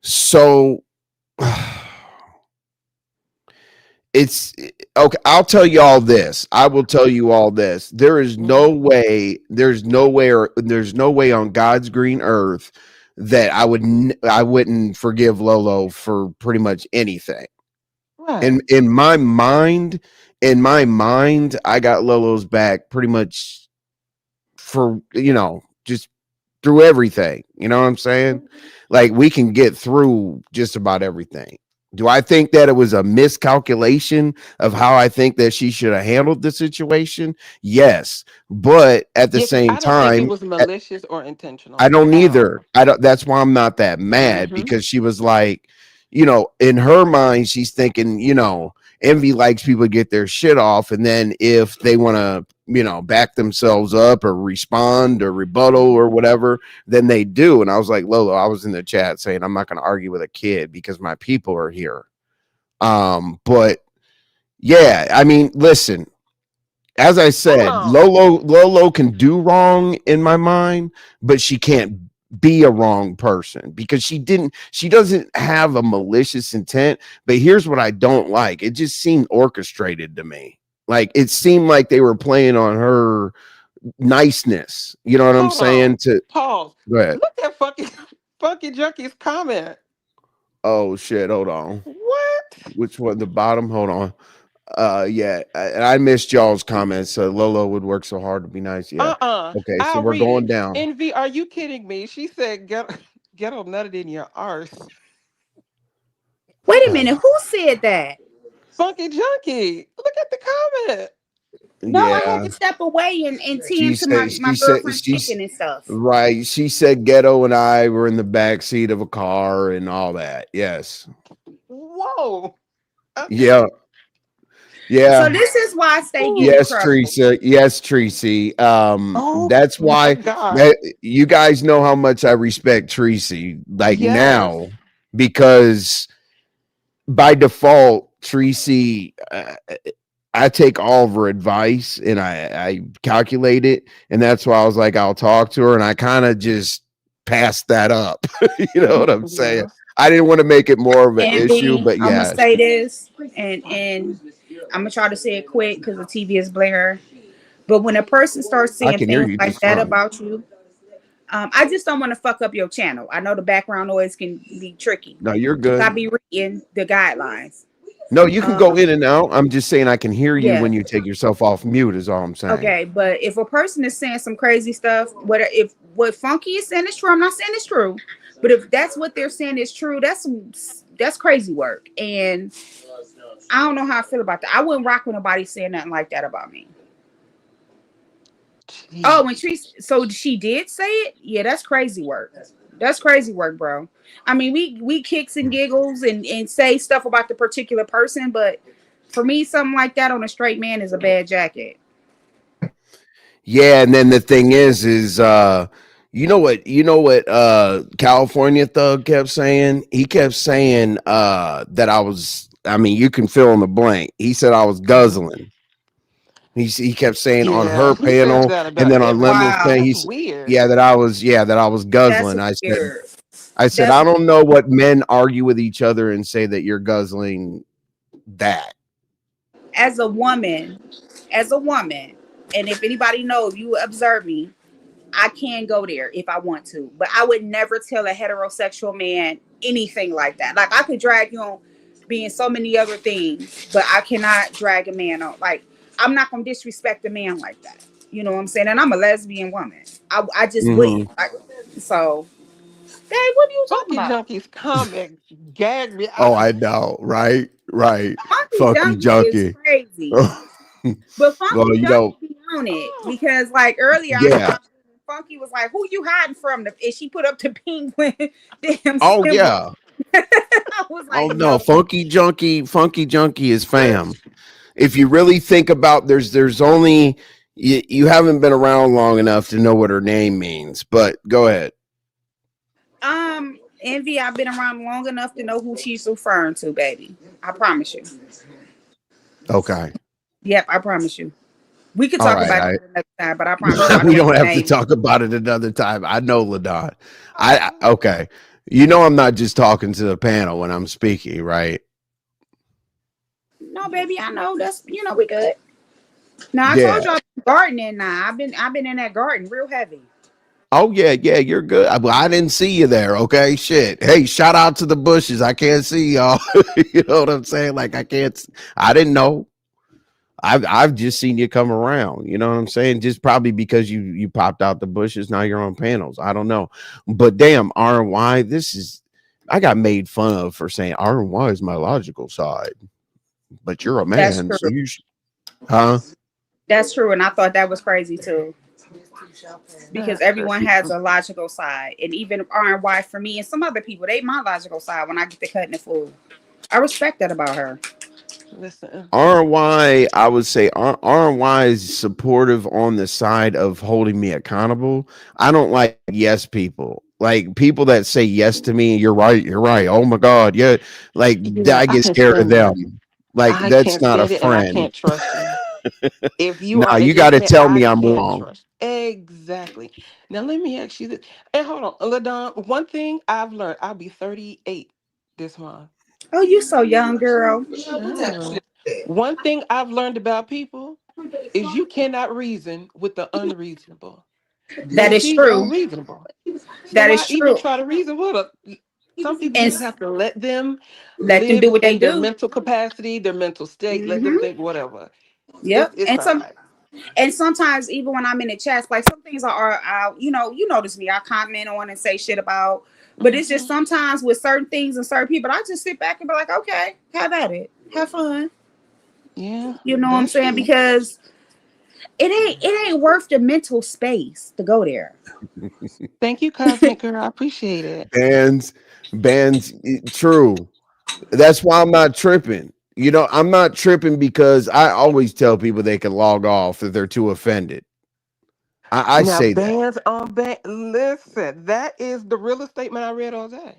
So it's okay. I'll tell you all this. I will tell you all this. There's no way on God's green earth that I wouldn't forgive Lolo for pretty much anything. Right. In my mind, I got Lolo's back pretty much for just through everything. You know what I'm saying? Like we can get through just about everything. Do I think that it was a miscalculation of how I think that she should have handled the situation? Yes. But at the Yeah, because same I don't think it time, was malicious or intentional I don't at all. either. I don't. That's why I'm not that mad because she was like, in her mind, she's thinking, Envy likes people to get their shit off, and then if they want to, back themselves up or respond or rebuttal or whatever, then they do. And I was like, Lolo, I was in the chat saying I'm not going to argue with a kid because my people are here. But yeah, I mean, listen, as I Hold said, on. Lolo can do wrong in my mind, but she can't be a wrong person because she doesn't have a malicious intent. But here's what I don't like. It just seemed orchestrated to me. Like it seemed like they were playing on her niceness. You know what I'm Hold on. saying? To Pause. go ahead. Look at Funky Junkie's comment. Oh shit, hold on. What? Which one? The bottom? Hold on. Yeah, I missed y'all's comments. Lolo would work so hard to be nice. Yeah. Okay, so I'll we're read going it. down. Envy, are you kidding me? She said, get a nutted in your arse. Wait a minute. Who said that? Funky Junkie. Look at the comment. No, I had Yeah. to step away and She tend to said, my she said, girlfriend's chicken and stuff. right. She said Ghetto and I were in the back seat of a car and all that. Yes. Whoa. Okay. Yeah. So Yeah. this is why I stay getting Yes, trouble. Teresa. Yes, Treecey. Oh That's my why God. that, you guys know how much I respect Treecey. Like Yes. now, because by default, Treecey, I take all of her advice and I calculate it, and that's why I was like, I'll talk to her, and I kind of just passed that up. You know what I'm saying? Yeah. I didn't want to make it more of an And issue, B, but I'm gonna yeah, say this, and I'm gonna try to say it quick because the TV is blaring. But when a person starts I saying can hear things you like just that fine. about you, I just don't want to fuck up your channel. I know the background noise can be tricky No, you're because I good. be reading the guidelines. No, you can go Um, in and out. I'm just saying I can hear you yeah, when you take yourself off mute, is all I'm saying. okay. But if a person is saying some crazy stuff, if what Funky is saying is true, I'm not saying it's true. But if that's what they're saying is true, that's crazy work. And I don't know how I feel about that. I wouldn't rock with nobody saying nothing like that about me. Oh, and Jeez. so she did say it? Yeah, that's crazy work. That's crazy work, bro. I mean, we kicks and giggles and say stuff about the particular person, but for me, something like that on a straight man is a bad jacket. Yeah, and then the thing is you know what California Thug kept saying? He kept saying that I mean, you can fill in the blank. He said I was guzzling. He kept saying on Yeah, her he says panel that and about then on Lemon's everybody. Wow, thing, That's he's weird. that I was that's guzzling. I said weird. I said That's I don't know what men argue with each other and say that you're guzzling that. as a woman, as a woman, and if anybody knows, you observe me, I can go there if I want to, but I would never tell a heterosexual man anything like that. Like I could drag you on being so many other things, but I cannot drag a man on. Like I'm not gonna disrespect a man like that. You know what I'm saying? And I'm a lesbian woman. I just Hmm. wouldn't. So, Dave, what are you talking Funky about? Junkie's comment gagged me. Oh, I know, right? Right. Funky Funky Junkie is junkie. crazy. But Well, Funky you Junkie know, be on it because, like earlier, I yeah. popped in and Funky was like, "Who you hiding from?" And she put up the penguin damn Oh symbol. yeah. I was Oh like, no, "No, Funky Junkie is fam. If you really think about there's only you haven't been around long enough to know what her name means, but go ahead. Envy. I've been around long enough to know who she's referring to, baby. I promise you. Okay. Yep, I promise you. We could All talk right. about I that another time, but I promise you, I know we what don't her have to name is. talk about it another time. I know Ladon. Oh, Okay. You know I'm not just talking to the panel when I'm speaking, right? No, baby, I know that's we good. Now I Yeah. told you I've been gardening. Now I've been in that garden real heavy. Oh yeah, you're good. I didn't see you there. Okay, shit. Hey, shout out to the bushes. I can't see y'all. You know what I'm saying? Like I can't. I didn't know. I've just seen you come around. You know what I'm saying? Just probably because you popped out the bushes. Now you're on panels. I don't know. But damn, RNY. This is. I got made fun of for saying RNY is my logical side. But you're a That's man, so true. you should. Huh? That's true, and I thought that was crazy too, because that's everyone crazy. has a logical side, and even R&Y for me and some other people, they my logical side when I get to cutting the food. I respect that about her. Listen, RY, I would say RY is supportive on the side of holding me accountable. I don't like yes people. Like people that say yes to me, you're right, you're right. Oh my God, yeah. Like yeah, I I get can scared of stand that. them. Like I that's can't not a stand it, and I friend. can't trust you. If you No, are a you got yes to man, tell I me I'm can't wrong. trust. Exactly. Now let me ask you this. And hold on, Ladon. One thing I've learned. I'll be 38 this month. Oh, you so young, girl. Oh. One thing I've learned about people is you cannot reason with the unreasonable. That And is she's true. unreasonable. So That why is even true. try to reason with her? Some people you And just have to let them let them live do what they in their do. mental capacity, their mental state. Let them Hmm. think whatever. Yep. It's all right. And sometimes even when I'm in the chats, like some things you notice me, I comment on and say shit about, but it's just Hmm. sometimes with certain things and certain people, I just sit back and be like, okay, have at it, have fun. Yeah, You know what I'm that's saying? true. Because it ain't worth the mental space to go there. Thank you, Cosmic Girl. I appreciate it. True. That's why I'm not tripping. I'm not tripping because I always tell people they can log off if they're too offended. I Now, say that. bands on band. Listen, that is the realest statement I read all day.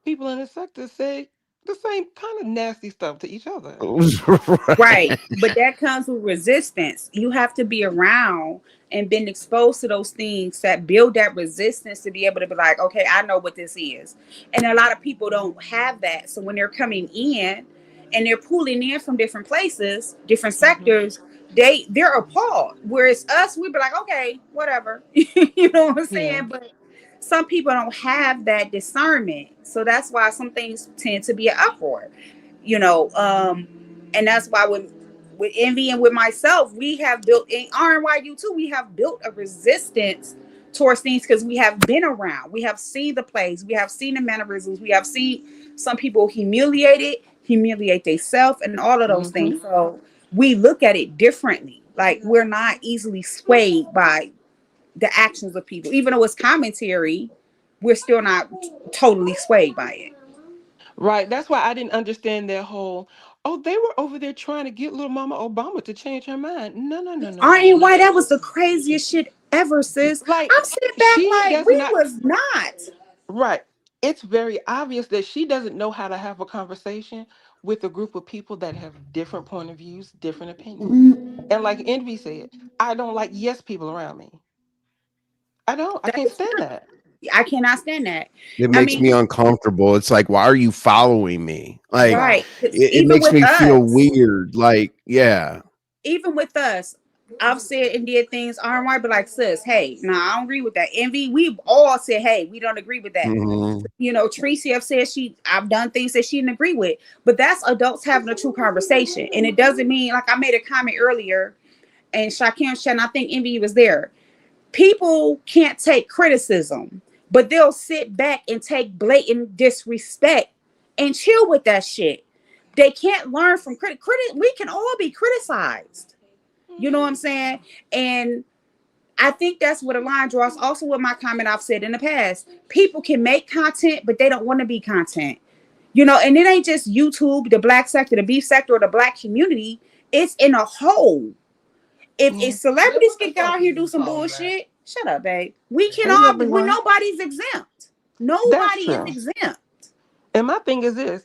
People in the sector say the same kind of nasty stuff to each other. Right. Right. But that comes with resistance. You have to be around and been exposed to those things that build that resistance to be able to be like, okay, I know what this is. And a lot of people don't have that. So when they're coming in and they're pulling in from different places, different sectors, they're appalled. Whereas us, we'd be like, okay, whatever. You know what I'm Yeah. saying? But some people don't have that discernment. So that's why some things tend to be an uproar. You know, and that's why with envy and with myself, we have built in RNYU too. We have built a resistance towards things because we have been around. We have seen the plays. We have seen the mannerisms. We have seen some people humiliate themselves, and all of those Mm-hmm. things. So we look at it differently. Like we're not easily swayed by the actions of people, even though it's commentary. We're still not totally swayed by it. Right. That's why I didn't understand their whole, oh, they were over there trying to get little Mama Obama to change her mind. No, no, no, no, no, no, RNY, that no. was the craziest shit ever, sis. Like, I'm sitting back she like does we not, was not. right. It's very obvious that she doesn't know how to have a conversation with a group of people that have different point of views, different opinions. And like Envy said, I don't like yes people around me. I don't. I That can't is stand true. that. I cannot stand that. It I makes me mean, uncomfortable. It's like, why are you following me? Like, Right. right. 'Cause it makes me feel weird. Like, yeah. even with us, I've said and did things RNY, but like, sis, hey, nah, I don't agree with that. Envy, we've all said, hey, we don't agree with that. Mhm. You know, Treecey have said I've done things that she didn't agree with, but that's adults having a true conversation. And it doesn't mean, like I made a comment earlier, and Shakim Shan, I think Envy was there. People can't take criticism, but they'll sit back and take blatant disrespect and chill with that shit. They can't learn from we can all be criticized. You know what I'm saying? And I think that's what a line draws. Also, with my comment I've said in the past, people can make content, but they don't want to be content. You know, and it ain't just YouTube, the black sector, the beef sector, or the black community. It's in a whole. If Yeah. celebrities can get out here do some bullshit, shut up, babe. We can Ain't all nothing be. wrong. Nobody's exempt. That's Nobody is true. exempt. And my thing is this,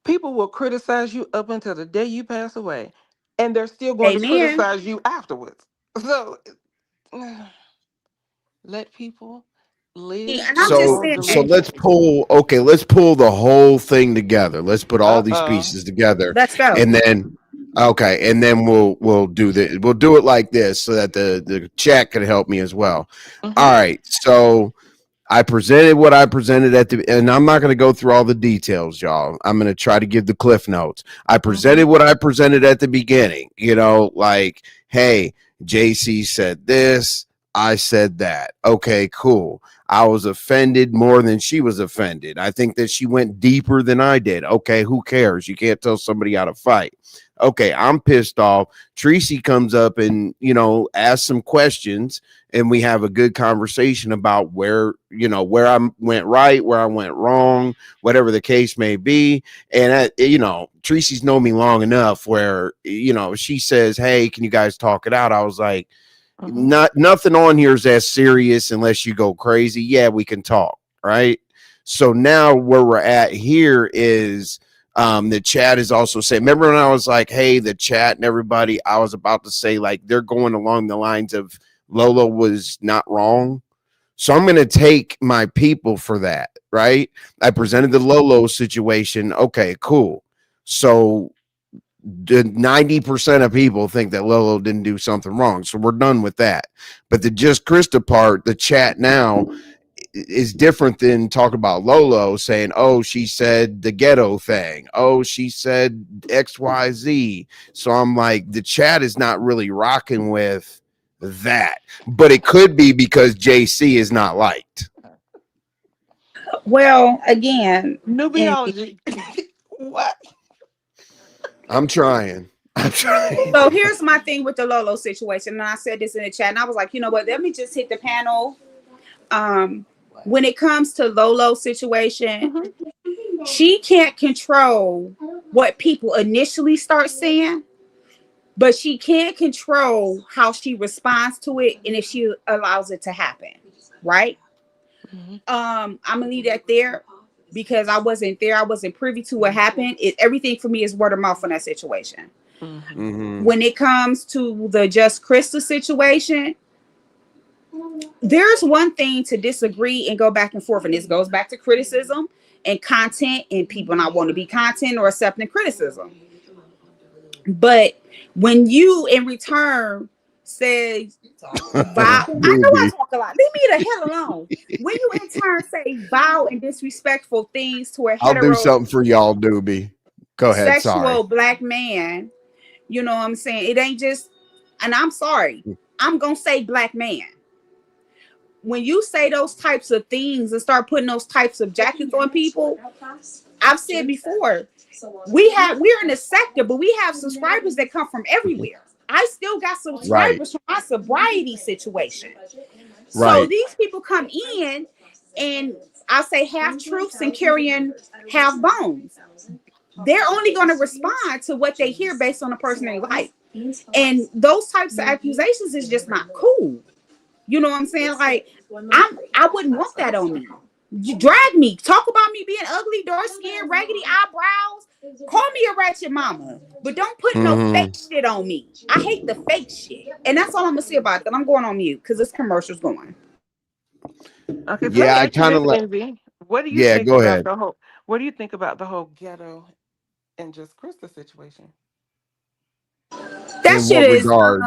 people will criticize you up until the day you pass away, and they're still going to Amen. criticize you afterwards. So let people live And I'm and just So love saying, the so way. let's pull the whole thing together. Let's put all these Uh-oh. pieces together, let's go. and then we'll do it like this so that the chat can help me as well. Mm-hmm. All right. So I presented what I presented and I'm not going to go through all the details, y'all. I'm going to try to give the cliff notes. I Mm-hmm. presented what I presented at the beginning, like, hey, JC said this, I said that. Okay, cool. I was offended more than she was offended. I think that she went deeper than I did. Okay, who cares? You can't tell somebody how to fight. Okay, I'm pissed off. Treecey comes up and, asks some questions, and we have a good conversation about where I went right, where I went wrong, whatever the case may be. And Treecey's known me long enough where she says, hey, can you guys talk it out? I was like, Mm-hmm. nothing on here is as serious unless you go crazy. Yeah, we can talk, right? So now where we're at here is the chat is also saying, remember when I was like, hey, the chat and everybody, I was about to say, like, they're going along the lines of Lolo was not wrong. So I'm going to take my people for that, right? I presented the Lolo situation. Okay, cool. So 90% of people think that Lolo didn't do something wrong. So we're done with that. But the just Krista part, the chat now is different than talking about Lolo saying, oh, she said the ghetto thing. Oh, she said XYZ. So I'm like, the chat is not really rocking with that. But it could be because JC is not liked. Well, again, and Nubiology. What? I'm trying. I'm trying. So here's my thing with the Lolo situation, and I said this in the chat, and I was like, you know what? Let me just hit the panel. When it comes to Lolo situation, she can't control what people initially start saying, but she can control how she responds to it and if she allows it to happen, right? I'm gonna leave that there because I wasn't there. I wasn't privy to what happened. Everything for me is word of mouth on that situation. When it comes to the Just Krista situation, there's one thing to disagree and go back and forth, and this goes back to criticism and content and people not want to be content or accepting criticism. But when you in return say vile, I know I talk a lot. Leave me the hell alone. When you in turn say vile and disrespectful things to a I'll do something for y'all, Doobie. Go ahead. Sorry. sexual black man, you know what I'm saying? It ain't just, and I'm sorry, I'm gonna say black man. When you say those types of things and start putting those types of jackets on people, I've said before, we're in a sector, but we have subscribers that come from everywhere. I still got subscribers from my sobriety situation. So these people come in and I say half truths and carrying half bones. They're only going to respond to what they hear based on the person they like. And those types of accusations is just not cool. You know what I'm saying? Like, I wouldn't want that on me. You drag me, talk about me being ugly, dark skin, raggedy eyebrows, call me a ratchet mama, but don't put no fake shit on me. I hate the fake shit. And that's all I'm gonna say about that. I'm going on mute because this commercial's going. Okay, yeah, I kind of like. Envy. What do you Yeah, think go about ahead. the whole? What do you think about the whole ghetto and Just Krista situation? That In shit what is. regard?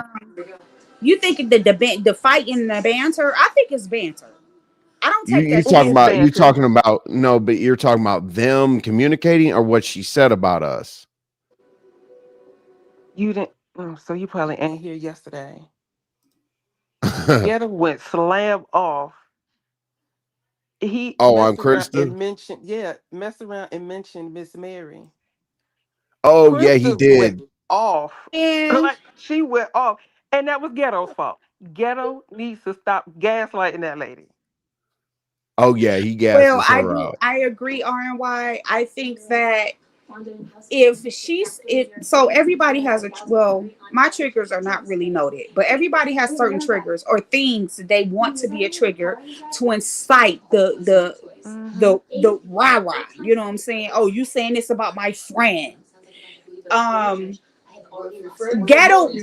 You think the fight in the banter? I think it's banter. I don't take You that talking shit. about no, but you're talking about them communicating or what she said about us. You didn't. So you probably ain't here yesterday. Ghetto went slam off. He Oh, I'm messed around Krista. and mentioned Miss Mary. Oh, yeah, he Krista went did. off. And Like she went off. And that was Ghetto's fault. Ghetto needs to stop gaslighting that lady. Oh, yeah, he well, gasses her up. I agree, RNY. I think that if so everybody has my triggers are not really noted, but everybody has certain triggers or things they want to be a trigger to incite the rah rah. You know what I'm saying? Oh, you saying this about my friend? Ghetto.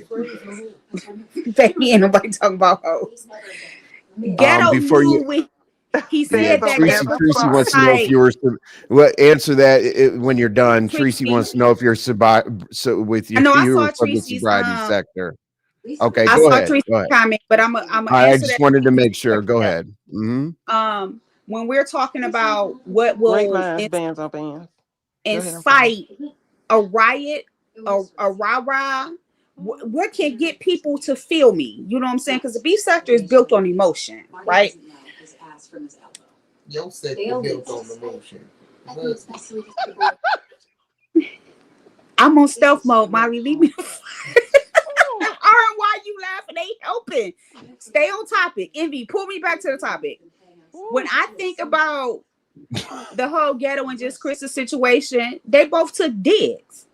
Baby, ain't nobody talking about hoes. Ghetto Before knew you, when he yeah, said that they Ghetto was Treecey gonna wants to know if fight. you were. What answer that when you're done? Treecey Treecey. wants to know if you're with I you. know I You were saw from the Treecey's sobriety sector. Okay, I go saw ahead. Treecey's Go ahead. comment, but I'm I answer just that. wanted to make sure. Go ahead. When we're talking about what Great will minds, bands on bands. Go ahead, I'm sorry. incite a riot, a rah-rah, what can get people to feel me? You know what I'm saying? Because the beef sector is built on emotion, right? Your sector built on emotion. I'm on stealth mode, Molly. Leave me. Why you laughing? They helping. Stay on topic. Envy, pull me back to the topic. When I think about the whole Ghetto and Just Krista situation, they both took digs.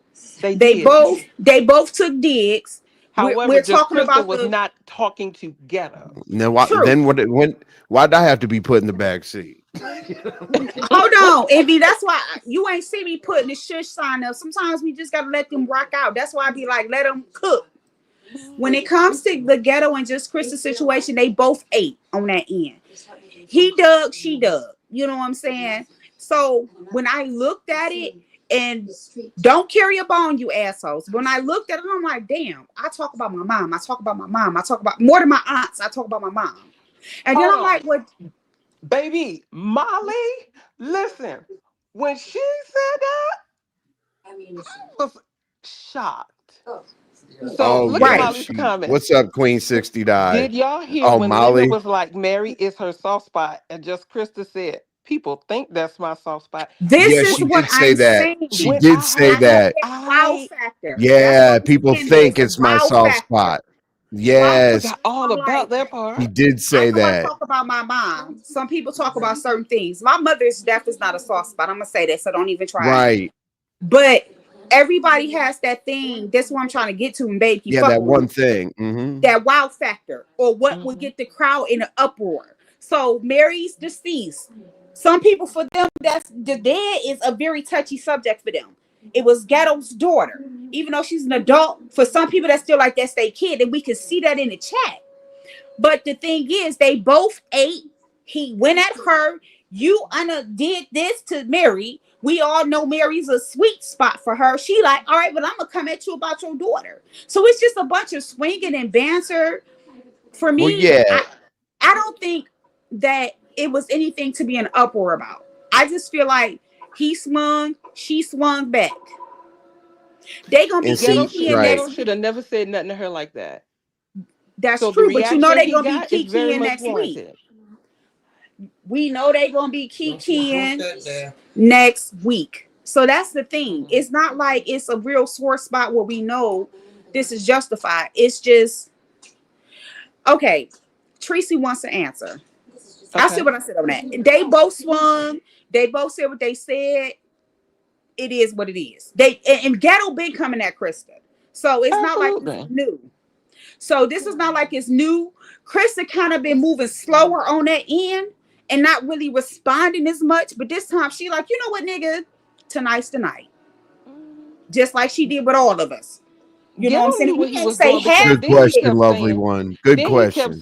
They both took digs. However, We're Just talking Krista about was not talking to Ghetto. Now, why'd I have to be put in the back seat? Hold on, Envy. That's why you ain't see me putting the shush sign up. Sometimes we just gotta let them rock out. That's why I be like, let them cook. When it comes to the Ghetto and Just Krista situation, they both ate on that end. He dug, she dug. You know what I'm saying? So when I looked at it, and don't carry a bone, you assholes. When I looked at it, I'm like, damn, I talk about my mom. I talk about my mom. I talk about more than my aunts. I talk about my mom. And then I'm like, what? Baby, Molly, listen, when she said that, I was shocked. So Oh look at yeah, Molly's comment. what's up, Queen 60 Die? Did y'all hear Oh, when Linda Molly. was like, Mary is her soft spot, and Just Krista said, people think that's my soft spot. This Yeah, is she what did say I'm that. saying. She When did I say heard That's that, that. that wow I factor. That's what Yeah, I'm people saying. There's think a it's my wow soft factor. spot. The wow I Yes, forgot factor. all I'm about like, that she part. did I say know I that. talk about my mom. Some people talk about certain things. My mother's death is not a soft spot. I'm gonna say that, so don't even try it. Right. But everybody has that thing. That's what I'm trying to get to, and babe, keep Yeah, that fucking with one me. thing. Hmm. That wow factor, or what would Hmm. get the crowd in an uproar. So Mary's deceased. Some people, for them, that's the dead is a very touchy subject for them. It was Ghetto's daughter, even though she's an adult. For some people, that's still like that's their kid, and we can see that in the chat. But the thing is, they both ate. He went at her. You did this to Mary. We all know Mary's a sweet spot for her. She like, all right, but I'm gonna come at you about your daughter. So it's just a bunch of swinging and banter. For Well, me, yeah, I don't think that it was anything to be an uproar about. I just feel like he swung, she swung back. They gonna be and Ghetto see, should kikiing right. Ghetto next should week. have never said nothing to her like that. That's So the true, but you know reaction they he gonna be got is very kikiing much next week. warranted. We know they gonna be kikiing next week. So that's the thing. It's not like it's a real sore spot where we know this is justified. It's just okay. Treecey wants to answer. I said Okay. what I said on that. They both swung. They both said what they said. It is what it is. They and Ghetto been coming at Krista. So it's not like this is Absolutely. new. So this is not like it's new. Krista kind of been moving slower on that end and not really responding as much. But this time she like, you know what, nigga? Tonight's the night. Mhm. Just like she did with all of us. You know what Ghetto I'm saying? knew We what he ain't was say doing because half Good then the he shit. question, kept lovely saying, one. Good question.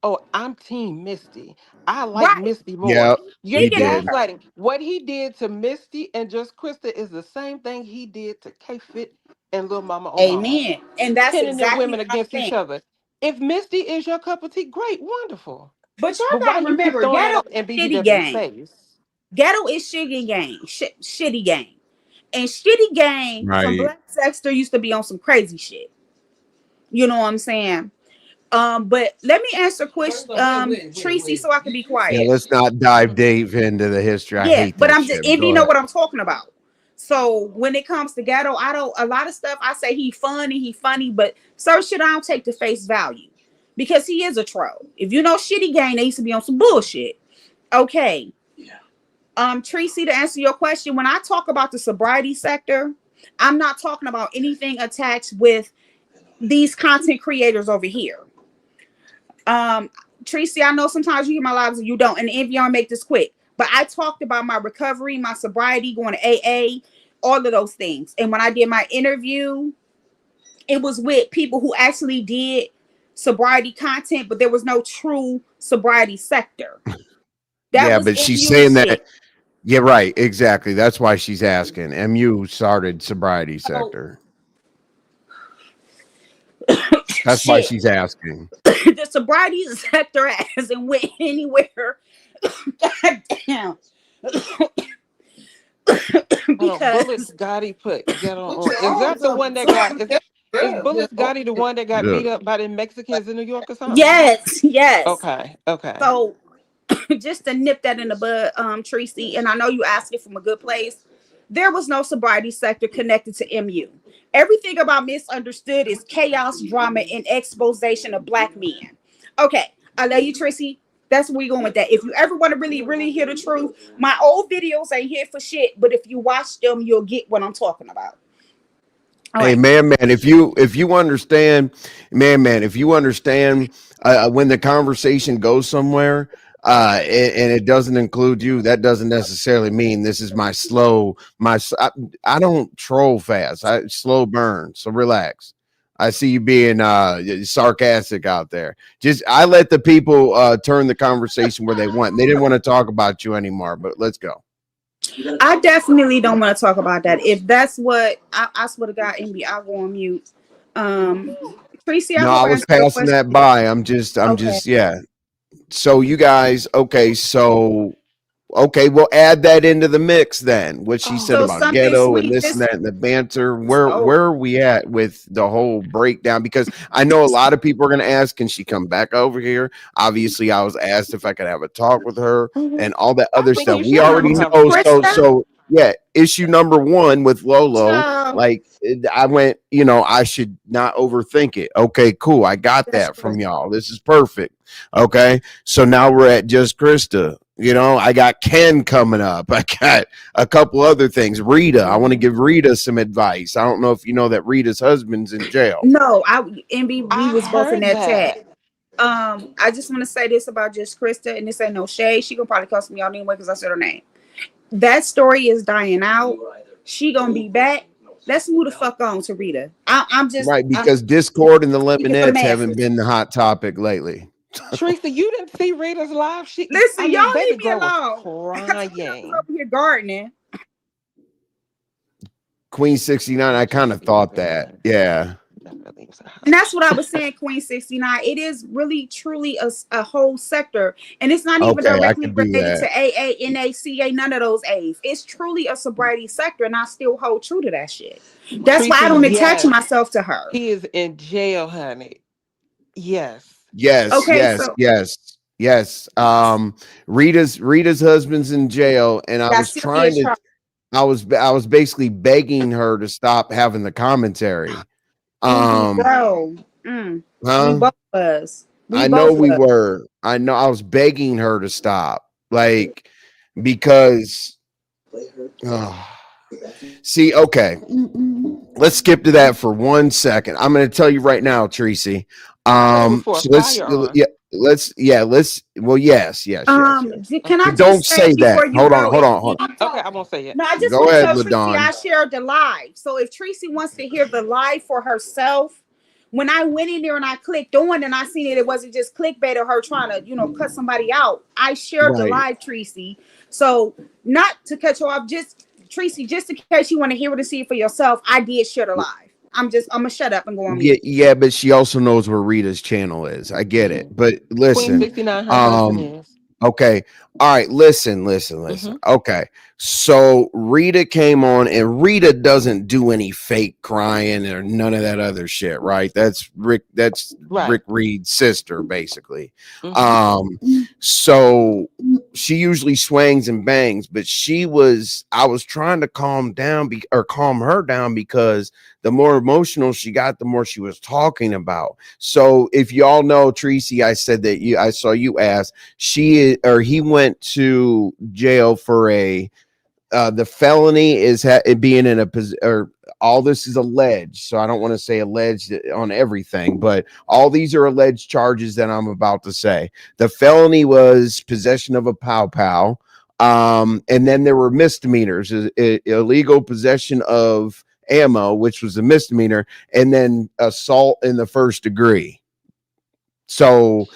"Oh, I'm Team Misty. I like Right. Misty more." Yeah, You're he He get at did. her. gaslighting. What he did to Misty and Just Krista is the same thing he did to K Fit and Lil Mama Omaha, Amen. And that's pinning them exactly women what I'm against each saying. other. If Misty is your cup of tea, great, wonderful. But y'all But why gotta you keep remember, throwing that Ghetto out in is shitty BBW's gang. face? Ghetto is shitty gang. Shitty gang. And shitty gang from Right. Black Sexter used to be on some crazy shit. You know what I'm saying? But let me answer question, Treecey, so I can be Yeah, quiet. let's not dive deep into the history. I Yeah, hate but that I'm just shit. But if you go know ahead. what I'm talking about. So when it comes to Ghetto, I don't a lot of stuff I say he funny, but certain shit I don't take to face value because he is a troll. If you know shitty gang, they used to be on some bullshit. Okay. Treecey, to answer your question, when I talk about the sobriety sector, I'm not talking about anything attached with these content creators over here. Um, Treecey, I know sometimes you hear my lives and you don't, and if y'all make this quick, but I talked about my recovery, my sobriety, going to AA, all of those things. And when I did my interview, it was with people who actually did sobriety content, but there was no true sobriety sector. That Yeah, was but she's MU saying that. shit. Yeah, right. Exactly. That's why she's asking. MU started sobriety So sector. That's why shit. she's asking. The sobriety sector hasn't went anywhere. God damn. Hold on, Bullets Because Gotti put Ghetto on. Is that the one that got? Is Bullets Gotti the one that got Yeah. beat up by the Mexicans in New York or something? yes. Okay, okay. So just to nip that in the bud, Treecey, and I know you asked it from a good place. There was no sobriety sector connected to MU. Everything about Misunderstood is chaos, drama, and exposition of black men. Okay, I love you, Treecey. That's where we going with that. If you ever want to really, really hear the truth, my old videos ain't here for shit, but if you watch them, you'll get what I'm talking about. All Hey, right. man, if you understand, man, if you understand when the conversation goes somewhere, and it doesn't include you, that doesn't necessarily mean this is my slow. I don't troll fast. I slow burn. So relax. I see you being sarcastic out there. Just I let the people turn the conversation where they want. They didn't want to talk about you anymore, but let's go. I definitely don't want to talk about that. If that's what I swear to God, Envy, I'll go on mute. Um, Treecey, I No, hope I I was answered your passing question. that by. I'm Okay. just, yeah. So you guys, okay, so Okay, we'll add that into the mix then. What she said So about something ghetto and sweet. this and This that and the banter. Where oh are we at with the whole breakdown? Because I know a lot of people are gonna ask, can she come back over here? Obviously, I was asked if I could have a talk with her and all that I other think stuff. you We should have a already know. conversation. So yeah, issue number one with Lolo, child. like I went, I should not overthink it. Okay, cool. I got That's that real. from y'all. This is perfect. Okay. So now we're at just Krista. I got Ken coming up. I got a couple other things. Rita, I want to give Rita some advice. I don't know if you know that Rita's husband's in jail. No, we I was both in heard that that. chat. I just want to say this about just Krista, and this ain't no shade. She gonna probably cuss me out anyway because I said her name. That story is dying out. She gonna be back. Let's move the fuck on to Rita. I'm Right, because Discord and the speaking for the Lemonettes haven't masses. been the hot topic lately. Teresa, you didn't see Rita's live. I Listen, y'all mean, baby leave me girl was alone. I was crying. over here gardening. Queen 69, I kind of thought that. Yeah. And that's what I was saying, Queen 69. It is really, truly a whole sector. And it's not even Okay, I directly could do related to that. AA, NACA, none of those A's. It's truly a sobriety sector, and I still hold true to that shit. That's why Teresa, I don't attach yes. myself to her. He is in jail, honey. Yes. Yes, Okay, yes, so yes, yes. Rita's husband's in jail, and I got was trying serious to trouble. I was basically begging her to stop having the commentary. Bro. We Huh? both was. We I know both we was. were. I know I was begging her to stop. Like, because see, okay. Let's skip to that for 1 second. I'm going to tell you right now, Treecey. I thought it was for a So let's firearm. well, yes. Can I But don't just say say that. before you Hold on, go, hold if on, you hold on. Okay, I won't say it. no, I just Go want to ahead, tell Treecey I Ladon. shared the live. So if Treecey wants to hear the live for herself, when I went in there and I clicked on and I seen it wasn't just clickbait or her trying to, cut somebody out. I shared the Right. live, Treecey. So not to cut you off, just Treecey, just in case you want to hear it and see it for yourself, I did share the live. I'm gonna shut up and go on Yeah, mute. yeah, but she also knows where Rita's channel is. I get it. But Queen listen, 69, her husband is. okay. All right, listen. Okay. So Rita came on, and Rita doesn't do any fake crying or none of that other shit, right? That's Rick Right. Reed's sister, basically. So she usually swangs and bangs, but I was trying to calm her down because the more emotional she got, the more she was talking about. So if y'all know Treecey, I said that I saw you ask, he went to jail for the felony is being in a position, or all this is alleged. So I don't want to say alleged on everything, but all these are alleged charges that I'm about to say. The felony was possession of a pow pow. And then there were misdemeanors, illegal possession of ammo, which was a misdemeanor, and then assault in the first degree. So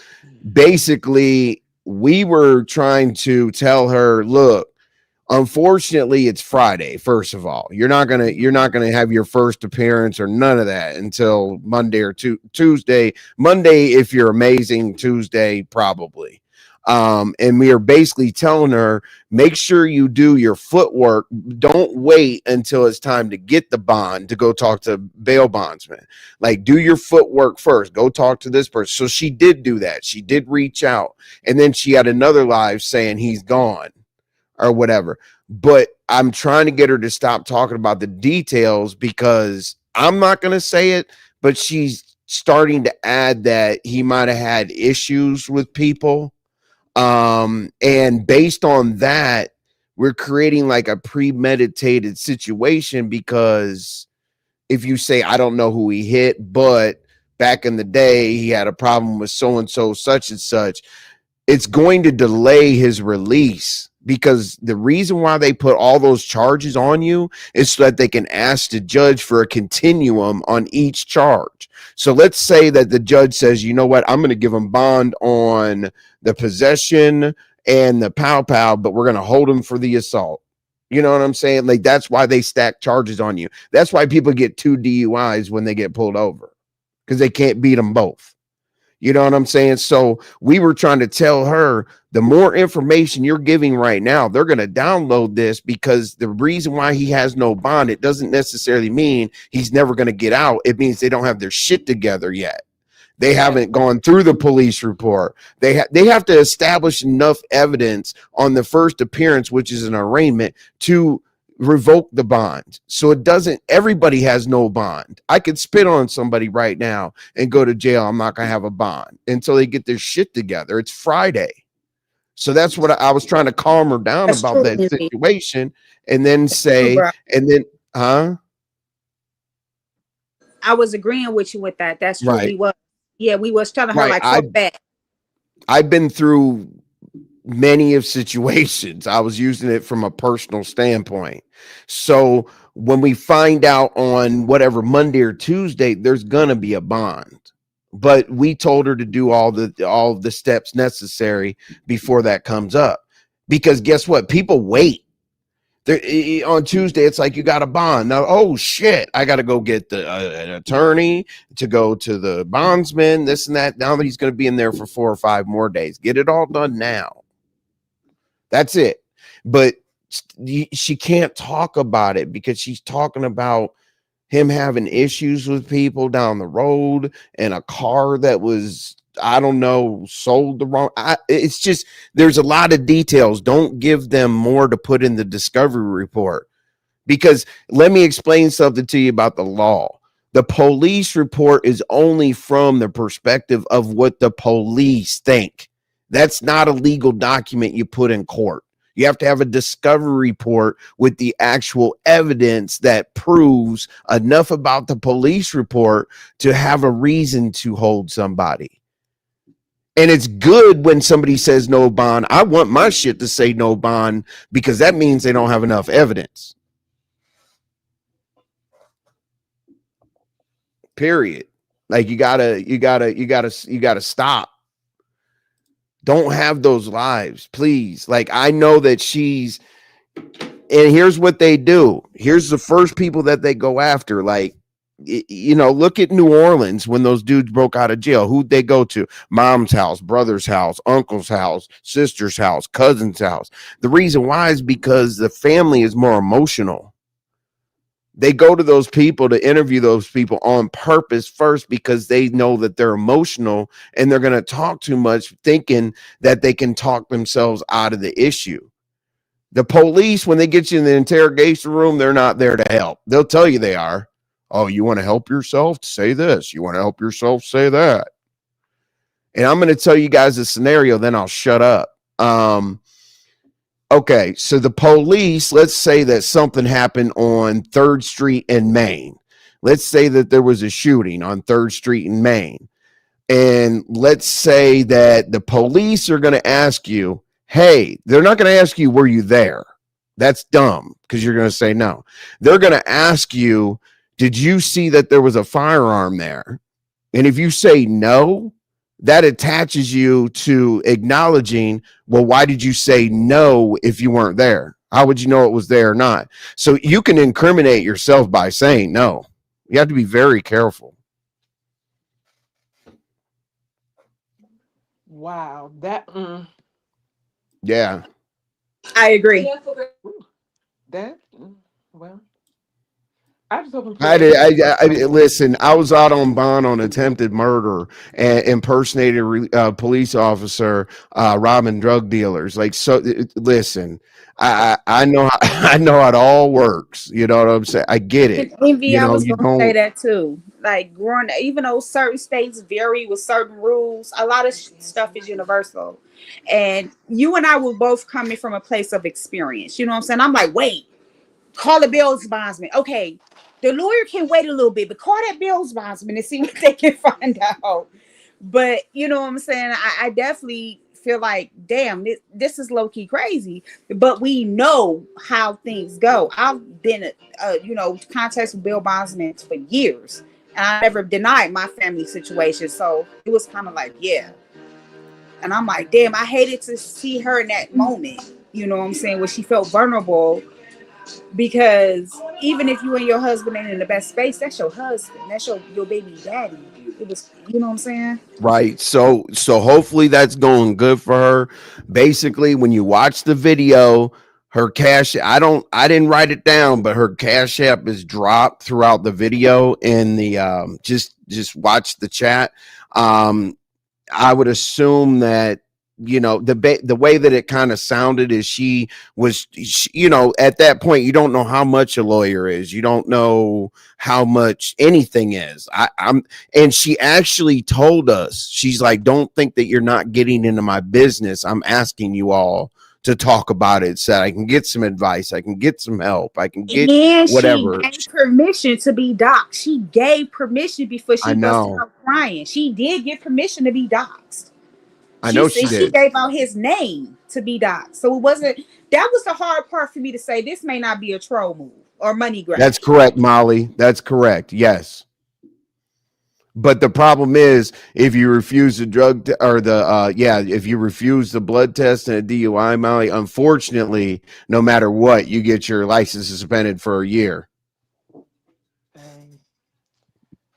basically, we were trying to tell her, look, unfortunately, it's Friday. First of all, you're not gonna have your first appearance or none of that until Monday or Tuesday. Monday, if you're amazing. Tuesday, probably. And we are basically telling her, make sure you do your footwork. Don't wait until it's time to get the bond to go talk to bail bondsman. Like, do your footwork first. Go talk to this person. So she did do that. She did reach out, and then she had another live saying he's gone or whatever. But I'm trying to get her to stop talking about the details because I'm not going to say it, but she's starting to add that he might have had issues with people. And based on that, we're creating like a premeditated situation, because if you say, I don't know who he hit, but back in the day, he had a problem with so-and-so, such and such, it's going to delay his release, because the reason why they put all those charges on you is so that they can ask the judge for a continuum on each charge. So let's say that the judge says, you know what, I'm going to give him bond on the possession and the pow pow, but we're going to hold him for the assault. You know what I'm saying? Like, that's why they stack charges on you. That's why people get 2 DUIs when they get pulled over, because they can't beat them both. You know what I'm saying? So we were trying to tell her The more information you're giving right now, they're going to download this, because the reason why he has no bond, it doesn't necessarily mean he's never going to get out. It means they don't have their shit together yet. They haven't gone through the police report. They have to establish enough evidence on the first appearance, which is an arraignment, to revoke the bond. So it doesn't, everybody has no bond. I could spit on somebody right now and go to jail. I'm not going to have a bond until they get their shit together. It's Friday. So that's what I was trying to calm her down That's about true, that Izzy. situation, and then say, bro. and then, I was agreeing with you with that. That's true. Right. We was telling her Right. like, fuck that. I've been through many of situations. I was using it from a personal standpoint. So when we find out on whatever Monday or Tuesday, there's gonna be a bond. But we told her to do all the steps necessary before that comes up. Because guess what? People wait. On Tuesday, it's like, you got a bond. Now, oh shit, I got to go get an attorney to go to the bondsman, this and that. Now that he's going to be in there for 4 or 5 more days. Get it all done now. That's it. But she can't talk about it because she's talking about him having issues with people down the road and a car that was, I don't know, sold the wrong. It's just, there's a lot of details. Don't give them more to put in the discovery report, because let me explain something to you about the law. The police report is only from the perspective of what the police think. That's not a legal document you put in court. You have to have a discovery report with the actual evidence that proves enough about the police report to have a reason to hold somebody. And it's good when somebody says no bond. I want my shit to say no bond, because that means they don't have enough evidence. Period. Like you gotta stop. Don't have those lives, please. Like, I know that she's, and here's what they do. Here's the first people that they go after. Like, look at New Orleans when those dudes broke out of jail. Who'd they go to? Mom's house, brother's house, uncle's house, sister's house, cousin's house. The reason why is because the family is more emotional. They go to those people to interview those people on purpose first, because they know that they're emotional and they're going to talk too much, thinking that they can talk themselves out of the issue. The police, when they get you in the interrogation room, they're not there to help. They'll tell you they are. Oh, you want to help yourself? Say this. You want to help yourself? Say that. And I'm going to tell you guys a scenario, then I'll shut up. Okay, so the police, let's say that something happened on 3rd Street in Maine. Let's say that there was a shooting on 3rd Street in Maine. And let's say that the police are going to ask you, hey, they're not going to ask you, were you there? That's dumb, because you're going to say no. They're going to ask you, did you see that there was a firearm there? And if you say no, that attaches you to acknowledging, well, why did you say no if you weren't there? How would you know it was there or not? So you can incriminate yourself by saying no. You have to be very careful. Wow, Yeah. I agree. Well, I just hope I listen. I was out on bond on attempted murder and impersonated police officer, robbing drug dealers. Like, so listen, I know I know how it all works. You know what I'm saying? I get it. Envy, I was You gonna say don't. that too. Like growing, even though certain states vary with certain rules, a lot of stuff is universal. And you and I were both coming from a place of experience. You know what I'm saying? I'm like, wait, call the Bills bondsman. Okay, the lawyer can wait a little bit, but call that Bills bondsman and see what they can find out. But you know what I'm saying? I definitely feel like, damn, this is low key crazy. But we know how things go. I've been, contacts with Bill bondsmen for years, and I never denied my family situation. So it was kind of like, yeah. And I'm like, damn, I hated to see her in that moment. You know what I'm saying? Where she felt vulnerable. Because even if you and your husband ain't in the best space, that's your husband. That's your baby daddy. It was, you know what I'm saying? Right. So hopefully that's going good for her. Basically, when you watch the video, her cash, I didn't write it down, but her cash app is dropped throughout the video in the just watch the chat. I would assume that, you know, the way that it kind of sounded is she was, you know, at that point, you don't know how much a lawyer is. You don't know how much anything is. And she actually told us, she's like, don't think that you're not getting into my business. I'm asking you all to talk about it so I can get some advice. I can get some help. I can get And she whatever. gave permission to be doxxed. She gave permission before I she busted know. out crying. She did give permission to be doxxed. I She know she said she did. gave out his name to be doxxed. So it wasn't, that was the hard part for me to say this may not be a troll move or money grab. That's correct, Molly. That's correct. Yes. But the problem is, if you refuse the drug or the if you refuse the blood test and a DUI, Molly, unfortunately, no matter what, you get your license suspended for a year.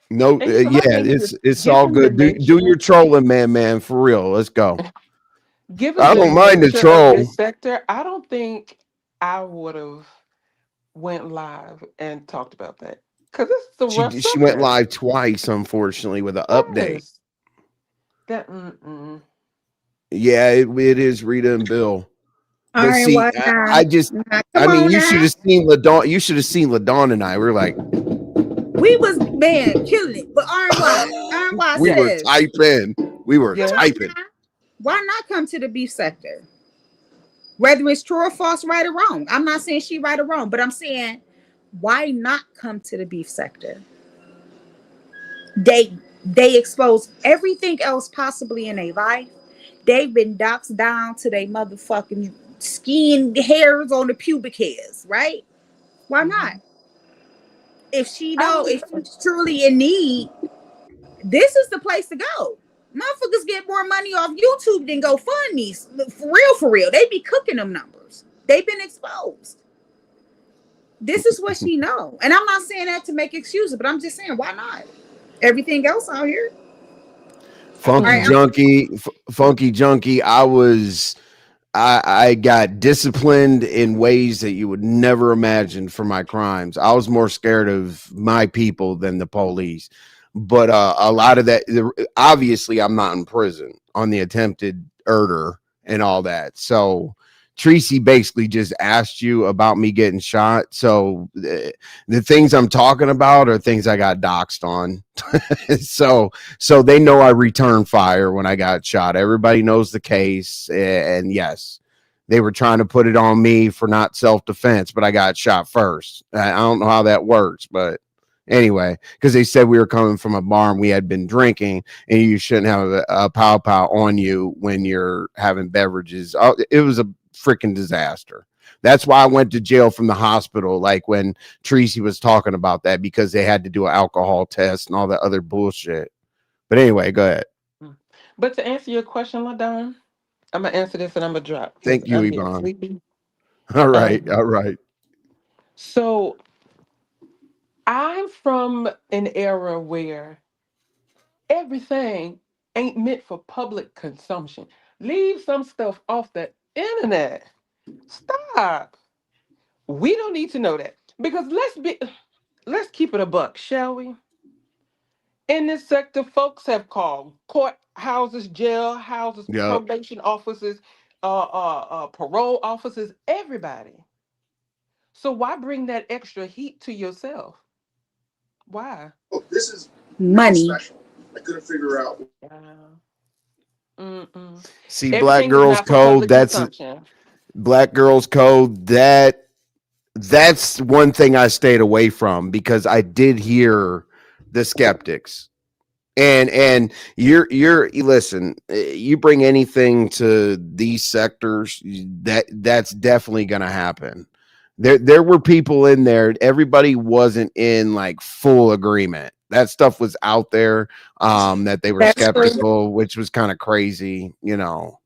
No, And you know, my thing is, it's all given the good. Do nature, your trolling, man, for real. Let's go. given I the don't mind the nature of troll. this sector, I don't think I would have went live and talked about that because it's a rough She went sector. live twice, unfortunately, with an update. Yes, that. Mm-mm. Yeah, it is Rita and Bill. All But right, see, what now? I just, Now, I come mean, on you now. should have seen LaDawn. You should have seen LaDawn and I. We were like, We was, man, killing it. But Iron Wise we were says, typing. We were Yeah. typing. why not come to the beef sector? Whether it's true or false, right or wrong. I'm not saying she right or wrong, but I'm saying, why not come to the beef sector? They expose everything else possibly in their life. They've been doxed down to their motherfucking skin hairs on the pubic hairs, right? Why not? If she's truly in need, this is the place to go. Motherfuckers get more money off YouTube than GoFundMe's. For real. They be cooking them numbers. They've been exposed. This is what she know. And I'm not saying that to make excuses, but I'm just saying, why not? Everything else out here. Funky junkie. I got disciplined in ways that you would never imagine for my crimes. I was more scared of my people than the police. But a lot of that, obviously, I'm not in prison on the attempted murder and all that. So Treecey basically just asked you about me getting shot. So the things I'm talking about are things I got doxxed on. so they know I returned fire when I got shot. Everybody knows the case. And yes, they were trying to put it on me for not self-defense, but I got shot first. I don't know how that works, but anyway, because they said we were coming from a bar and we had been drinking, and you shouldn't have a pow on you when you're having beverages. It was a freaking disaster. That's why I went to jail from the hospital, like when Treecey was talking about that, because they had to do an alcohol test and all that other bullshit. But anyway, go ahead. But to answer your question, LaDon, I'm gonna answer this and I'm gonna drop because Thank you, I'm getting Yvonne. sleepy. All right. So I'm from an era where everything ain't meant for public consumption. Leave some stuff off the internet. Stop. We don't need to know that because let's keep it a buck, shall we? In this sector, folks have called courthouses, jail houses, Yep. probation offices, parole offices, everybody. So why bring that extra heat to yourself? Why? Oh, this is money. Special. I couldn't figure out. See, Black Everything is Girls not for Code. public That's consumption. Black Girls Code. That's one thing I stayed away from because I did hear the skeptics. And you're listen, you bring anything to these sectors, that's definitely gonna happen. There were people in there, everybody wasn't in like full agreement. That stuff was out there, that they were skeptical, which was kind of crazy, you know.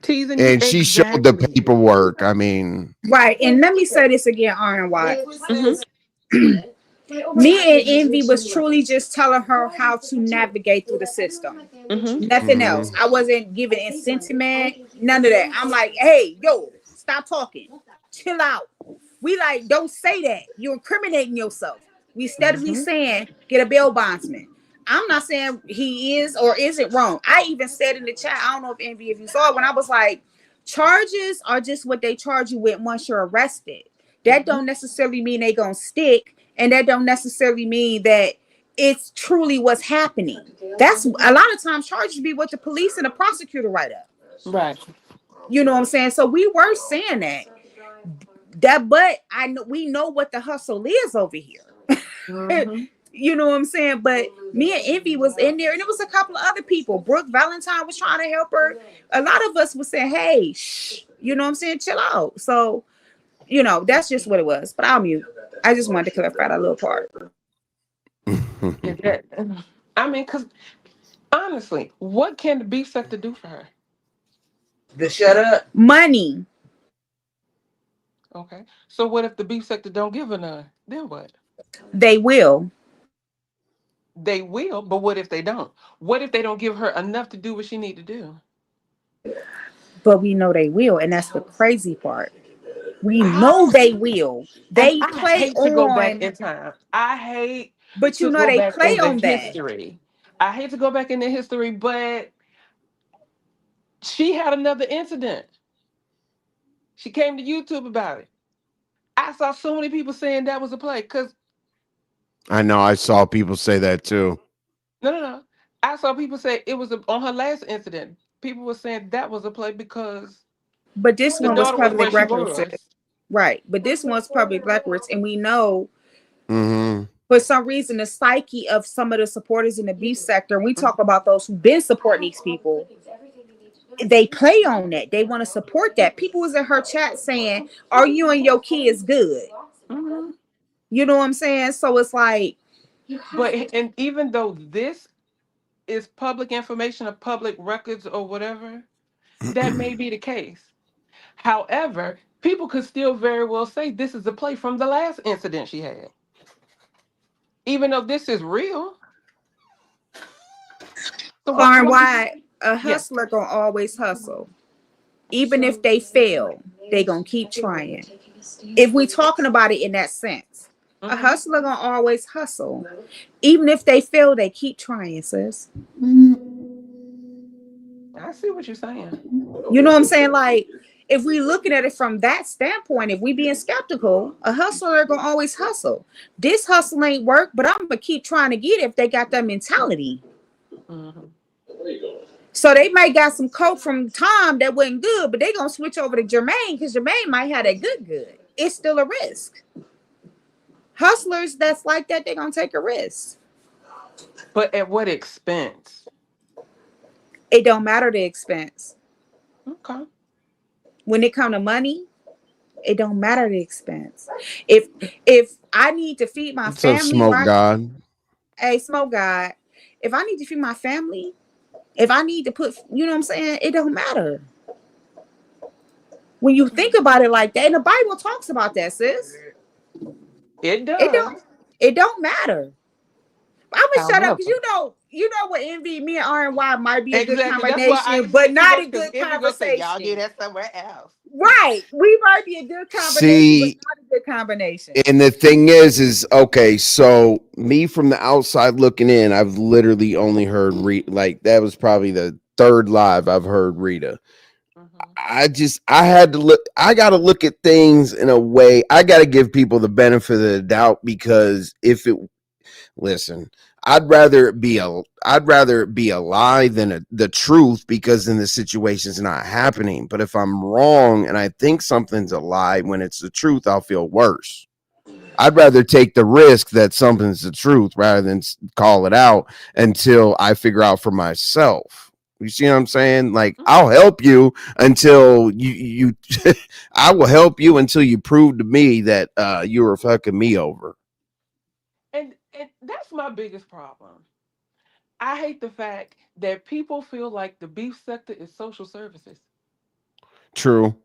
Teasing you And she showed the exactly. paperwork. I mean, Right. And let me say this again, Iron White. Me and Envy was truly just telling her how to navigate through the system. Nothing else. I wasn't giving in sentiment, none of that. I'm like, hey, yo, stop talking. Chill out. We like, don't say that. You're incriminating yourself. We steadily saying, get a bail bondsman. I'm not saying he is or isn't wrong. I even said in the chat, I don't know if Envy, if you saw it, when I was like, charges are just what they charge you with once you're arrested. That don't necessarily mean they gonna stick, and that don't necessarily mean that it's truly what's happening. That's a lot of times charges be what the police and the prosecutor write up. Right. You know what I'm saying? So we were saying that, but I know we know what the hustle is over here. You know what I'm saying? But me and Envy was in there, and it was a couple of other people. Brooke Valentine was trying to help her. A lot of us was saying, "Hey, shh," you know what I'm saying? Chill out. So, you know, that's just what it was. But I'll mute. I just wanted to clarify that little part. I mean, because honestly, what can the beef sector do for her? The shut up. Money. Okay. So what if the beef sector don't give her none? Then what? They will. They will, but what if they don't? What if they don't give her enough to do what she need to do? But we know they will, and that's the crazy part. We know they will. And They I play hate to go back on, in time. I hate but you to know go they back play into on that. history. I hate to go back into history, but she had another incident. She came to YouTube about it. I saw so many people saying that was a play because I know. I saw people say that too. no. I saw people say it was on her last incident. People were saying that was a play because But this the one was daughter was public where she record, was. right? But this one's public records, and we know Mm-hmm. for some reason the psyche of some of the supporters in the beef sector. We talk about those who've been supporting these people. They play on that. They want to support that. People was in her chat saying, "Are you and your kids good?" You know what I'm saying? So it's like, But and even though this is public information or public records or whatever, that may be the case. However, people could still very well say this is a play from the last incident she had. Even though this is real. So far and what wide, a yes. hustler gonna always hustle. Even if they fail, they gonna keep trying. If we talking about it in that sense, a hustler gonna always hustle. Even if they fail, they keep trying, sis. I see what you're saying. You know what I'm saying? Like, if we looking at it from that standpoint, if we being skeptical, a hustler gonna always hustle. This hustle ain't work, but I'm gonna keep trying to get it if they got that mentality. So they might got some coke from Tom that wasn't good, but they gonna switch over to Jermaine because Jermaine might have that good. It's still a risk. Hustlers that's like that, they're gonna take a risk. But at what expense? It don't matter the expense. Okay. When it come to money, it don't matter the expense. If I need to feed my What's up, family, Smoke right? God? Hey, Smoke God, if I need to feed my family, if I need to put, you know what I'm saying, it don't matter. When you think about it like that, and the Bible talks about that, sis. It It does. don't matter. I'm gonna shut up because However. You know what, envy me and RNY might be a good Exactly. That's why I combination, ain't but say too not much a because good Envy gonna say y'all get conversation. that somewhere else. Right. We might be a good combination, but See, not a good combination. and the thing is okay. So me from the outside looking in, I've literally only heard like that was probably the third live I've heard Rita. I had to look. I got to look at things in a way. I got to give people the benefit of the doubt because if it listen, I'd rather it be a lie than the truth because then the situation's not happening. But if I'm wrong and I think something's a lie when it's the truth, I'll feel worse. I'd rather take the risk that something's the truth rather than call it out until I figure out for myself. You see what I'm saying? Like I'll help you until you I will help you until you prove to me that you were fucking me over. And that's my biggest problem. I hate the fact that people feel like the beef sector is social services. True.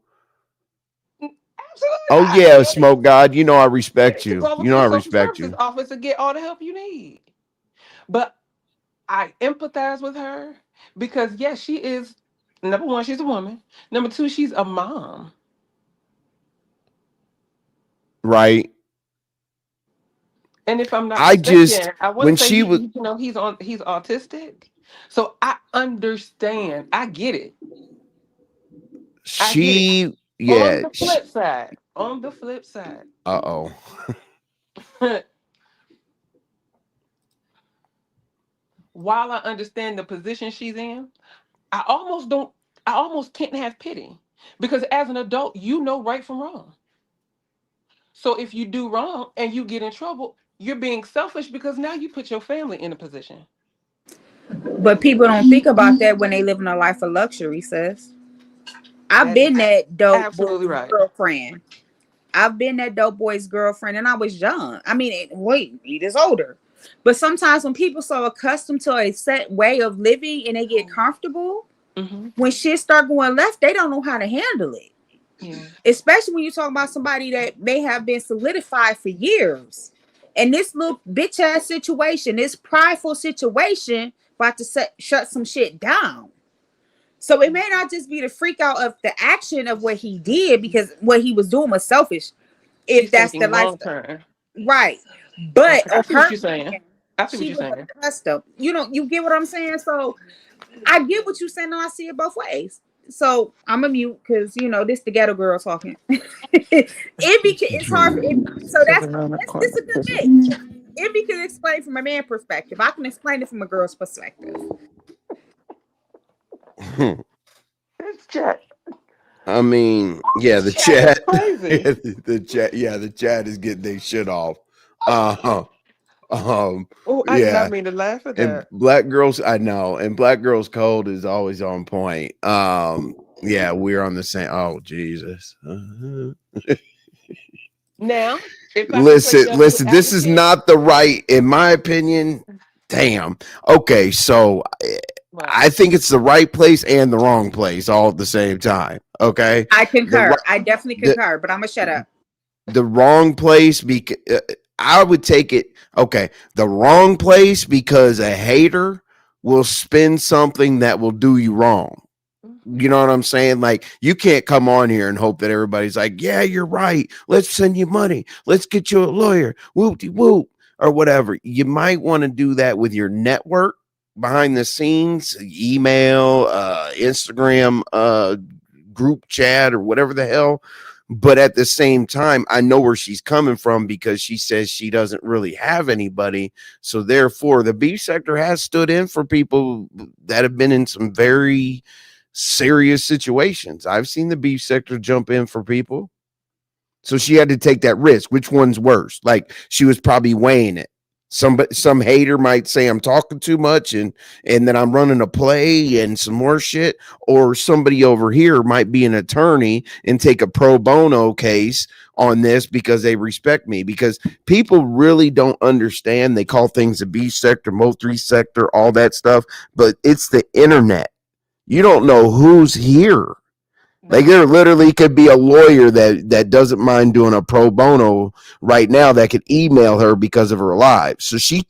Absolutely Oh not. yeah, Smoke God. You know I respect To you. go over You to know the I social respect services you. office and get all the help you need. But I empathize with her because yes, she is number one, she's a woman. Number two, she's a mom. Right. And if I'm not I just mistaken, I want when to say she was he's autistic. So I understand. I get it. I get it. she On yeah. the flip side, on the flip side, Uh-oh. while I understand the position she's in, I almost don't. I almost can't have pity because as an adult, you know right from wrong. So if you do wrong and you get in trouble, you're being selfish because now you put your family in a position. But people don't think about that when they live in a life of luxury, sis. I've That is been that dope absolutely boy's right. girlfriend. I've been that dope boy's girlfriend, and I was young. I mean, wait, he is older. But sometimes when people so accustomed to a set way of living and they get comfortable, Mm-hmm. when shit start going left, they don't know how to handle it. Yeah. Especially when you talk about somebody that may have been solidified for years. And this little bitch ass situation, this prideful situation, about to shut some shit down. So it may not just be the freak out of the action of what he did, because what he was doing was selfish. If She's that's the thinking long lifestyle, term. right? But Okay, I on see what her you're saying. end, I see what she you're was saying. accustomed. You get what I'm saying? So I get what you're saying. And I see it both ways. So I'm a mute because this the ghetto girl talking. It's hard for it. So this is a good mix. If he can explain from a man perspective, I can explain it from a girl's perspective. It's chat. I mean, yeah, the Chat is chat, crazy. the chat is getting their shit off. Oh, I did not Yeah, mean to laugh at and that. Black Girls, I know, and Black Girls Code is always on point. Yeah, we're on the same. Oh Jesus! Now, if I can play Listen, devil's listen. This is advocate, not the right, in my opinion. Damn. Okay, so what? I think it's the right place and the wrong place all at the same time. Okay, I the concur. right, I definitely the concur, but I'm gonna shut up. the wrong place because I would take it. Okay, the wrong place because a hater will spin something that will do you wrong. You know what I'm saying? Like, you can't come on here and hope that everybody's like, yeah, you're right. Let's send you money. Let's get you a lawyer. Whoop de whoop or whatever. You might want to do that with your network behind the scenes, email, Instagram, group chat, or whatever the hell. But at the same time, I know where she's coming from because she says she doesn't really have anybody. So therefore, the beef sector has stood in for people that have been in some very serious situations. I've seen the beef sector jump in for people. So she had to take that risk. Which one's worse? Like, she was probably weighing it. Some hater might say I'm talking too much and then I'm running a play and some more shit, or somebody over here might be an attorney and take a pro bono case on this because they respect me, because people really don't understand. They call things the B sector, Mo3 sector, all that stuff, but it's the internet. You don't know who's here. Like, there literally could be a lawyer that doesn't mind doing a pro bono right now that could email her because of her lives. So she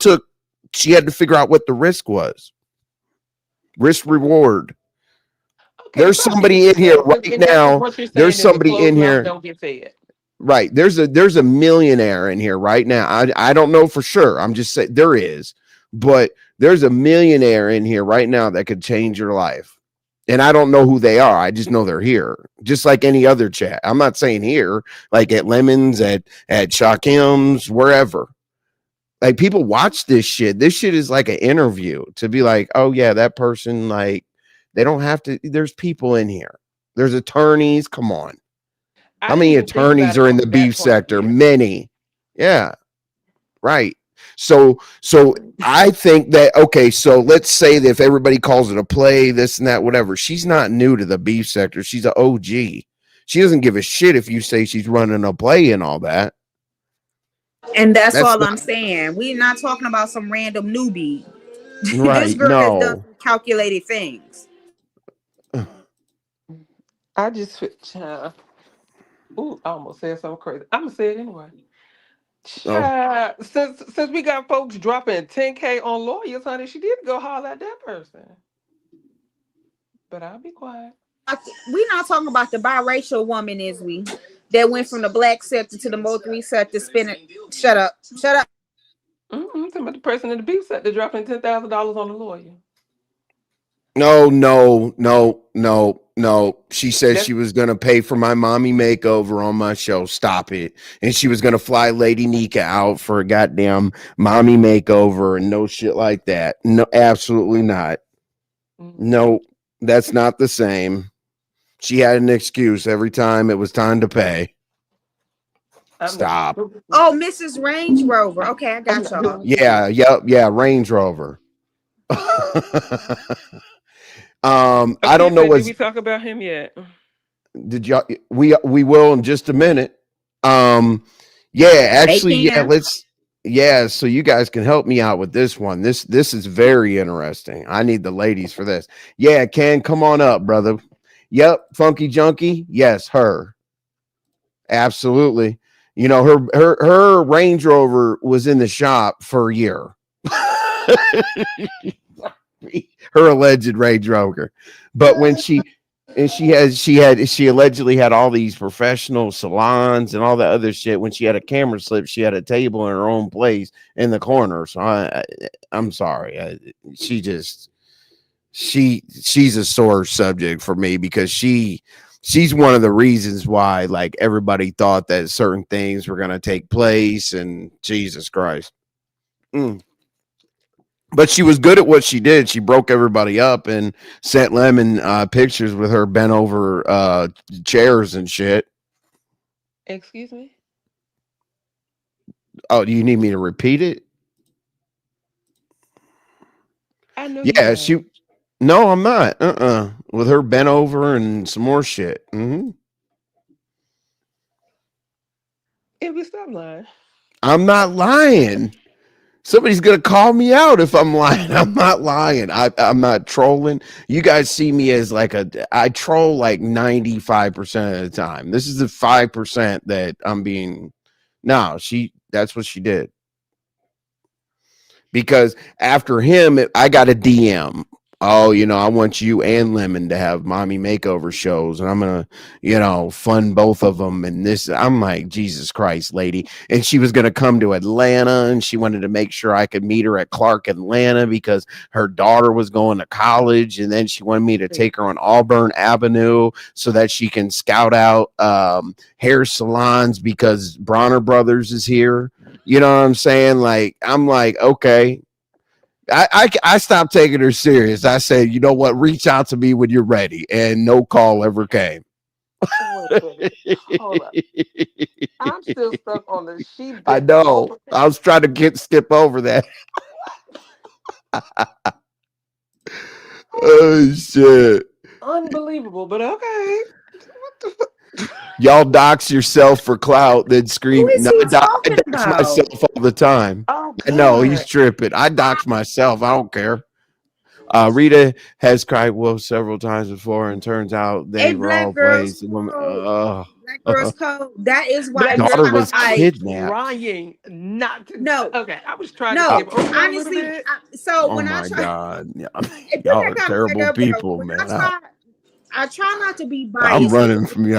had to figure out what the risk was. Risk reward. Okay, There's so I see what somebody you're in here saying. right In essence, now. what you're There's saying is a somebody closed in mouth here. don't get fed. Right. There's a millionaire in here right now. I don't know for sure. I'm just saying there is, but there's a millionaire in here right now that could change your life. And I don't know who they are. I just know they're here. Just like any other chat. I'm not saying here, like at Lemons, at Shakim's, wherever. Like, people watch this shit. This shit is like an interview to be like, oh yeah, that person, like, they don't have to. There's people in here. There's attorneys. Come on. I How didn't many even think about attorneys it are in from the that beef point of sector? view. Many. Yeah. Right. So I think that, okay, so let's say that if everybody calls it a play, this and that, whatever, she's not new to the beef sector. She's an OG. She doesn't give a shit if you say she's running a play and all that. And that's That's all not I'm saying. We're not talking about some random newbie. This right. girl has done No. some calculated things. I just, Ooh, I almost said something crazy. I'm gonna say it anyway. Oh, Child, since we got folks dropping 10K on lawyers, honey, she did go holler at that person. But I'll be quiet. We not talking about the biracial woman, is we? That went from the black sector to the Mo3 sector, spinning. Shut up. Shut up. Talking about the person in the beef set, they're dropping $10,000 on the lawyer. No. She said That's she was gonna pay for my mommy makeover on my show. Stop it. And she was gonna fly Lady Nika out for a goddamn mommy makeover and no shit like that. No, absolutely not. No, that's not the same. She had an excuse every time it was time to pay. Stop. Oh, Mrs. Range Rover. Okay, I got y'all. Yeah, Range Rover. I don't know Did what's we talk about him yet? did y'all we will in just a minute. So you guys can help me out with this one. This is very interesting. I need the ladies for this. Yeah, Ken, come on up, brother. Yep, Funky Junkie. Yes, her. Absolutely. You know, her Range Rover was in the shop for a year. Her alleged Range Rover. But when she allegedly had all these professional salons and all that other shit. When she had a camera slip, she had a table in her own place in the corner. So I'm sorry. She's a sore subject for me because she's one of the reasons why like everybody thought that certain things were going to take place, and Jesus Christ. But she was good at what she did. She broke everybody up and sent Lemon pictures with her bent over chairs and shit. Excuse me? Oh, do you need me to repeat it? I know Yeah, no, I'm not. With her bent over and some more shit. If we stop lying. I'm not lying. Somebody's gonna call me out if I'm lying. I'm not lying. I'm not trolling. You guys see me as like I troll like 95% of the time. This is the 5% that I'm being. No, that's what she did. Because after him, I got a DM. Oh, I want you and Lemon to have mommy makeover shows, and I'm gonna, fund both of them. And this, I'm like, Jesus Christ, lady. And she was gonna come to Atlanta, and she wanted to make sure I could meet her at Clark Atlanta because her daughter was going to college, and then she wanted me to take her on Auburn Avenue so that she can scout out hair salons because Bronner Brothers is here. You know what I'm saying? Like, I'm like, okay. I stopped taking her serious. I said, you know what? Reach out to me when you're ready. And no call ever came. Hold up. I'm still stuck on the she. I know. I was trying to skip over that. Oh, shit. Unbelievable, but okay. Y'all dox yourself for clout, then scream. Who is he talking I dox about? myself all the time. Oh, I know he's tripping. I dox myself. I don't care. Rita has cried wolf several times before, and turns out they were all plays. Black Girls Code. That is why daughter was kidnapped. Trying not to. No. Okay, I was trying to skip over honestly. a Oh my God, y'all are terrible people, man. I try not to be biased. I'm running from you.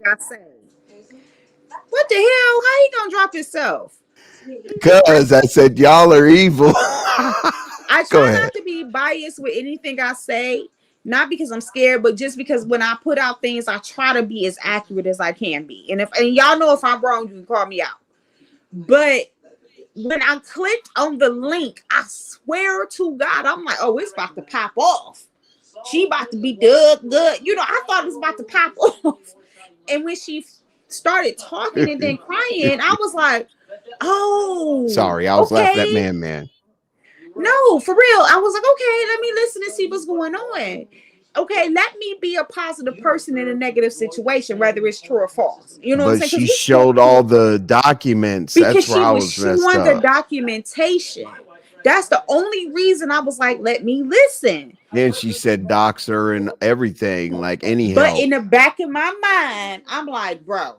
What the hell? How he gonna drop himself? Because I said y'all are evil. I try not to be biased with anything I say, not because I'm scared, but just because when I put out things, I try to be as accurate as I can be. And y'all know if I'm wrong, you can call me out. But when I clicked on the link, I swear to God, I'm like, oh, it's about to pop off. She about to be good. I thought it was about to pop off. And when she started talking and then crying, I was like, oh. Sorry, I was laughing at ManMan. No, for real. I was like, okay, let me listen and see what's going on. Okay, let me be a positive person in a negative situation, whether it's true or false. You know what I'm saying? But she showed all the documents. That's where I was messed up. The documentation. That's the only reason I was like, let me listen. Then she said dox her and everything, like any But help. in the back of my mind, I'm like, bro,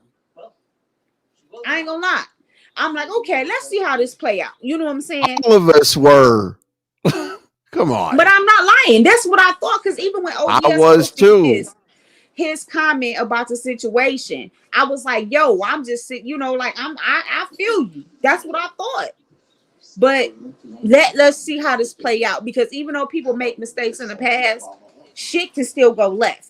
I ain't gonna lie. I'm like, okay, let's see how this play out. You know what I'm saying? All of us were. Come on. But I'm not lying. That's what I thought. Because even when I OBS was posted too. his comment about the situation, I was like, yo, I'm just sitting, you know, like I feel you. That's what I thought. But let's see how this play out, because even though people make mistakes in the past, shit can still go left.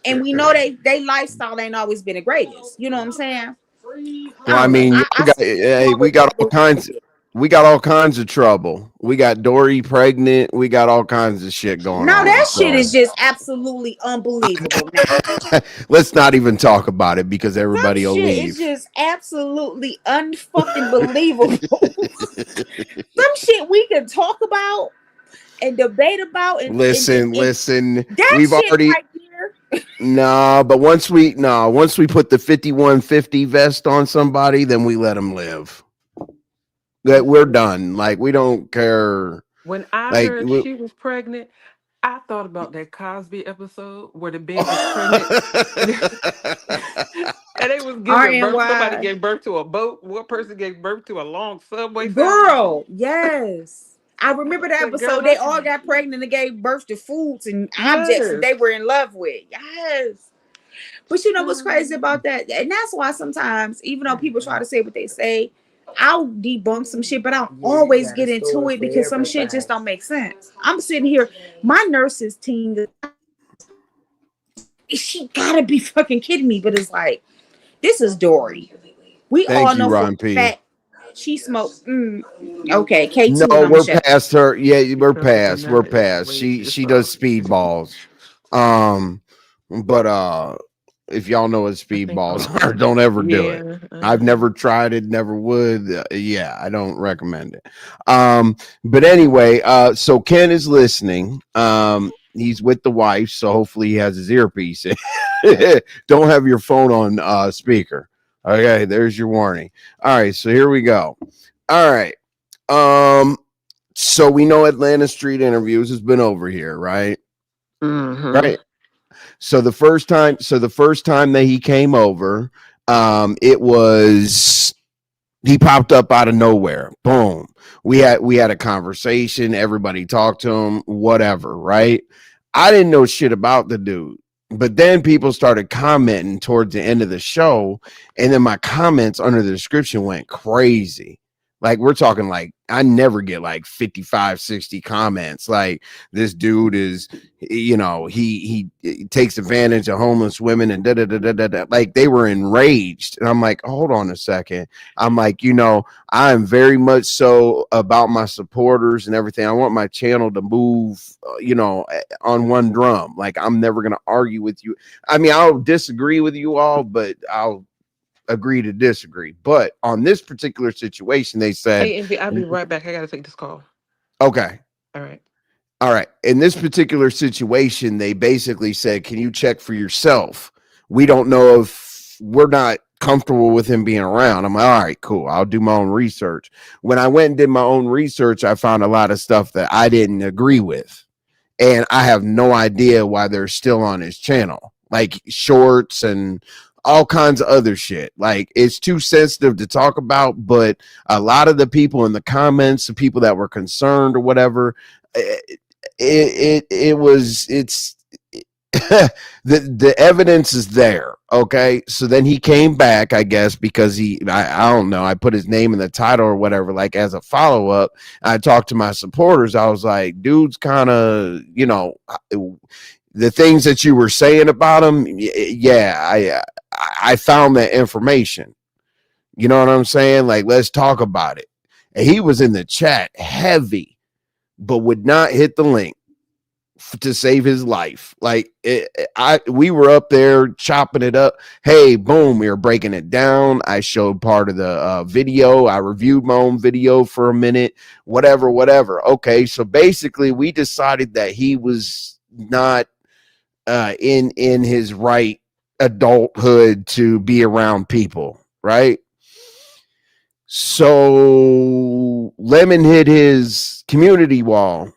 And we know they lifestyle ain't always been the greatest. You know what I'm saying? Well, I I don't know. mean, I we got all kinds. We got all kinds of trouble. We got Dory pregnant. We got all kinds of shit going now on. that shit So is just absolutely unbelievable. Now let's not even talk about it because some everybody will shit is leave. just absolutely unfucking believable. Some shit we can talk about and debate about and Listen. that We've shit already right there. no, but once we put the 5150 vest on somebody, then we let them live. That we're done. Like we don't care. When I Like heard she was pregnant, I thought about that Cosby episode where the bitch was pregnant and and they was giving birth. Somebody RNY. gave birth to a boat. One person gave birth to a long subway sandwich. Girl, yes. I remember the I said, girl, episode. They all got pregnant and gave birth to foods and objects that yes. they were in love with. Yes. But you know what's crazy about that? And that's why sometimes, even though people try to say what they say, I'll debunk some shit, but I'll always get into it because some shit just don't make sense. I'm sitting here, my nurses team, she gotta be fucking kidding me, but it's like, this is Dory. We all Thank you, know for Ron a P. fact she smoked. Okay, K2 and No, I'm a we're shut. past her. Yeah, we're Her past. We're vanilla is past. way She just does off. speedballs. But if y'all know what I think speedballs so. are, don't ever do it. Yeah. I've never tried it, never would. Yeah, I don't recommend it. But anyway, so Ken is listening. He's with the wife, so hopefully he has his earpiece in. Don't have your phone on speaker. Okay, there's your warning. All right, so here we go. All right. So we know Atlanta Street Interviews has been over here, right? Mm-hmm. Right. So the first time that he came over, it was he popped up out of nowhere. Boom. We had a conversation. Everybody talked to him, whatever, right? I didn't know shit about the dude. But then people started commenting towards the end of the show, and then my comments under the description went crazy. Like we're talking like I never get like 55, 60 comments. Like this dude is, he takes advantage of homeless women and da da da da da da. Like they were enraged. And I'm like, hold on a second. I'm like, I am very much so about my supporters and everything. I want my channel to move, on one drum. Like I'm never gonna argue with you. I mean, I'll disagree with you all, but I'll agree to disagree. But on this particular situation, they said, Hey, Envy, I'll be right back. I gotta take this call. okay. All right. All right. In this particular situation, they basically said, can you check for yourself? We don't know if we're not comfortable with him being around. I'm like, all right, cool. I'll do my own research. When I went and did my own research, I found a lot of stuff that I didn't agree with. And I have no idea why they're still on his channel, like shorts and all kinds of other shit. Like it's too sensitive to talk about, but a lot of the people in the comments, the people that were concerned or whatever, it's the evidence is there. Okay, so then he came back, I guess, because I don't know, I put his name in the title or whatever, like as a follow-up. I talked to my supporters. I was like, dude's kind of, the things that you were saying about him, yeah, I found that information. You know what I'm saying? Like, let's talk about it. And he was in the chat heavy, but would not hit the link to save his life. Like we were up there chopping it up. Hey, boom, we were breaking it down. I showed part of the video. I reviewed my own video for a minute, whatever. Okay, so basically we decided that he was not in his right adulthood to be around people, right? So Lemon hit his community wall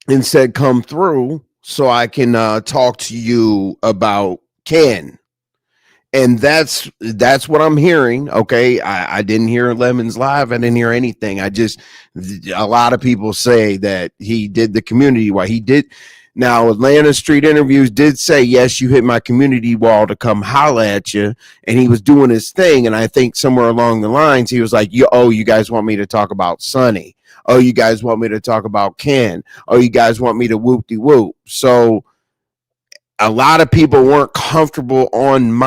and said, come through so I can talk to you about Ken. And that's what I'm hearing. Okay, I didn't hear Lemon's live. I didn't hear anything. A lot of people say that he did the community wall. He did. Now, Atlanta Street Interviews did say, yes, you hit my community wall to come holla at you. And he was doing his thing. And I think somewhere along the lines, he was like, you guys want me to talk about Sonny. Oh, you guys want me to talk about Ken. Oh, you guys want me to whoop-de-whoop. So a lot of people weren't comfortable on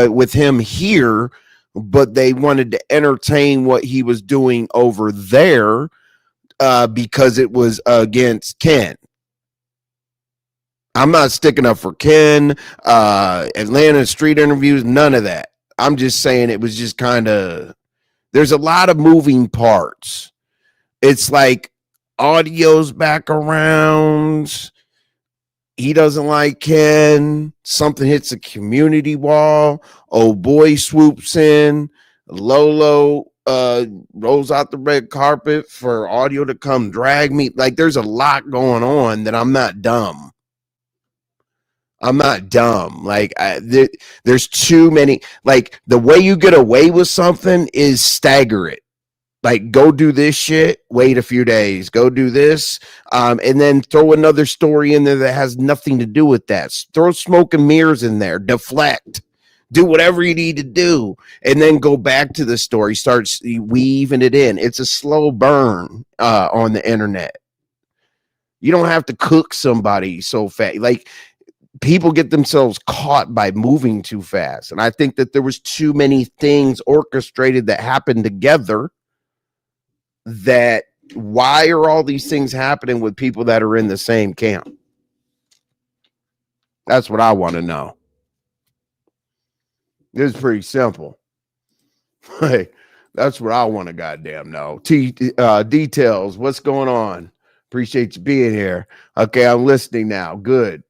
with him here, but they wanted to entertain what he was doing over there because it was against Ken. I'm not sticking up for Ken, Atlanta Street Interviews, none of that. I'm just saying it was just kind of, there's a lot of moving parts. It's like audio's back around. He doesn't like Ken. Something hits a community wall. Oh boy swoops in. Lolo rolls out the red carpet for audio to come drag me. Like there's a lot going on that I'm not dumb. Like there's too many. Like the way you get away with something is stagger it. Like go do this shit, wait a few days, go do this, and then throw another story in there that has nothing to do with that. Throw smoke and mirrors in there, deflect, do whatever you need to do, and then go back to the story, start weaving it in. It's a slow burn on the internet. You don't have to cook somebody so fast. Like people get themselves caught by moving too fast. And I think that there was too many things orchestrated that happened together. That why are all these things happening with people that are in the same camp? That's what I want to know. It's pretty simple. Hey, that's what I want to goddamn know. Details. What's going on? Appreciate you being here. Okay, I'm listening now. Good.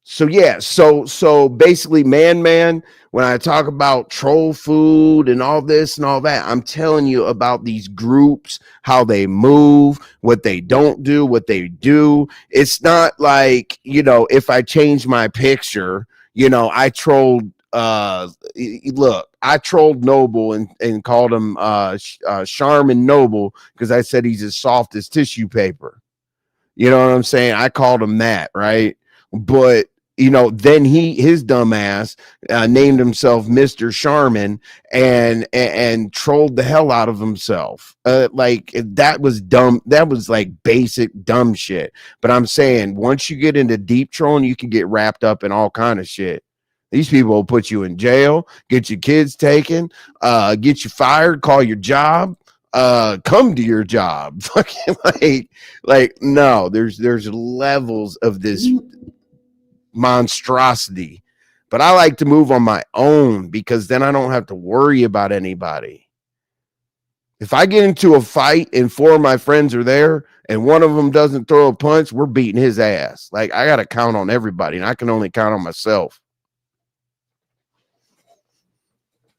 So yeah, so basically, ManMan, when I talk about troll food and all this and all that, I'm telling you about these groups, how they move, what they don't do, what they do. It's not like, if I change my picture, I trolled look, I trolled Noble and called him Charmin Noble because I said he's as soft as tissue paper. You know what I'm saying? I called him that, right? But then his dumb ass named himself Mr. Charmin and trolled the hell out of himself. Like that was dumb. That was like basic dumb shit. But I'm saying once you get into deep trolling, you can get wrapped up in all kind of shit. These people will put you in jail, get your kids taken, get you fired, call your job. Come to your job. Fucking like no, there's levels of this monstrosity, but I like to move on my own because then I don't have to worry about anybody. If I get into a fight and 4 of my friends are there and one of them doesn't throw a punch, we're beating his ass. Like I got to count on everybody and I can only count on myself.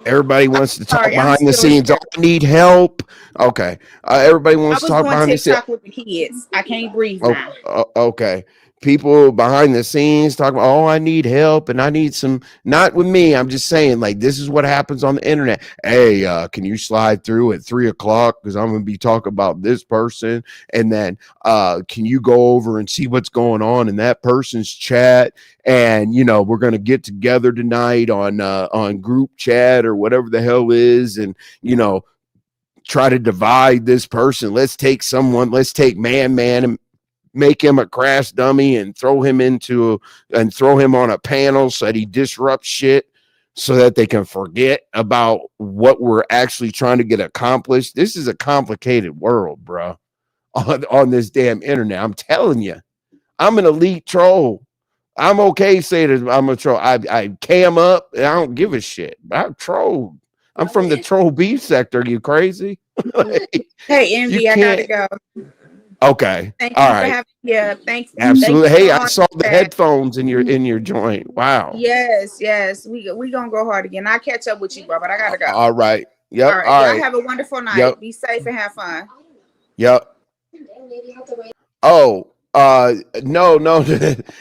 Everybody wants to talk behind the scenes. Oh, I need help. Okay. Everybody wants to talk behind the scenes. With the kids. I can't breathe now. Okay. People behind the scenes talking about, oh, I need help and I need some, not with me. I'm just saying, like, this is what happens on the internet. Hey, can you slide through at 3:00? Because I'm going to be talking about this person. And then can you go over and see what's going on in that person's chat? And, we're going to get together tonight on group chat or whatever the hell is. And, try to divide this person. Let's take ManMan and make him a crash dummy and throw him on a panel so that he disrupts shit so that they can forget about what we're actually trying to get accomplished. This is a complicated world, bro, on this damn internet. I'm telling you, I'm an elite troll. I'm okay saying that I'm a troll. I cam up and I don't give a shit. I've trolled. I'm from the troll beef sector. Are you crazy? Hey, Envy, I gotta go. Okay. Thank all you right. for having. Yeah, thanks. Absolutely. Thank Hey, I saw the headphones in your joint. Wow. Yes. We gonna go hard again. I'll catch up with you, bro. But I gotta go. All right. Yep. All right. Y'all have a wonderful night. Yep. Be safe and have fun. Yep. Oh, no.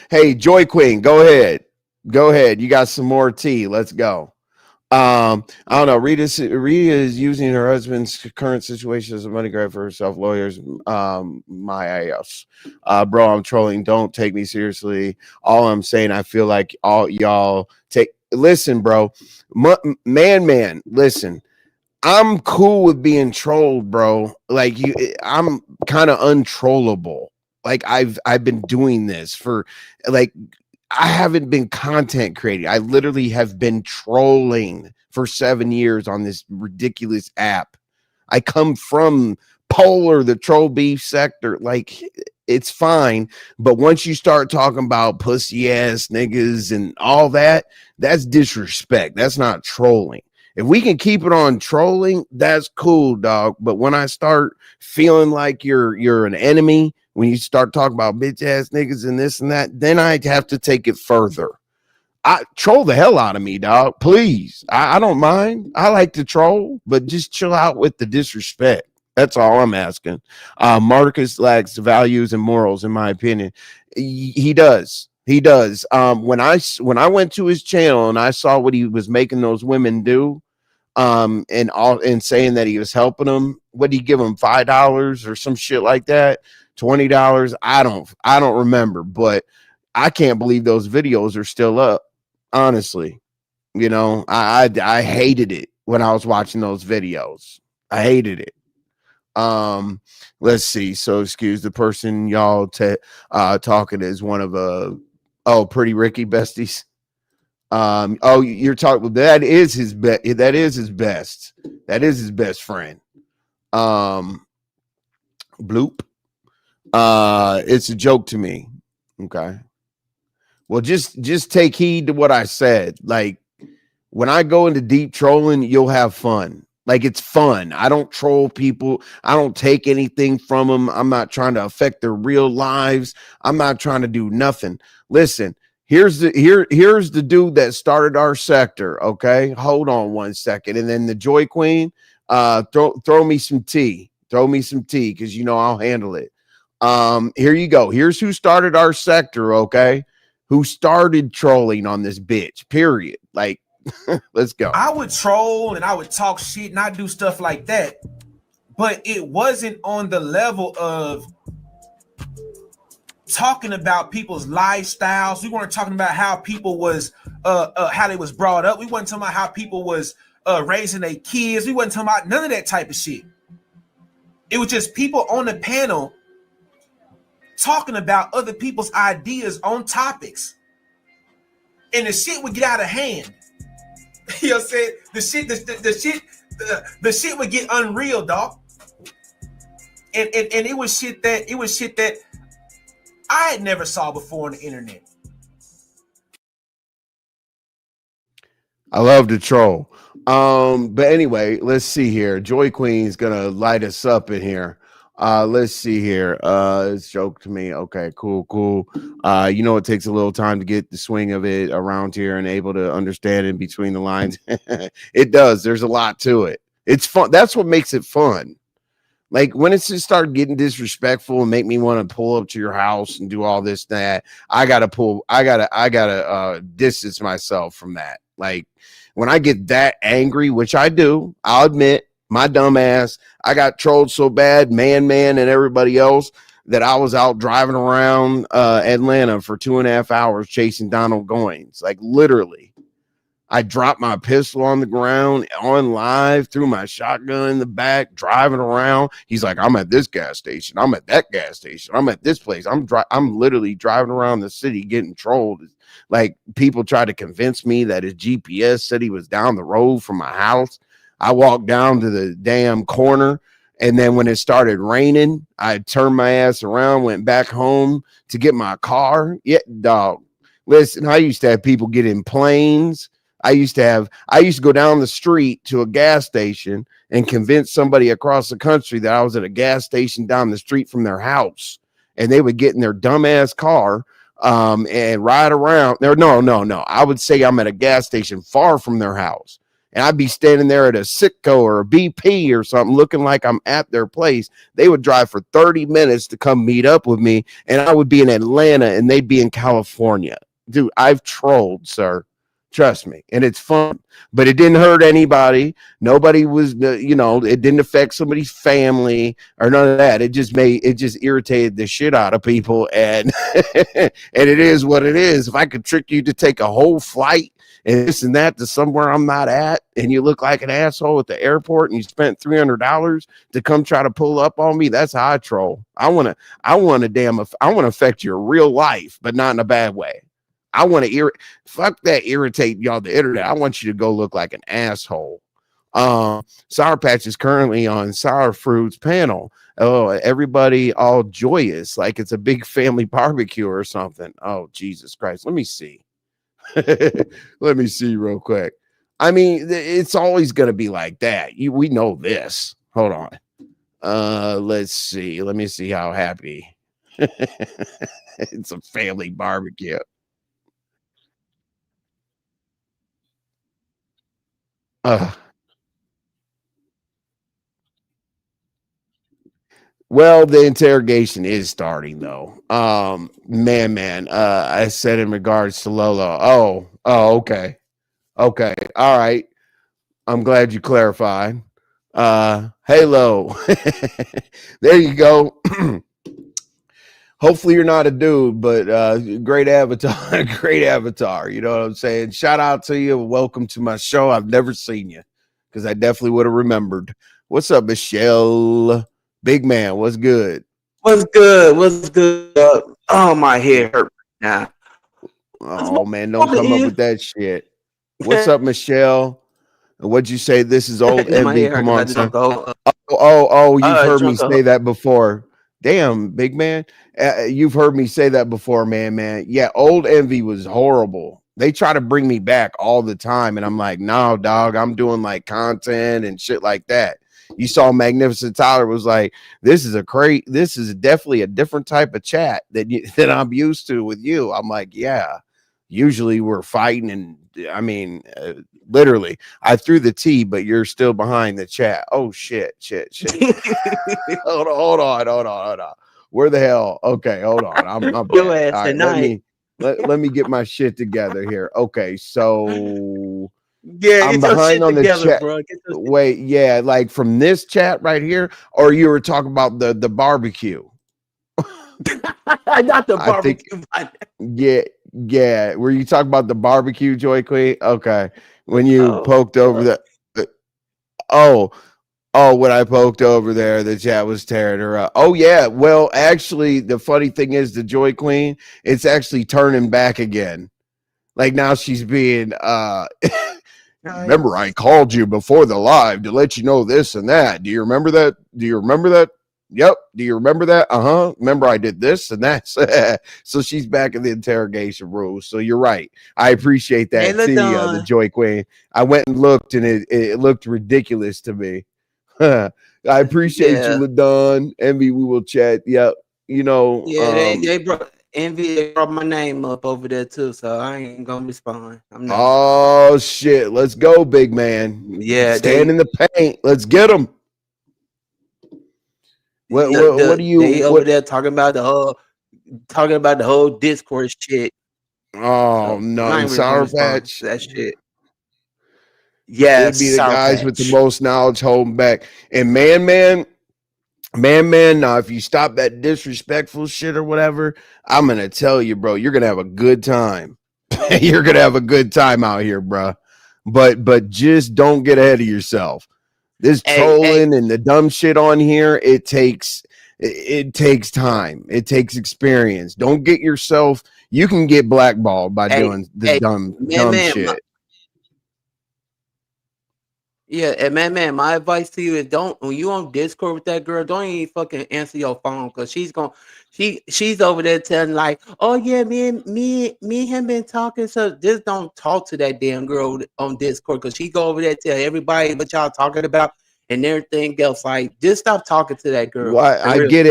Hey, Joy Queen, go ahead. Go ahead. You got some more tea. Let's go. I don't know. Rita is using her husband's current situation as a money grab for herself. Lawyers, my ass. Bro, I'm trolling. Don't take me seriously. All I'm saying, I feel like all y'all listen, bro. Man, listen. I'm cool with being trolled, bro. Like I'm kind of untrollable. Like I've been doing this for like I haven't been content creating. I literally have been trolling for 7 years on this ridiculous app. I come from Polar, the troll beef sector. Like it's fine, but once you start talking about pussy ass niggas and all that, that's disrespect. That's not trolling. If we can keep it on trolling, that's cool, dog. But when I start feeling like you're an enemy, when you start talking about bitch ass niggas and this and that, then I'd have to take it further. I troll the hell out of me, dog. Please. I don't mind. I like to troll, but just chill out with the disrespect. That's all I'm asking. Marcus lacks values and morals, in my opinion. He does. He does. When I went to his channel and I saw what he was making those women do, and saying that he was helping them, what did he give them, $5 or some shit like that? $20? I don't remember, but I can't believe those videos are still up. Honestly, you know, I hated it when I was watching those videos. I hated it. Let's see. So excuse the person y'all talking is one of Pretty Ricky besties. You're talking, that is his best. That is his best. That is his best friend. Bloop. It's a joke to me. Okay. Well, just take heed to what I said. Like when I go into deep trolling, you'll have fun. Like it's fun. I don't troll people. I don't take anything from them. I'm not trying to affect their real lives. I'm not trying to do nothing. Listen, here's the dude that started our sector. Okay, hold on one second, and then the Joy Queen. Throw me some tea. Throw me some tea because you know I'll handle it. Here you go. Here's who started our sector. Okay, who started trolling on this bitch? Period. Like. Let's go. I would troll and I would talk shit and I do stuff like that, but it wasn't on the level of talking about people's lifestyles. We weren't talking about how people was how they was brought up. We weren't talking about how people was raising their kids. We wasn't talking about none of that type of shit. It was just people on the panel talking about other people's ideas on topics, and the shit would get out of hand. You know what I'm saying? The shit would get unreal, dog. And it was shit that I had never saw before on the internet. I love to troll. But anyway, let's see here. Joy Queen's gonna light us up in here. Let's see here. It's joke to me. Okay, cool. You know, it takes a little time to get the swing of it around here and able to understand in between the lines. It does. There's a lot to it. It's fun. That's what makes it fun. Like when it's just start getting disrespectful and make me want to pull up to your house and do all this, that I gotta distance myself from that. Like when I get that angry, which I do, I'll admit, my dumb ass, I got trolled so bad, ManMan and everybody else, that I was out driving around Atlanta for 2.5 hours chasing Donald Goines. Like literally, I dropped my pistol on the ground on live, threw my shotgun in the back, driving around. He's like, I'm at this gas station. I'm at that gas station. I'm at this place. I'm literally driving around the city getting trolled. Like people try to convince me that his GPS said he was down the road from my house. I walked down to the damn corner, and then when it started raining, I turned my ass around, went back home to get my car. Yeah, dog. Listen, I used to have people get in planes. I used to go down the street to a gas station and convince somebody across the country that I was at a gas station down the street from their house, and they would get in their dumbass car and ride around there. No. I would say I'm at a gas station far from their house. And I'd be standing there at a Sitco or a BP or something looking like I'm at their place. They would drive for 30 minutes to come meet up with me, and I would be in Atlanta and they'd be in California. dude, I've trolled, sir. Trust me, and it's fun, but it didn't hurt anybody. Nobody was, it didn't affect somebody's family or none of that. It just irritated the shit out of people, and and it is what it is. If I could trick you to take a whole flight and this and that to somewhere I'm not at, and you look like an asshole at the airport, and you spent $300 to come try to pull up on me, that's how I troll. I want to affect your real life, but not in a bad way. I want to fuck that irritate y'all the internet. I want you to go look like an asshole. Sourpatch is currently on Sour Fruits panel. Oh, everybody all joyous, like it's a big family barbecue or something. Oh, Jesus Christ. Let me see. Let me see real quick. I mean, it's always going to be like that. We know this. Hold on. Let's see. Let me see how happy. It's a family barbecue. Well, the interrogation is starting though. ManMan. I said in regards to Lolo. Okay. Okay. All right. I'm glad you clarified. Halo. There you go. Hopefully you're not a dude, but great avatar, great avatar. You know what I'm saying? Shout out to you. Welcome to my show. I've never seen you because I definitely would have remembered. What's up, Michelle? Big man, what's good? What's good? What's good? Oh, my head hurt now. Oh man, don't come up with that shit. What's up, Michelle? What'd you say? This is old envy. Come on, son. You've heard me say that before. Damn, big man. You've heard me say that before, man. Yeah, old envy was horrible. They try to bring me back all the time, and I'm like, no, dog, I'm doing like content and shit like that. You saw Magnificent Tyler was like, this is definitely a different type of chat that I'm used to with you. I'm like, yeah, usually we're fighting, and I mean, literally, I threw the T, but you're still behind the chat. Oh shit. hold on. Where the hell? Okay, hold on. I'm Your ass all right, let me get my shit together here. Okay, so yeah, I'm behind on the chat. Bro. Wait, yeah, like from this chat right here, or you were talking about the barbecue. Not the barbecue. Yeah. Were you talking about the barbecue, Joy Queen? Okay. When you poked over the when I poked over there, the chat was tearing her up. Oh yeah. Well, actually, the funny thing is the Joy Queen, it's actually turning back again. Like now she's being remember I called you before the live to let you know this and that. Do you remember that? Yep. Do you remember that? Remember I did this and that. So she's back in the interrogation room. So you're right. I appreciate that. The Joy Queen. I went and looked, and it looked ridiculous to me. I appreciate you, LaDon. Envy, we will chat. Yep. They brought my name up over there too, so I ain't gonna respond. Shit. Let's go, big man. Yeah. Stand in the paint. Let's get them. What do you? They over there talking about the whole Discord shit. Oh no, Sourpatch. That shit. Yeah, it'd be the guys with the most knowledge holding back. And ManMan. Now if you stop that disrespectful shit or whatever, I'm gonna tell you, bro, you're gonna have a good time. You're gonna have a good time out here, bro. But just don't get ahead of yourself. This trolling and the dumb shit on here, it takes time. It takes experience. Don't get yourself. You can get blackballed by doing this dumb shit. Yeah, and man, my advice to you is when you on Discord with that girl, don't even fucking answer your phone because she's over there telling like, oh yeah, me and him been talking. So just don't talk to that damn girl on Discord because she go over there tell everybody what y'all talking about and everything else. Like, just stop talking to that girl. Well, I get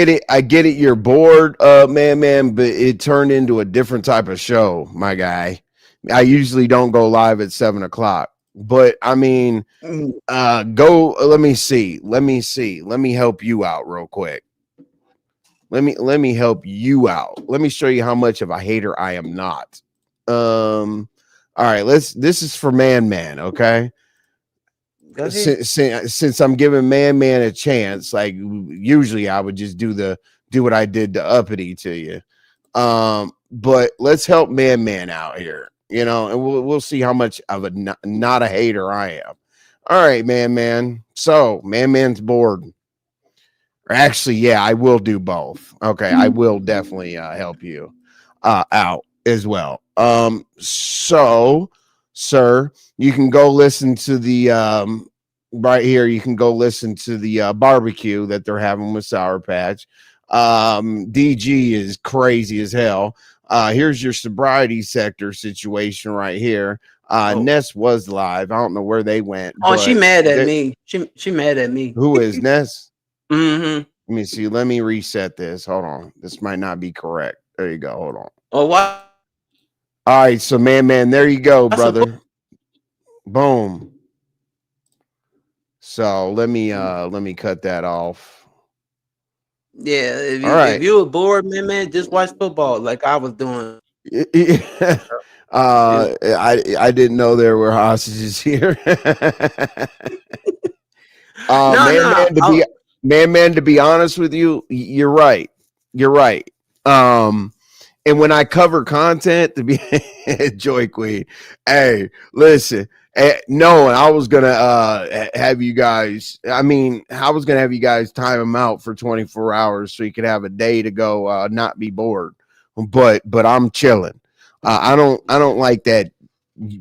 it. You're bored, ManMan, but it turned into a different type of show, my guy. I usually don't go live at 7:00. But I mean, go. Let me see. Let me help you out real quick. Let me help you out. Let me show you how much of a hater I am not. All right, this is for ManMan, okay? Go ahead. Since I'm giving ManMan a chance, like usually I would just do what I did to Uppity to you. But let's help ManMan out here, and we'll see how much of a not a hater I am. All right, ManMan. So ManMan's bored. Or actually, yeah, I will do both. Okay, I will definitely help you out as well. So, sir, you can go listen to the right here. You can go listen to the barbecue that they're having with Sourpatch. DG is crazy as hell. Here's your sobriety sector situation right here. Ness was live. I don't know where they went. Oh, she mad at me. She mad at me. Who is Ness? Mm-hmm. Let me see. Let me reset this. Hold on. This might not be correct. There you go. Hold on. Oh, what? All right. So, ManMan, there you go, brother. Boom. So let me cut that off. Yeah. Right. If you were bored, man, just watch football like I was doing. I didn't know there were hostages here. ManMan, to be honest with you, you're right. You're right. And when I cover content to be Joy Queen, hey, listen, no, I was gonna have you guys. I was gonna have you guys time them out for 24 hours so you could have a day to go, not be bored. But I'm chilling. I don't like that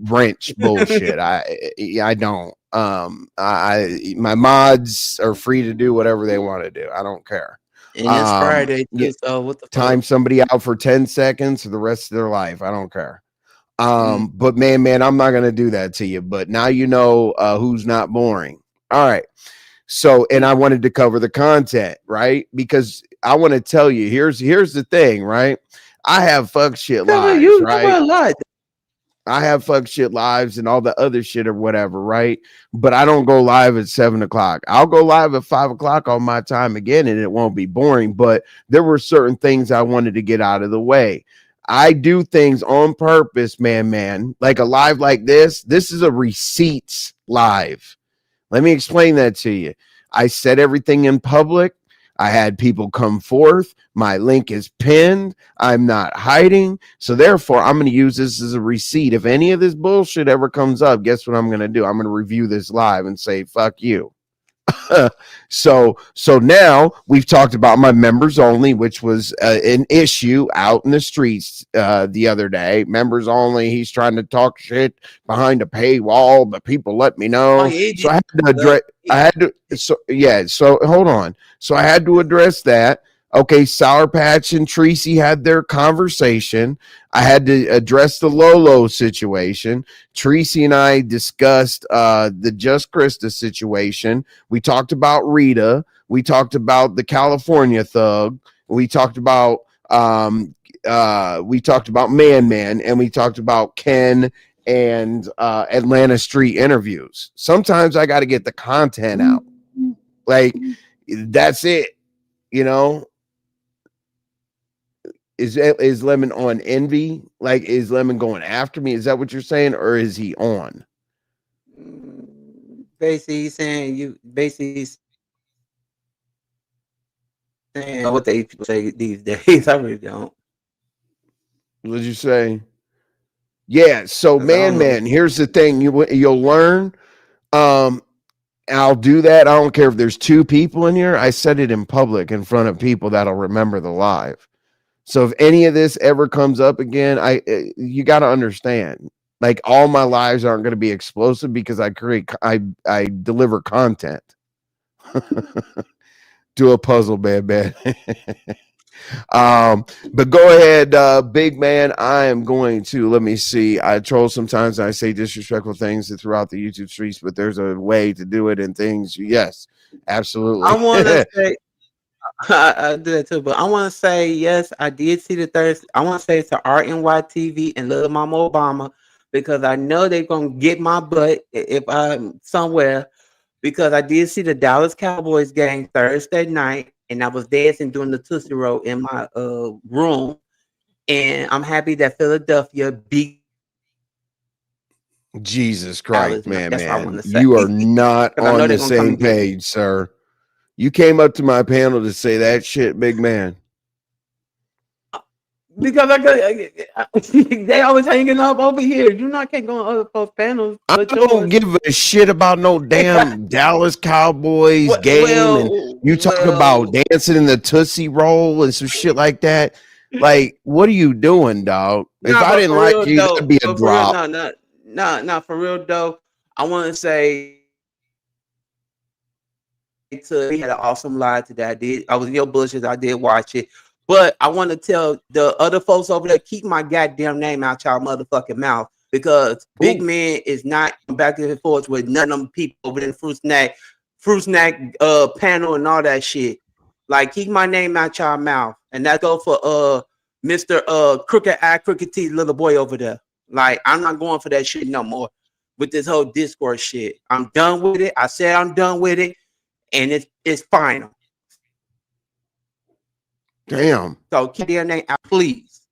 wrench bullshit. I don't. My mods are free to do whatever they want to do. I don't care. And it's Friday too, so what the time fuck? somebody out for 10 seconds for the rest of their life. I don't care. But man, I'm not gonna do that to you. But now you know who's not boring. All right. So, and I wanted to cover the content, right? Because I want to tell you, here's the thing, right? I have fuck shit lives, right? I have fuck shit lives and all the other shit or whatever, right? But I don't go live at 7:00. I'll go live at 5:00 on my time again, and it won't be boring. But there were certain things I wanted to get out of the way. I do things on purpose, man. Like a live like this. This is a receipts live. Let me explain that to you. I said everything in public. I had people come forth. My link is pinned. I'm not hiding. So therefore, I'm going to use this as a receipt. If any of this bullshit ever comes up, guess what I'm going to do? I'm going to review this live and say, fuck you. So now we've talked about my members only, which was an issue out in the streets the other day. Members only. He's trying to talk shit behind a paywall, but people let me know. So I had to address. So hold on. So I had to address that. Okay, Sourpatch and Treecey had their conversation. I had to address the Lolo situation. Treecey and I discussed the Just Krista situation. We talked about Rita. We talked about the California thug. We talked about ManMan, and we talked about Ken and Atlanta Street interviews. Sometimes I got to get the content out. Like that's it, you know. Is Lemon on envy? Like, is Lemon going after me? Is that what you're saying, or is he on? Basically, he's saying saying what they say these days. I really don't. What did you say? Yeah. So, ManMan, here's the thing. You'll learn. I'll do that. I don't care if there's 2 people in here. I said it in public in front of people that'll remember the live. So if any of this ever comes up again, you got to understand, like all my lives aren't going to be explosive because I deliver content. Do a puzzle, man. But go ahead, big man. I am going to, let me see. I troll sometimes. I say disrespectful things throughout the YouTube streets, but there's a way to do it and things. Yes, absolutely. I want to say, I do that too, but I want to say, yes, I did see the Thursday. I want to say it's to RNY TV and Little Mama Obama because I know they're going to get my butt if I'm somewhere because I did see the Dallas Cowboys game Thursday night and I was dancing doing the Tootsie Roll in my room And I'm happy that Philadelphia beat Jesus Dallas. Christ, man, That's what I want man. to say. You are not Because I know on they're the gonna come same and get me. page, sir. You came up to my panel to say that shit, big man. Because they always hanging up over here. You know I can't go on other folks' panels, I but don't yours. give a shit about no damn Dallas Cowboys game, and you talk about dancing in the Tootsie Roll and some shit like that. Like, what are you doing, dog? If Nah, I but didn't for like real you, that'd though, be a but for real, drop. no, for real though, I want to say we had an awesome live today. I was in your bushes. I did watch it, but I want to tell the other folks over there, keep my goddamn name out y'all motherfucking mouth, because Big Man is not back and forth with none of them people over there in fruit snack panel and all that shit. Like, keep my name out y'all mouth, and that go for Mr. Crooked Eye, Crooked Teeth, little boy over there. Like, I'm not going for that shit no more with this whole Discord shit. I'm done with it. I said I'm done with it, and it's final. Damn. So keep your name out, please.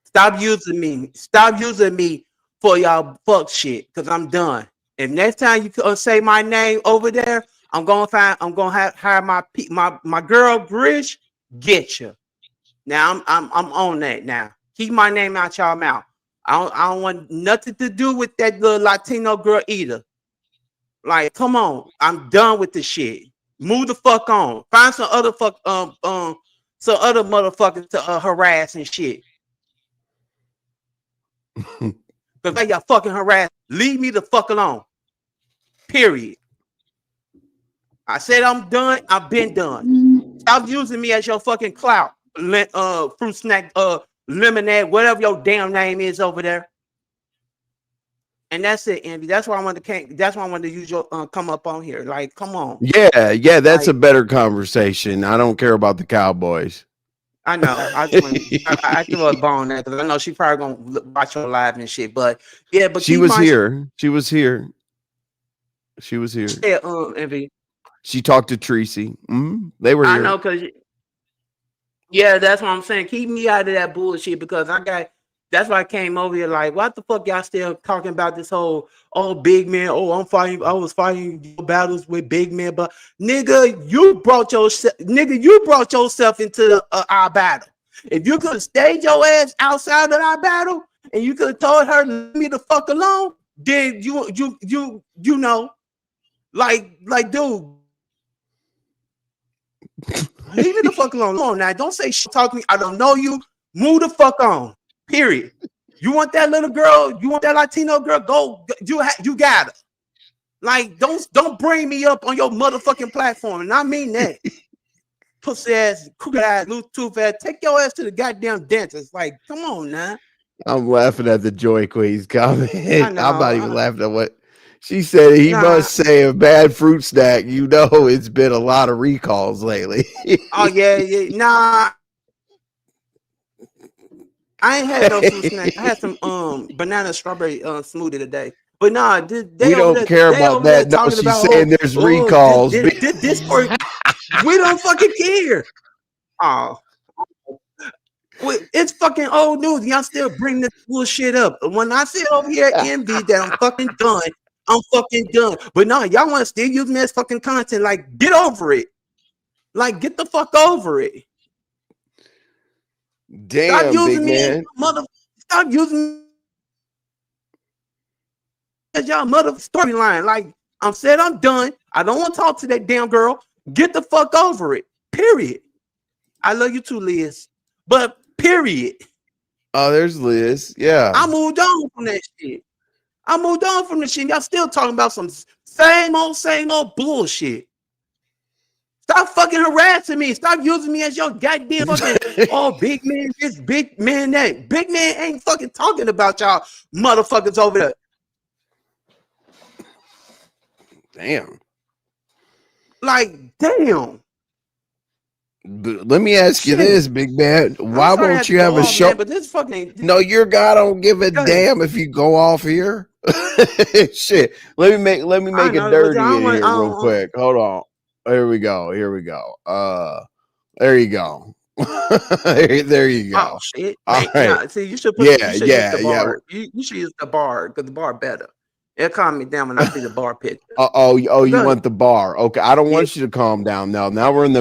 Stop using me. Stop using me for y'all fuck shit, because I'm done. If next time you say my name over there, I'm gonna hire my girl Grish. Get you. Now I'm on that now. Keep my name out y'all mouth. I don't want nothing to do with that little Latino girl either. Like, come on. I'm done with this shit. Move the fuck on. Find some other some other motherfuckers to harass and shit. Because they got fucking harassed. Leave me the fuck alone. Period. I said I'm done. I've been done. Stop using me as your fucking clout. Fruit snack, lemonade, whatever your damn name is over there. And that's it, Envy. That's why I wanted to use your come up on here. Like, come on. Yeah, that's like, a better conversation. I don't care about the Cowboys. I know. I threw a bone there because I know she probably gonna watch your live and shit. But yeah, but She was here. She was here. Yeah, Envy. She talked to Treecey. They were here. I know, because yeah, that's what I'm saying. Keep me out of that bullshit, because that's why I came over here. Like, what the fuck y'all still talking about this whole big man? Oh, I was fighting battles with big men, but nigga, you brought yourself into our battle. If you could have stayed your ass outside of our battle and you could have told her, leave me the fuck alone, then you know, like dude. Leave me the fuck alone. Come on now. Don't say shit. Talk to me. I don't know you. Move the fuck on. Period. You want that little girl? You want that Latino girl? Go. You got her. Like, don't bring me up on your motherfucking platform. And I mean that. Pussy ass, crooked ass, loose tooth ass. Take your ass to the goddamn dentist. Like, come on now. I'm laughing at the Joy Queen's comment. I know, I'm not even laughing at what she said. He must say a bad fruit snack. You know, it's been a lot of recalls lately. Oh yeah. Nah. I ain't had no fruit snack. I had some banana strawberry smoothie today. But nah, we don't care about that. No, she's saying there's recalls. This Discord, we don't fucking care. Oh, it's fucking old news. Y'all still bring this bullshit up. When I sit over here at Envy that I'm fucking done, I'm fucking done. But no, y'all want to still use me as fucking content. Like, get over it. Like, get the fuck over it. Damn, stop using big me, man. Stop using me as y'all mother storyline. Like, I'm done. I don't want to talk to that damn girl. Get the fuck over it. Period. I love you too, Liz. But period. Oh, there's Liz. Yeah. I moved on from that shit. Y'all still talking about some same old bullshit. Stop fucking harassing me. Stop using me as your goddamn fucking big man this, big man that. Big man ain't fucking talking about y'all motherfuckers over there. Damn. Like, damn. Let me ask you this, big man. Why won't you have a show? Man, but this fucking no, your guy don't give a damn if you go off here. Shit. Let me make it dirty in here real quick. Hold on. Here we go. There you go. There you go. Oh shit, All man. right. Yeah, see, you should Yeah, use the yeah. bar. You should use the bar because the bar better. It calm me down when I see the bar picture. You Go ahead. want the bar? Okay, I don't Yeah. want you to calm down now. Now we're in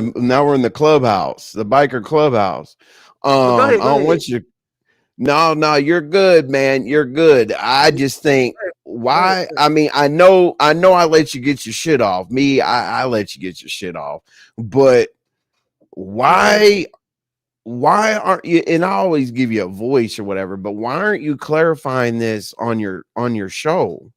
the clubhouse, the biker clubhouse. But go I ahead, go don't ahead. want you to. No, you're good, man. You're good. I just think Go ahead. why. I mean, I know. I let you get your shit off. Me, I let you get your shit off. But why? Why aren't you? And I always give you a voice or whatever. But why aren't you clarifying this on your show?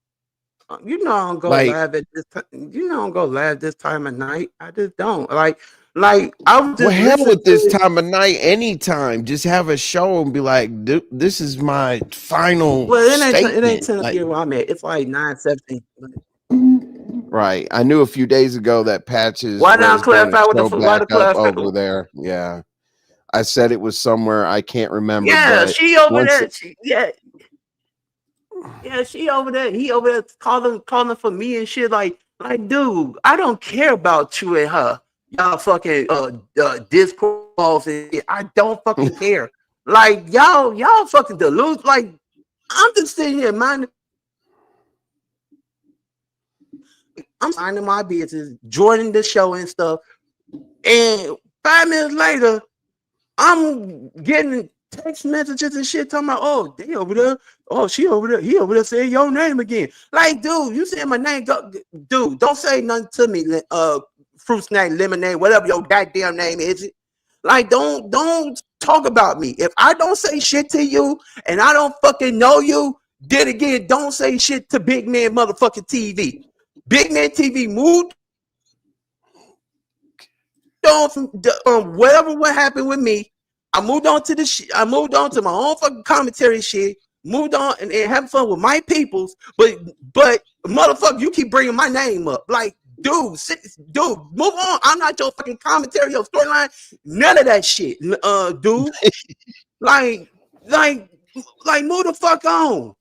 You know I don't go Like, live at this time. You know I don't go live this time of night. I just don't like I was well, just hell listening with to this it. time of night, anytime. Just have a show and be like, "Dude, this is my final Well, it ain't statement." 10 Like, here where I'm at. It's like 9:17. right. I knew a few days ago that Patches Why don't was going to clarify what the show why back the up clarify? over there. Yeah. I said it was somewhere. I can't remember, Yeah, but she over once there. Yeah, she over there. He over there calling for me and shit. Like, dude, I don't care about you and her. Y'all fucking Discord calls and shit. I don't fucking care. Like y'all fucking delude. Like I'm just sitting here minding. I'm minding my business, joining the show and stuff. And 5 minutes later, I'm getting text messages and shit talking about, oh, they over there. Oh, she over there. He over there saying your name again. Like, dude, you saying my name. Dude, don't say nothing to me. Fruit snack, lemonade, whatever your goddamn name is. Like, don't talk about me. If I don't say shit to you and I don't fucking know you, then again, don't say shit to Big Man motherfucking TV. Big Man TV moved on from whatever what happened with me. I moved on to the shit. I moved on to my own fucking commentary shit. Moved on and having fun with my peoples. But motherfucker, you keep bringing my name up. Like, dude, move on. I'm not your fucking commentary, your storyline. None of that shit, dude. like, move the fuck on.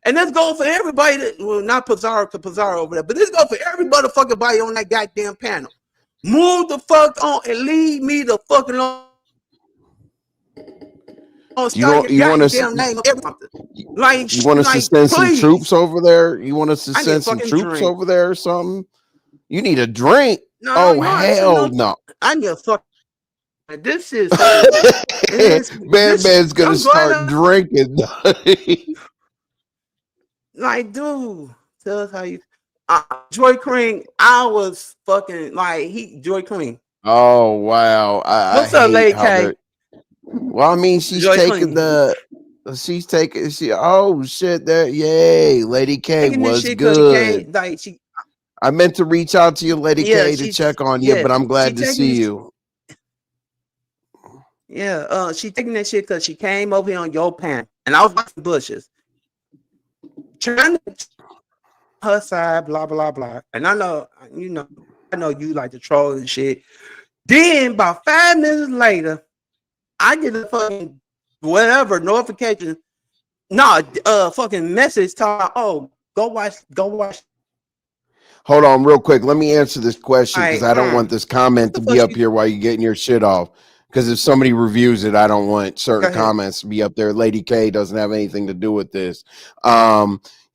And this goes for everybody that, well, not Pizarro, because Pizarro over there, but this goes for every motherfucking body on that goddamn panel. Move the fuck on and leave me the fucking alone. you want us Name you want us to send some please. troops over there? You want us to I need a send some fucking troops drink. over there or something? You need a drink? No, Oh, no, hell no. I need a fucking. This is fucking. Man's gonna start drinking. Like, dude, tell us how you. Joy Cream, I was fucking like Joy Cream. Oh wow! What's I up, hate Lady how K? they're. Well, I mean, she's Joy taking Clean. Oh shit! There, yay, Lady K Taking this was shit because she good. can't like she. I meant to reach out to you, Lady K, to check on you, but I'm glad to see you. Yeah, she taking that shit because she came over here on your panel, and I was watching bushes, trying to her side, blah blah blah. And I know you like to troll and shit. Then about 5 minutes later, I get a fucking whatever notification. Fucking message talking. Oh, go watch. Hold on, real quick. Let me answer this question because I don't want this comment to be up fuck here while you're getting your shit off. Because if somebody reviews it, I don't want certain comments to be up there. Lady K doesn't have anything to do with this.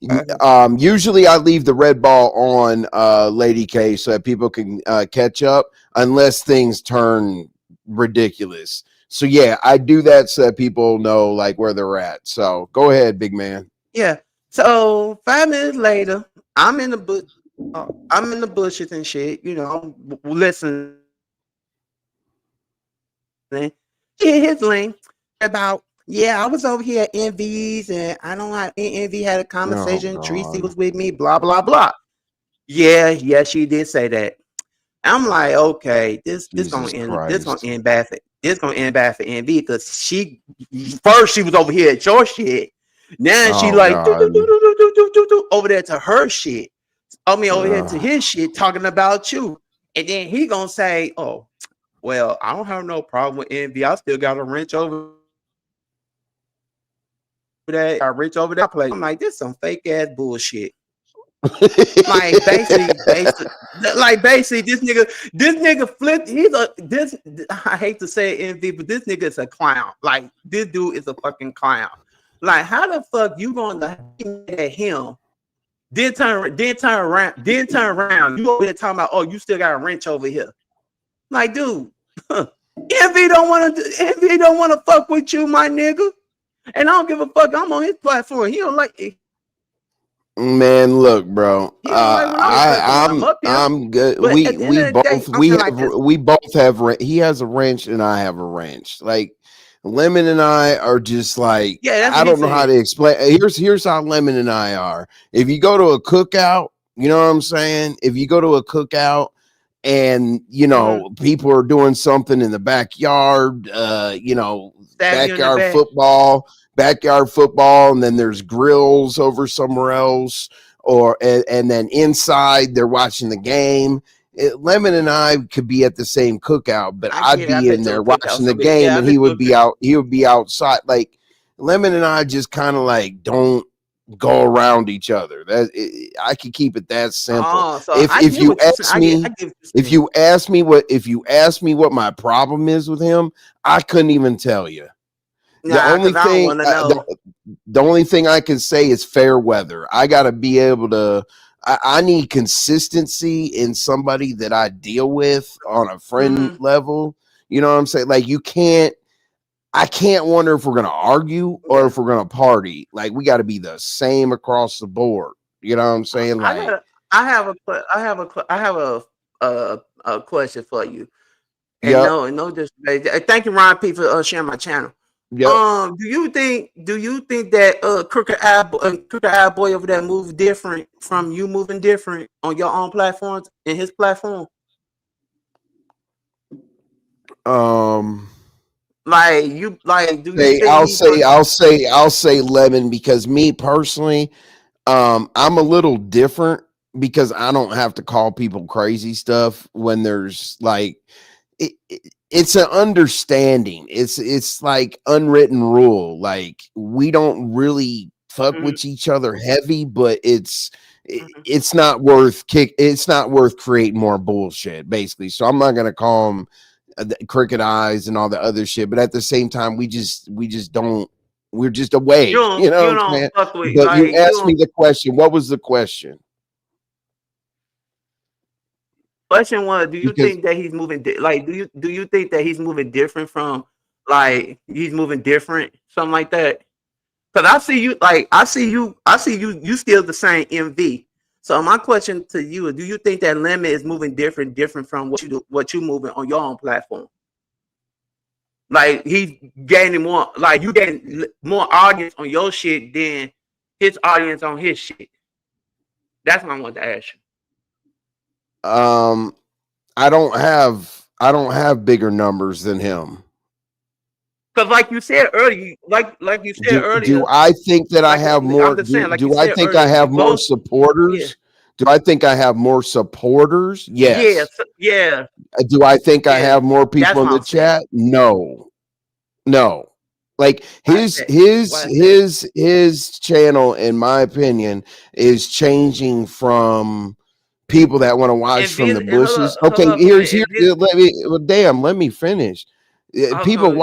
Usually I leave the red ball on Lady K so that people can catch up unless things turn ridiculous. So yeah, I do that so that people know like where they're at. So go ahead, big man. Yeah. So 5 minutes later, I'm in the bushes and shit. You know, I'm listening. His link about I was over here at Envy's and I don't have Envy had a conversation. Treecey was with me, blah blah blah. Yeah, she did say that. I'm like, okay, this gonna end bad for Envy because she was over here at your shit. Now she like over there to her shit. I mean over here to his shit talking about you. And then he gonna say, oh, well, I don't have no problem with Envy. I still got a wrench over that. I reach over that place. I'm like, this some fake ass bullshit. Like basically, this nigga flipped. I hate to say it, MV, but this nigga is a clown. Like this dude is a fucking clown. Like how the fuck you gonna at him? Then turn around. You over there talking about, oh, you still got a wrench over here. Like, dude, MV don't want to fuck with you, my nigga. And I don't give a fuck. I'm on his platform. He don't like it. Man, look, bro. I'm good. But We both have. He has a wrench and I have a wrench. Like Lemon and I are just like, I don't know how to explain. Here's how Lemon and I are. If you go to a cookout, you know what I'm saying? If you go to a cookout and you know people are doing something in the backyard, backyard football, and then there's grills over somewhere else, and then inside they're watching the game. Lemon and I could be at the same cookout, but I'd be in there watching the game, and he would be out. He would be outside. Like Lemon and I just kind of like don't go around each other. I could keep it that simple. If you ask me what my problem is with him, I couldn't even tell you. The only thing I can say is fair weather. I got to be able to. I need consistency in somebody that I deal with on a friend level. You know what I'm saying? Like I can't wonder if we're gonna argue or if we're gonna party. Like we got to be the same across the board. You know what I'm saying? Like I have a question for you. And no disrespect. Thank you, Ron P, for sharing my channel. Yep. Do you think that Crooked Eye Boy over there moves different from you moving different on your own platforms and his platform? I'll say Lemon, because me personally, I'm a little different because I don't have to call people crazy stuff when there's like it's an understanding. It's like unwritten rule. Like we don't really fuck with each other heavy, but it's not worth creating more bullshit, basically. So I'm not gonna call him Crooked Eyes and all the other shit, but at the same time, we just don't. We're just away. You know what I'm saying? But you asked me the question. What was the question? Question was, do you think that he's moving do you think that he's moving different from something like that? Because I see you still the same MV. So my question to you is, do you think that Lemon is moving different from what you moving on your own platform? Like he's gaining more, like you getting more audience on your shit than his audience on his shit. That's what I want to ask you. I don't have bigger numbers than him. Because like you said earlier, do I think that I have more? Do I think I have more supporters? Yeah. Do I think I have more supporters? Yes. Yeah. Do I think I have more people in the chat? No. Like his channel, in my opinion, is changing from people that want to watch from the bushes. Let me finish. People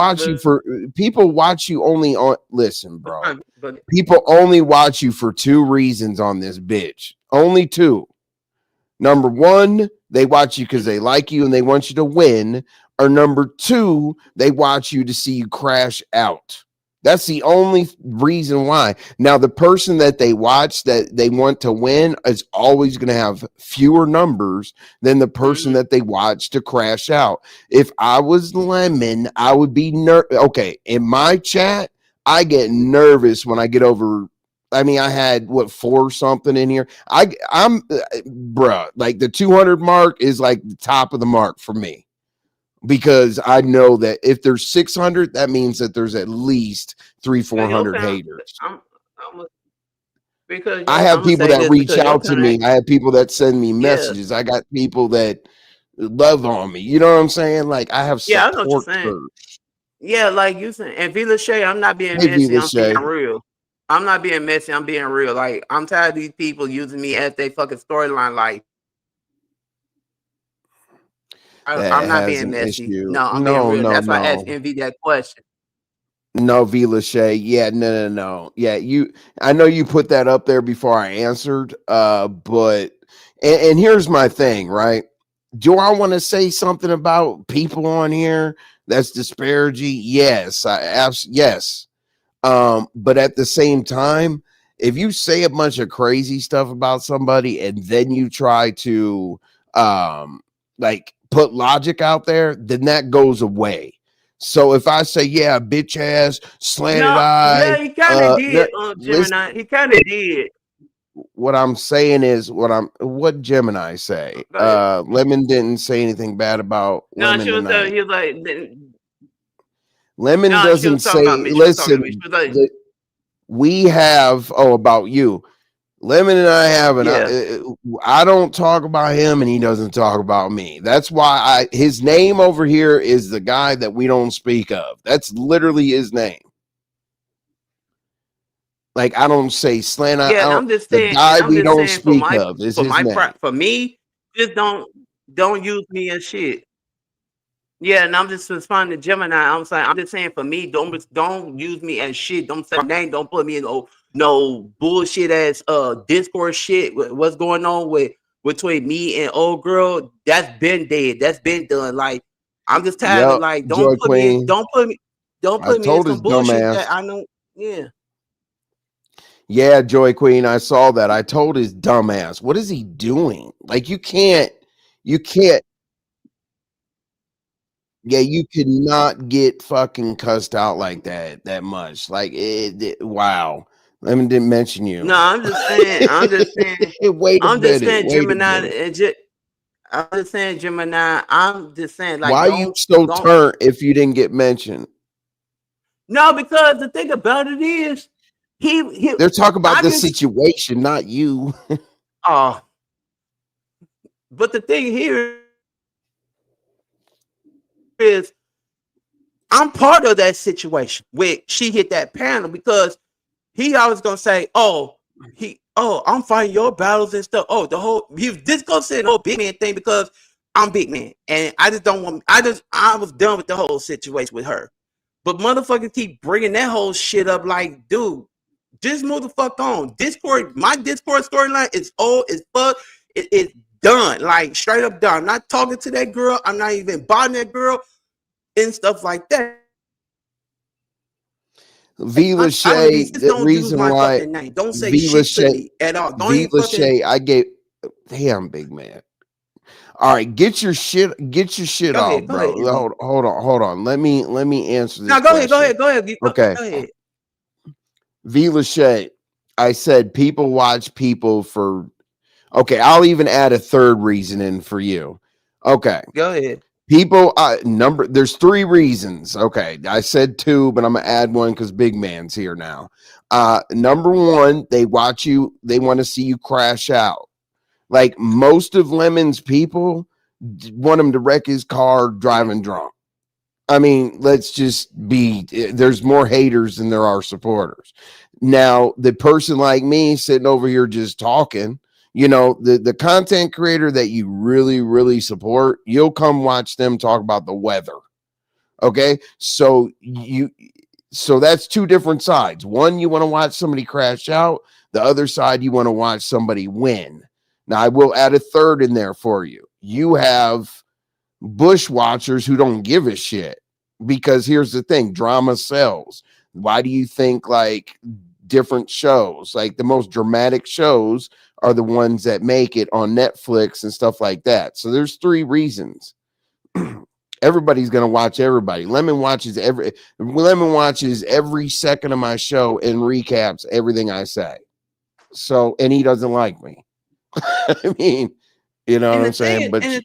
watch you only on. Listen, bro. People only watch you for two reasons on this bitch. Only two. Number one, they watch you because they like you and they want you to win. Or number two, they watch you to see you crash out. That's the only reason why. Now, the person that they watch that they want to win is always going to have fewer numbers than the person that they watch to crash out. If I was Lemon, I would be okay. In my chat, I get nervous when I get over. I mean, I had 4 something in here. I'm bruh, like the 200 mark is like the top of the mark for me. Because I know that if there's 600, that means that there's at least 300-400 haters. I have people that reach out to me. I have people that send me messages. I got people that love on me. You know what I'm saying? Like I have support. I know what you're saying. Yeah, like you saying. And Vila Shay, I'm not being messy. I'm being real. I'm not being messy. I'm being real. Like, I'm tired of these people using me as they fucking storyline. Like, That I'm not has being an messy. issue. No, I'm being No, real. no, That's why I asked no. Envy that question. No, V Lachey. Yeah, no. Yeah, I know you put that up there before I answered. But and here's my thing, right? Do I want to say something about people on here that's disparaging? Yes, yes. But at the same time, if you say a bunch of crazy stuff about somebody and then you try to like put logic out there, then that goes away. So if I say, yeah, bitch ass, slanted No, yeah, eye, he kind of did, listen, Gemini. He kind of did. what I'm saying is what Gemini say. Go ahead. Lemon didn't say anything bad about No, Lemon she was tonight. he was like, Lemon no, she was doesn't talking about say, me. She was talking to me. She listen, was like, we have, about you. Lemon and I have yeah. I don't talk about him and he doesn't talk about me. That's why his name over here is the guy that we don't speak of. That's literally his name. Like, I don't say slant. Yeah, and I'm just The saying, guy we don't speak of is his name. for me, just don't use me as shit. Yeah, and I'm just responding to Gemini. I'm just saying for me, don't use me as shit. Don't say my name. Don't put me in no bullshit ass Discord shit. What's going on between me and old girl? That's been dead. That's been done. Like, I'm just tired of, Yup, like, Joy Queen. don't put me I in told his some bullshit that dumbass. I know. Yeah. Yeah, Joy Queen, I saw that. I told his dumbass, what is he doing? Like, you can't. Yeah, you could not get fucking cussed out like that much. Like, wow. Lemon didn't mention you. No, I'm just saying. Wait a minute. Wait a Gemini. minute. I'm just saying, Gemini. I'm just saying, like, Why are you so don't. turnt if you didn't get mentioned? No, because the thing about it is, they're talking about the situation, not you. Oh, but the thing here is, I'm part of that situation where she hit that panel because he always gonna say, I'm fighting your battles and stuff. He was just gonna say the whole big man thing because I'm big man, and I just don't want. I was done with the whole situation with her, but motherfuckers keep bringing that whole shit up. Like, dude, just move the fuck on. My Discord storyline is old as fuck. It's done, like straight up done. I'm not talking to that girl. I'm not even bothering that girl and stuff like that. V Lachey, the don't use reason my why fucking name. Don't say V shit to Lachey, me at all. Don't V even fucking. Lachey, I gave. Damn, big man. All right, get your shit off, bro. Hold on. Let me answer this. No, go ahead. Okay. Go ahead. V Lachey, I said people watch people for. Okay, I'll even add a third reason in for you. Okay. Go ahead. People there's 3 reasons. Okay, I said 2, but I'm gonna add one because big man's here now. Number 1, they watch you, they want to see you crash out. Like, most of Lemon's people want him to wreck his car driving drunk. I mean, let's just there's more haters than there are supporters. Now, the person like me sitting over here just talking, the content creator that you really, really support, you'll come watch them talk about the weather. Okay. So that's 2 different sides. One, you want to watch somebody crash out. The other side, you want to watch somebody win. Now, I will add a third in there for you. You have bushwatchers who don't give a shit, because here's the thing, drama sells. Why do you think, like, different shows, like the most dramatic shows, are the ones that make it on Netflix and stuff like that? So there's 3 reasons. Everybody's gonna watch everybody. Lemon watches every second of my show and recaps everything I say. So, and he doesn't like me. I mean, you know what I'm saying? But and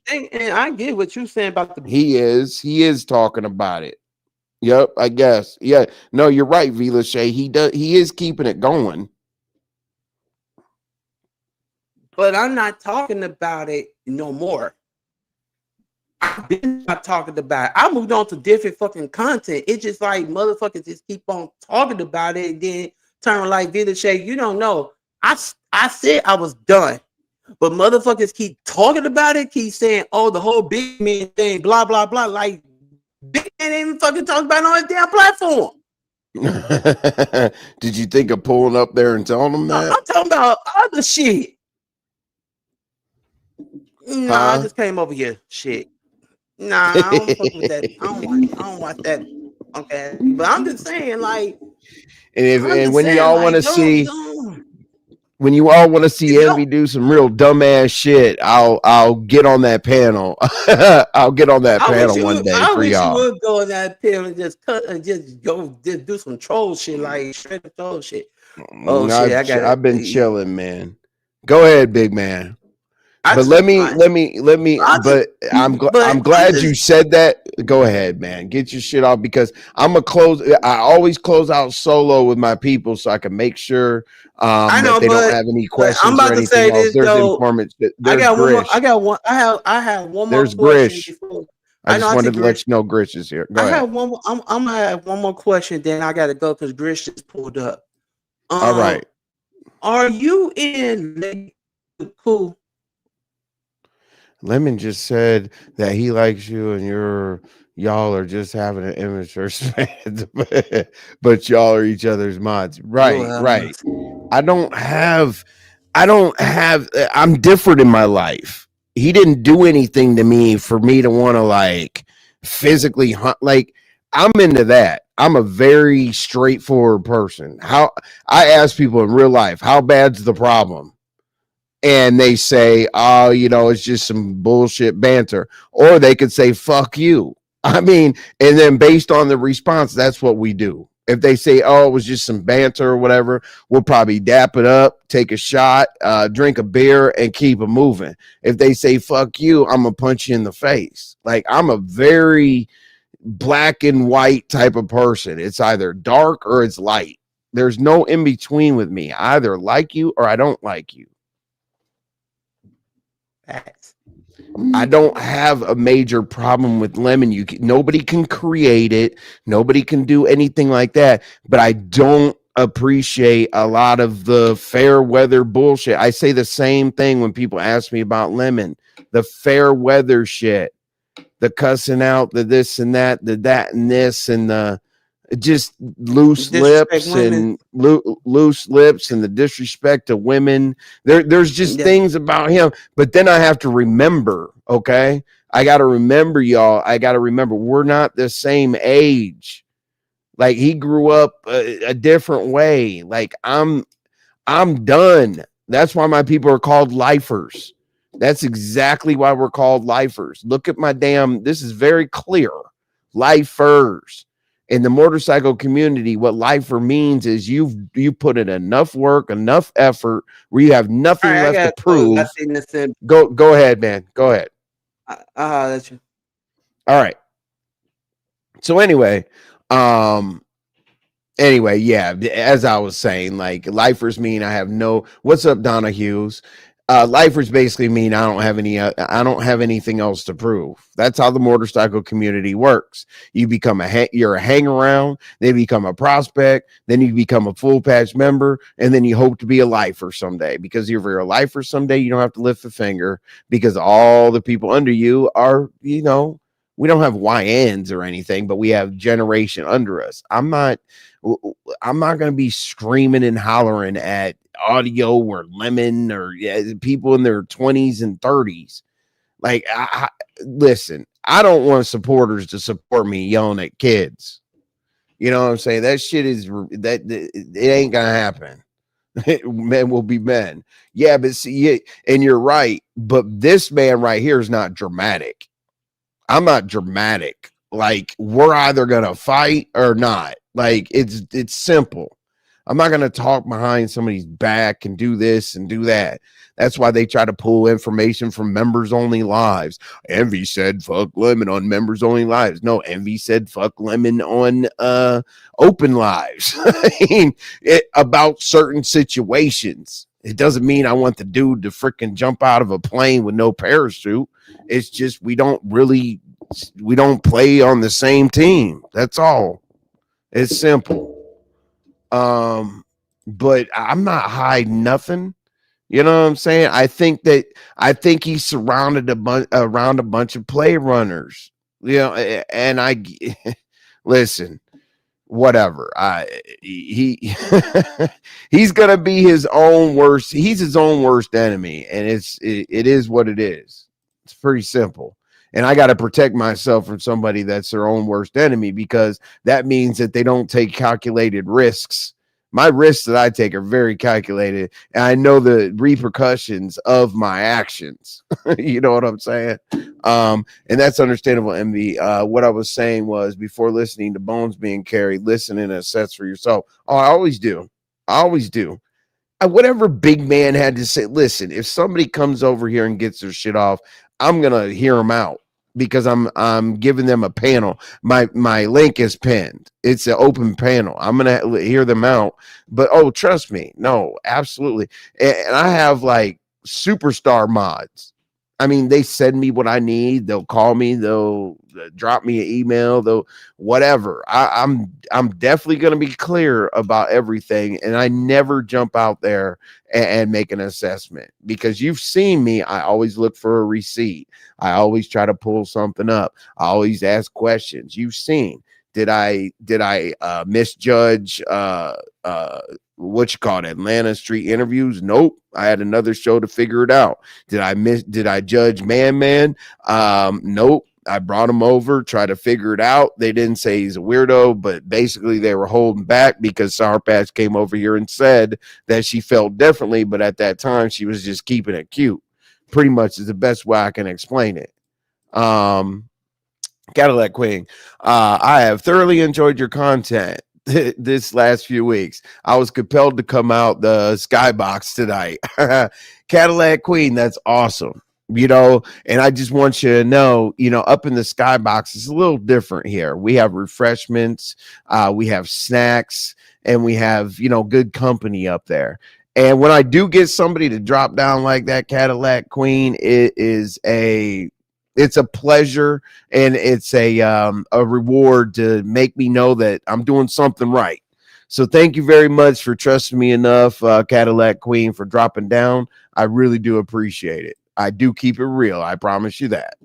I get what you're saying about the. He is talking about it. Yep, I guess. Yeah, no, you're right, V Lachey. He is keeping it going. But I'm not talking about it no more. I've been not talking about it. I moved on to different fucking content. It's just like motherfuckers just keep on talking about it, and then turn like Vita Shake. You don't know. I said I was done. But motherfuckers keep talking about it, keep saying, oh, the whole big man thing, blah, blah, blah. Like, big man ain't even fucking talking about it on his damn platform. Did you think of pulling up there and telling them that? I'm talking about other shit. Nah, I just came over here. Shit. Nah, I don't fuck with that. I don't want that. Okay. But I'm just saying, like, and when y'all want to see when you all want to see Envy do some real dumbass shit, I'll get on that panel. I'll get on that panel one day for y'all. I wish you would go on that panel and just cut and just do some troll shit, like straight up troll shit. Oh shit, I've been chilling, man. Go ahead, big man. But let me. But I'm glad you said that. Go ahead, man. Get your shit off because I'm gonna close. I always close out solo with my people so I can make sure I know, that they don't have any questions I'm about or to say anything else. this, There's though. informant. I There's got one more. Grish. I have one more There's question. Grish. I just wanted to let you know Grish is here. Go I ahead. have one. I'm gonna have one more question. Then I gotta go because Grish just pulled up. All right. Are you in cool? Lemon just said that he likes you and y'all are just having an immature span, but y'all are each other's mods. Right, right. I'm different in my life. He didn't do anything to me for me to want to like physically hunt. Like I'm into that. I'm a very straightforward person. How I ask people in real life, how bad's the problem? And they say, oh, it's just some bullshit banter. Or they could say, fuck you. I mean, and then based on the response, that's what we do. If they say, oh, it was just some banter or whatever, we'll probably dap it up, take a shot, drink a beer, and keep it moving. If they say, fuck you, I'm going to punch you in the face. Like, I'm a very black and white type of person. It's either dark or it's light. There's no in between with me. I either like you or I don't like you. I don't have a major problem with Lemon. Nobody can create it. Nobody can do anything like that. But I don't appreciate a lot of the fair weather bullshit. I say the same thing when people ask me about Lemon. The fair weather shit. The cussing out, the this and that, the that and this, and the just loose lips and loose lips and the disrespect to women. There's just things about him. But then I have to remember, okay? I got to remember, y'all. I got to remember we're not the same age. Like he grew up a different way. Like I'm done. That's why my people are called lifers. That's exactly why we're called lifers. Look at my this is very clear. Lifers. In the motorcycle community, what lifer means is you put in enough work, enough effort where you have nothing left to prove. Go ahead, man. Go ahead. That's you. All right. So anyway, yeah, as I was saying, like lifers mean I have no. What's up, Donna Hughes? Lifers basically mean I don't have anything else to prove. That's how the motorcycle community works. You become you're a hang around, then become a prospect, then you become a full patch member, and then you hope to be a lifer someday. Because if you're a lifer someday, you don't have to lift a finger because all the people under you are, we don't have YNs or anything, but we have generation under us. I'm not going to be screaming and hollering at audio or Lemon or people in their 20s and 30s. Like, listen, I don't want supporters to support me yelling at kids. You know what I'm saying? That shit is that it ain't gonna happen. Men will be men. Yeah, but see, and you're right. But this man right here is not dramatic. I'm not dramatic. Like, we're either gonna fight or not. Like, it's simple. I'm not going to talk behind somebody's back and do this and do that. That's why they try to pull information from members only lives. Envy said fuck Lemon on members only lives. No, Envy said fuck Lemon on open lives. I mean, about certain situations. It doesn't mean I want the dude to freaking jump out of a plane with no parachute. It's just we don't play on the same team. That's all. It's simple. but I'm not hiding nothing. You know what I'm saying? I think he's surrounded around a bunch of play runners. You know, and I listen, whatever. He he's gonna be his own worst. He's his own worst enemy, and it is what it is. It's pretty simple. And I got to protect myself from somebody that's their own worst enemy, because that means that they don't take calculated risks. My risks that I take are very calculated, and I know the repercussions of my actions. You know what I'm saying? And that's understandable, MV. What I was saying was, before listening to Bones being carried, listen and assess for yourself. Oh, I always do. I always do. Whatever big man had to say, listen, if somebody comes over here and gets their shit off, I'm gonna hear them out, because I'm giving them a panel. My link is pinned. It's an open panel. I'm gonna hear them out. But oh, trust me, no, absolutely. And I have like superstar mods. I mean, they send me what I need. They'll call me. They'll drop me an email. They'll whatever. I'm definitely going to be clear about everything, and I never jump out there and make an assessment, because you've seen me. I always look for a receipt. I always try to pull something up. I always ask questions. You've seen. Did I misjudge what you call it, Atlanta Street Interviews? Nope. I had another show to figure it out. Did I judge ManMan? Nope. I brought him over, try to figure it out. They didn't say he's a weirdo, but basically they were holding back because Sourpatch came over here and said that she felt differently, but at that time she was just keeping it cute. Pretty much is the best way I can explain it. Cadillac Queen, I have thoroughly enjoyed your content this last few weeks. I was compelled to come out the skybox tonight. Cadillac Queen, that's awesome. You know, and I just want you to know, you know, up in the skybox, it's a little different here. We have refreshments, we have snacks, and we have, you know, good company up there. And when I do get somebody to drop down like that, Cadillac Queen, it's a pleasure, and it's a reward to make me know that I'm doing something right. So thank you very much for trusting me enough, Cadillac Queen, for dropping down. I really do appreciate it. I do keep it real. I promise you that.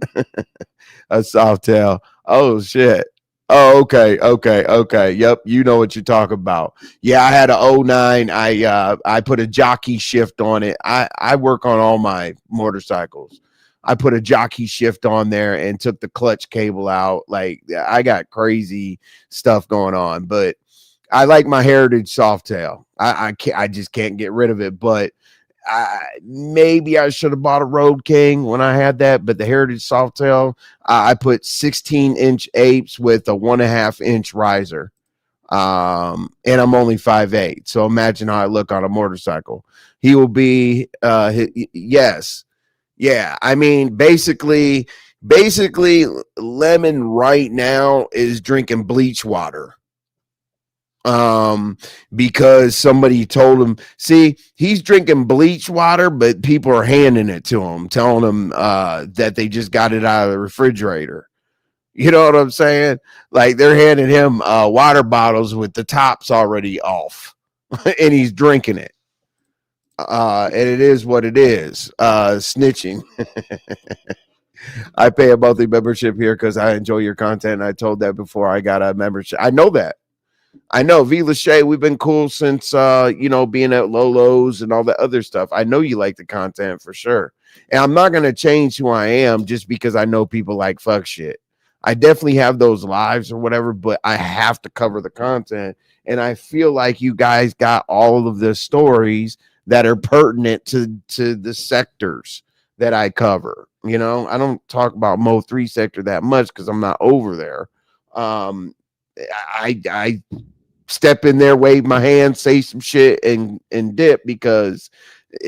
A soft tail. Oh shit. Oh, okay. Yep, you know what you're talking about. Yeah, I had a '09. I put a jockey shift on it. I work on all my motorcycles. I put a jockey shift on there and took the clutch cable out. Like, I got crazy stuff going on, but I like my Heritage Softail. I just can't get rid of it. But maybe I should have bought a Road King when I had that. But the Heritage Softail, I put 16-inch apes with a 1.5-inch riser. And I'm only 5'8", so imagine how I look on a motorcycle. He will be yes. Yeah, I mean, basically, Lemon right now is drinking bleach water. Because somebody told him, see, he's drinking bleach water, but people are handing it to him, telling him that they just got it out of the refrigerator. You know what I'm saying? Like, they're handing him water bottles with the tops already off, and he's drinking it. And it is what it is. Snitching. I pay a monthly membership here because I enjoy your content. I told that before I got a membership. I know that. I know V. Lachey, we've been cool since being at Lolo's and all that other stuff. I know you like the content for sure. And I'm not gonna change who I am just because I know people like fuck shit. I definitely have those lives or whatever, but I have to cover the content. And I feel like you guys got all of the stories that are pertinent to the sectors that I cover. You know, I don't talk about Mo 3 sector that much because I'm not over there. I step in there, wave my hand, say some shit, and dip, because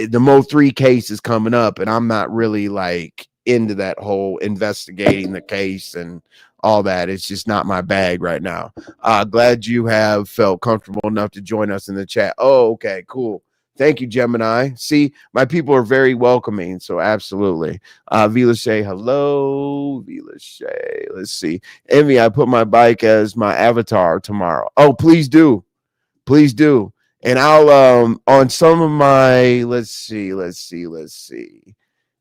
the Mo 3 case is coming up, and I'm not really like into that whole investigating the case and all that. It's just not my bag right now. Glad you have felt comfortable enough to join us in the chat. Oh, okay, cool. Thank you, Gemini. See, my people are very welcoming, so absolutely. Vila Shay, hello. Vila Shay, let's see. Envy, I put my bike as my avatar tomorrow. Oh, please do. Please do. And I'll on some of my let's see.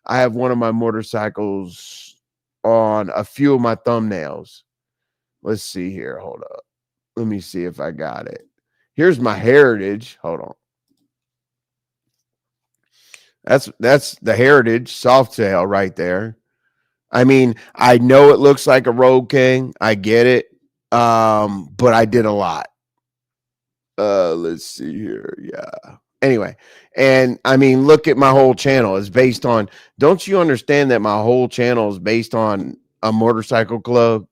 I have one of my motorcycles on a few of my thumbnails. Let's see here. Hold up. Let me see if I got it. Here's my Heritage. Hold on. That's the Heritage Softail right there. I mean, I know it looks like a Road King. I get it. But I did a lot. Let's see here. Yeah. Anyway, and I mean, look at my whole channel. It's based on, don't you understand that my whole channel is based on a motorcycle club?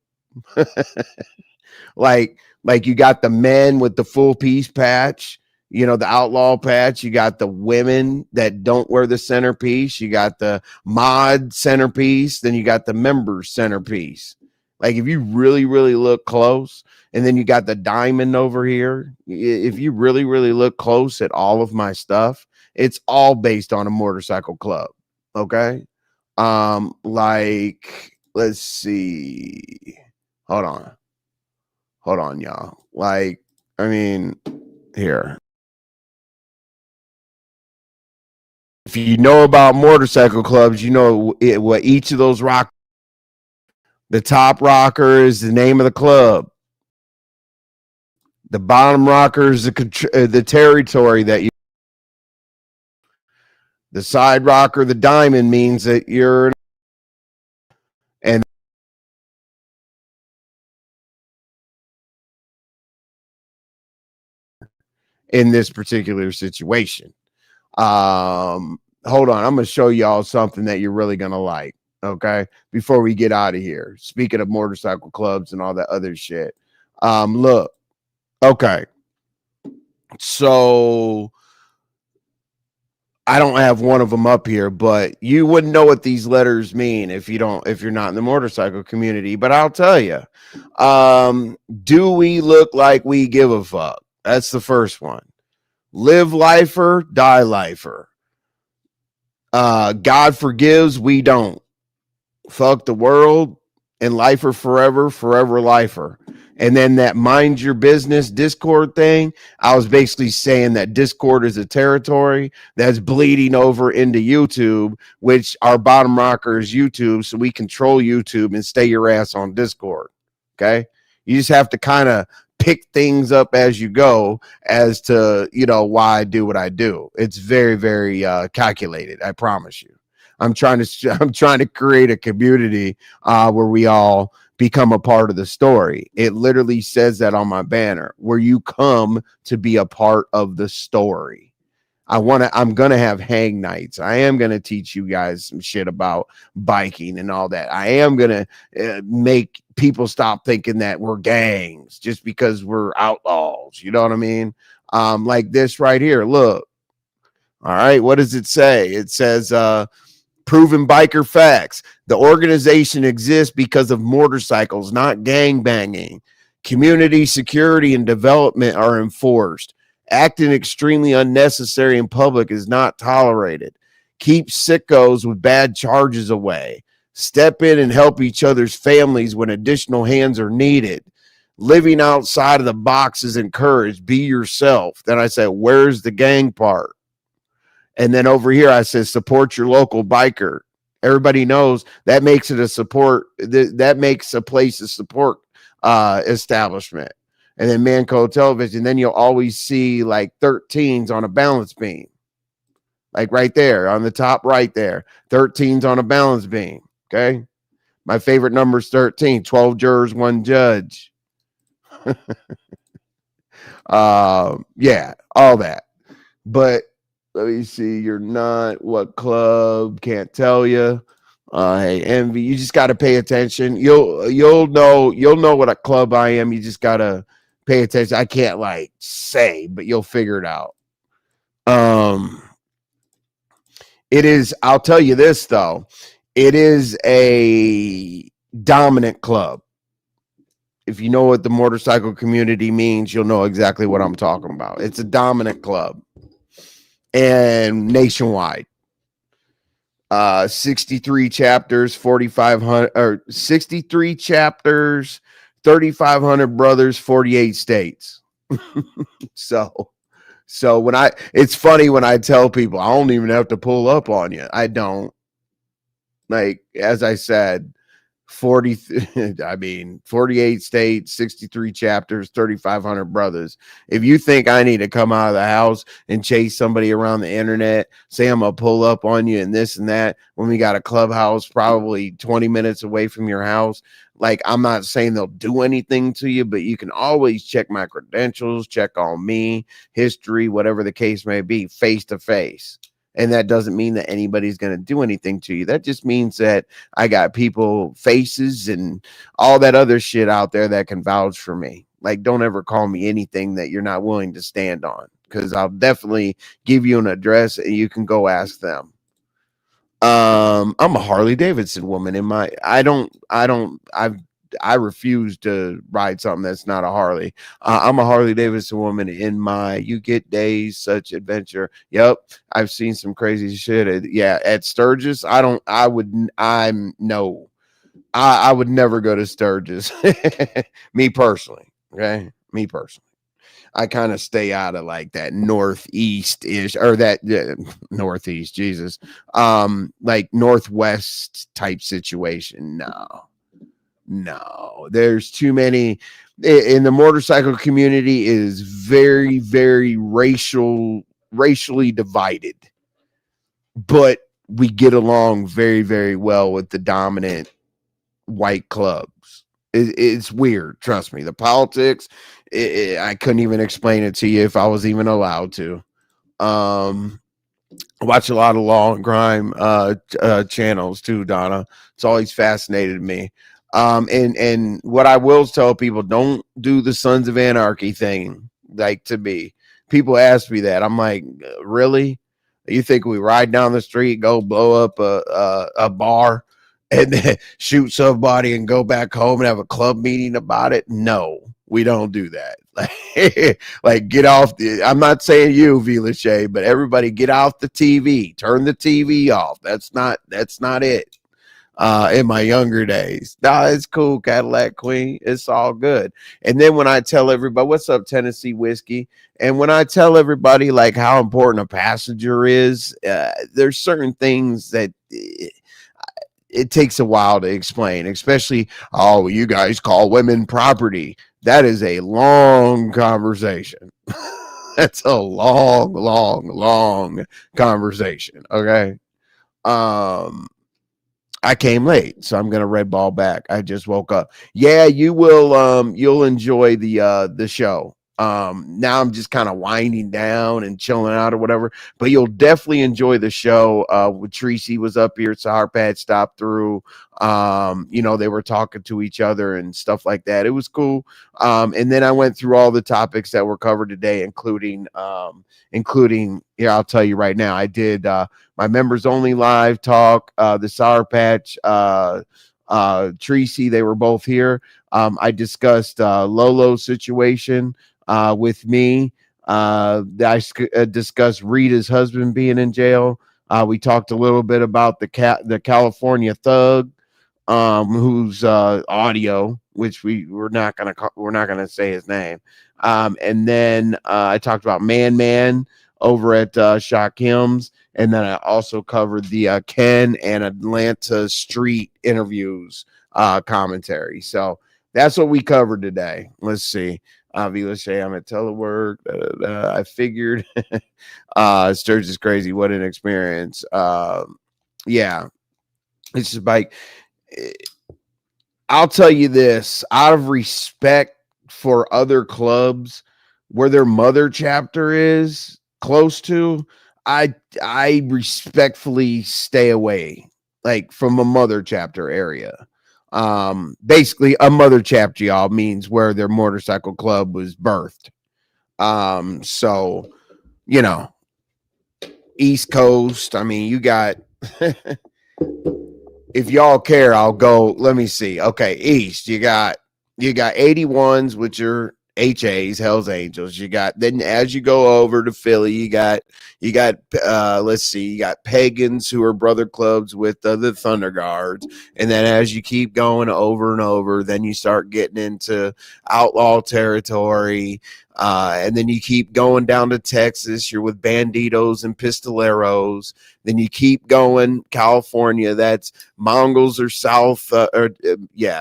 like you got the men with the full piece patch, you know, the outlaw patch. You got the women that don't wear the centerpiece. You got the mod centerpiece. Then you got the members centerpiece. Like if you really, really look close, and then you got the diamond over here. If you really, really look close at all of my stuff, it's all based on a motorcycle club. Okay. Like, let's see. Hold on, y'all. Like, I mean, here. If you know about motorcycle clubs, you know what each of those rock. The top rocker is the name of the club. The bottom rocker is the territory that you. The side rocker, the diamond, means that you're. And in this particular situation, hold on, I'm going to show y'all something that you're really going to like. Okay, before we get out of here, speaking of motorcycle clubs and all that other shit, look, okay, so I don't have one of them up here, but you wouldn't know what these letters mean if you're not in the motorcycle community. But I'll tell you, do we look like we give a fuck? That's the first one. Live lifer, die lifer. God forgives, we don't. Fuck the world, and lifer forever, forever lifer. And then that mind your business Discord thing, I was basically saying that Discord is a territory that's bleeding over into YouTube, which our bottom rocker is YouTube, so we control YouTube and stay your ass on Discord. Okay? You just have to kind of pick things up as you go as to, you know, why I do what I do. It's very, very calculated, I promise you. I'm trying to create a community where we all become a part of the story. It literally says that on my banner, where you come to be a part of the story. I'm going to have hang nights. I am going to teach you guys some shit about biking and all that. I am going to make people stop thinking that we're gangs just because we're outlaws. You know what I mean? Like this right here. Look. All right. What does it say? It says, proven biker facts. The organization exists because of motorcycles, not gang banging. Community security and development are enforced. Acting extremely unnecessary in public is not tolerated. Keep sickos with bad charges away. Step in and help each other's families when additional hands are needed. Living outside of the box is encouraged. Be yourself. Then I said, where's the gang part? And then over here, I said, support your local biker. Everybody knows that makes it a support. That makes a place a support establishment. And then Manco Television, then you'll always see like 13s on a balance beam. Like right there on the top right there. 13s on a balance beam. Okay. My favorite number is 13. 12 jurors, 1 judge. Yeah, all that. But let me see. You're not what club? Can't tell you. Hey, Envy. You just got to pay attention. You'll know what a club I am. You just got to pay attention. I can't like say, but you'll figure it out. It is. I'll tell you this though. It is a dominant club. If you know what the motorcycle community means, you'll know exactly what I'm talking about. It's a dominant club. And nationwide, 63 chapters, 4,500 or 63 chapters, 3,500 brothers, 48 states. So So it's funny when I tell people I don't even have to pull up on you. I don't. Like, as I said, 48 states, 63 chapters, 3,500 brothers. If you think I need to come out of the house and chase somebody around the internet, say I'm gonna pull up on you and this and that, when we got a clubhouse probably 20 minutes away from your house, like, I'm not saying they'll do anything to you, but you can always check my credentials, check on me, history, whatever the case may be, face to face. And that doesn't mean that anybody's going to do anything to you. That just means that I got people, faces, and all that other shit out there that can vouch for me. Like, don't ever call me anything that you're not willing to stand on, because I'll definitely give you an address and you can go ask them. I'm a Harley Davidson woman in my, I refuse to ride something that's not a Harley. I'm a Harley Davidson woman in my you get days such adventure. Yep, I've seen some crazy shit. At Sturgis, I would never go to Sturgis. Me personally, okay? Me personally. I kind of stay out of like that northeast-ish or that northeast, Jesus. Like northwest type situation. No, there's too many in the motorcycle community is very, very racially divided, but we get along very, very well with the dominant white clubs. It's weird. Trust me. The politics, I couldn't even explain it to you if I was even allowed to. I watch a lot of law and crime channels too, Donna. It's always fascinated me. And what I will tell people, don't do the Sons of Anarchy thing. Like, to me, people ask me that. I'm like, really? You think we ride down the street, go blow up a bar, and then shoot somebody and go back home and have a club meeting about it? No, we don't do that. Like, get off I'm not saying you, Vilache, but everybody get off the TV, turn the TV off. That's not it. In my younger days. Nah, it's cool, Cadillac Queen. It's all good. And then when I tell everybody, what's up, Tennessee Whiskey? And when I tell everybody like how important a passenger is, there's certain things that it takes a while to explain, especially, oh, you guys call women property. That is a long conversation. That's a long conversation. Okay. I came late, so I'm gonna red ball back. I just woke up. Yeah, you will. You'll enjoy the show. Now I'm just kind of winding down and chilling out or whatever, but you'll definitely enjoy the show. With Treecey was up here, Sourpatch stopped through. They were talking to each other and stuff like that. It was cool. And then I went through all the topics that were covered today, including here, I'll tell you right now, I did my members only live talk, the Sourpatch, Treecey, they were both here. I discussed Lolo's situation with me. I discussed Rita's husband being in jail. We talked a little bit about the California thug, whose audio, which we're not gonna say his name. And then I talked about ManMan over at Shakim's, and then I also covered the Ken and Atlanta Street interviews commentary. So that's what we covered today. Let's see. Vilache, I'm at telework. I figured Sturgis is crazy. What an experience. Yeah. It's just like, I'll tell you this, out of respect for other clubs where their mother chapter is close to, I respectfully stay away, like, from a mother chapter area. Basically a mother chapter, y'all, means where their motorcycle club was birthed. So, East Coast, I mean, you got if y'all care, I'll go. Let me see. Okay, East, you got 81s, which are HAs, Hell's Angels. You got, then as you go over to Philly, you got let's see, you got Pagans, who are brother clubs with the Thunder Guards. And then as you keep going over and over, then you start getting into outlaw territory. And then you keep going down to Texas. You're with Banditos and Pistoleros. Then you keep going California. That's Mongols are